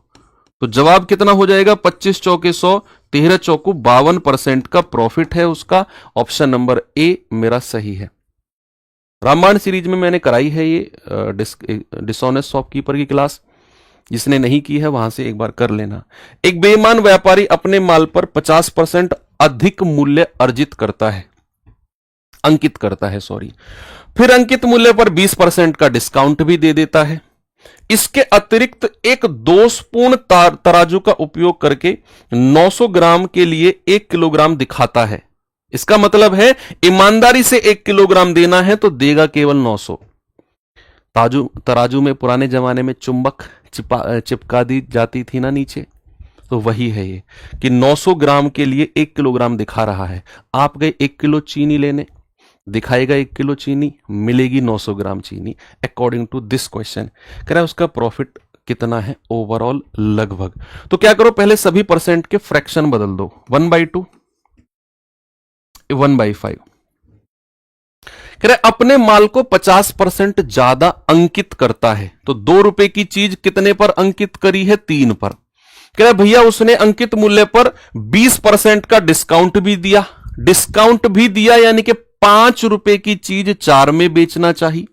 तो जवाब कितना हो जाएगा? 25 चौके 100, 13 चौकू 52% का प्रॉफिट है उसका। ऑप्शन नंबर ए मेरा सही है। रामायण सीरीज में मैंने कराई है ये डिसऑनेस्ट शॉपकीपर की क्लास, जिसने नहीं की है वहां से एक बार कर लेना। एक बेईमान व्यापारी अपने माल पर 50% अधिक मूल्य अर्जित करता है, अंकित करता है, सॉरी। फिर अंकित मूल्य पर 20% का डिस्काउंट भी दे देता है। इसके अतिरिक्त एक दोषपूर्ण तराजू का उपयोग करके 900 ग्राम के लिए 1 किलोग्राम दिखाता है। इसका मतलब है ईमानदारी से 1 किलोग्राम देना है तो देगा केवल 900। तराजू में पुराने जमाने में चुंबक चिपका दी जाती थी ना नीचे, तो वही है ये कि 900 ग्राम के लिए 1 किलोग्राम दिखा रहा है। आप गए 1 किलो चीनी लेने, दिखाएगा 1 किलो चीनी, मिलेगी 900 ग्राम चीनी। अकॉर्डिंग टू दिस क्वेश्चन कह रहा है उसका प्रॉफिट कितना है ओवरऑल लगभग। तो क्या करो, पहले सभी परसेंट के फ्रैक्शन बदल दो। 1/2, 1/5। कह रहा है अपने माल को 50% ज्यादा अंकित करता है, तो 2 रुपए की चीज कितने पर अंकित करी है? 3 पर। कह रहा भैया उसने अंकित मूल्य पर 20% का डिस्काउंट भी दिया। डिस्काउंट भी दिया यानी कि 5 रुपए की चीज 4 में बेचना चाहिए।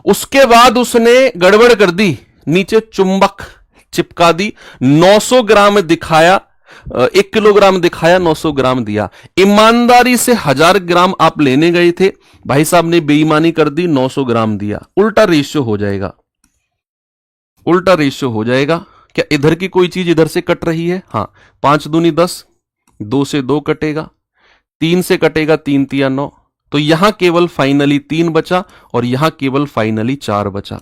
उसके बाद उसने गड़बड़ कर दी, नीचे चुंबक चिपका दी, 900 ग्राम दिखाया, 1 किलोग्राम दिखाया, 900 ग्राम दिया। ईमानदारी से 1000 ग्राम आप लेने गए थे, भाई साहब ने बेईमानी कर दी, 900 ग्राम दिया। उल्टा रेशियो हो जाएगा, उल्टा रेशियो हो जाएगा। क्या इधर की कोई चीज इधर से कट रही है? हाँ, 5 दूनी 10, 2 से 2 कटेगा, 3 से कटेगा, 3 तिया 9, तो यहां केवल फाइनली 3 बचा और यहां केवल फाइनली 4 बचा।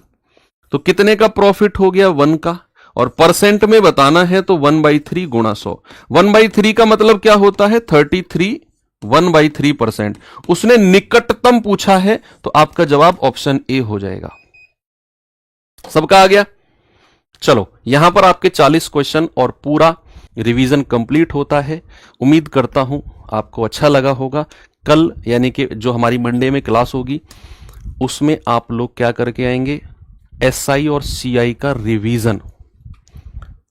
तो कितने का प्रॉफिट हो गया? 1 का। और परसेंट में बताना है तो 1/3 गुणा 100। 1/3 का मतलब क्या होता है? 33, 1/3%। उसने निकटतम पूछा है, तो आपका जवाब ऑप्शन ए हो जाएगा। सबका आ गया? चलो, यहां पर आपके 40 क्वेश्चन और पूरा रिवीजन कंप्लीट होता है। उम्मीद करता हूं आपको अच्छा लगा होगा। कल यानी कि जो हमारी मंडे में क्लास होगी उसमें आप लोग क्या करके आएंगे, एसआई और सीआई का रिवीजन।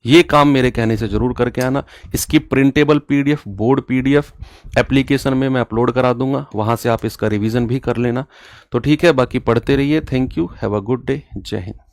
ये काम मेरे कहने से जरूर करके आना। इसकी printable PDF, board PDF application में मैं अपलोड करा दूंगा, वहां से आप इसका रिवीजन भी कर लेना। तो ठीक है, बाकी पढ़ते रहिए। Thank you, have a good day, जय हिंद।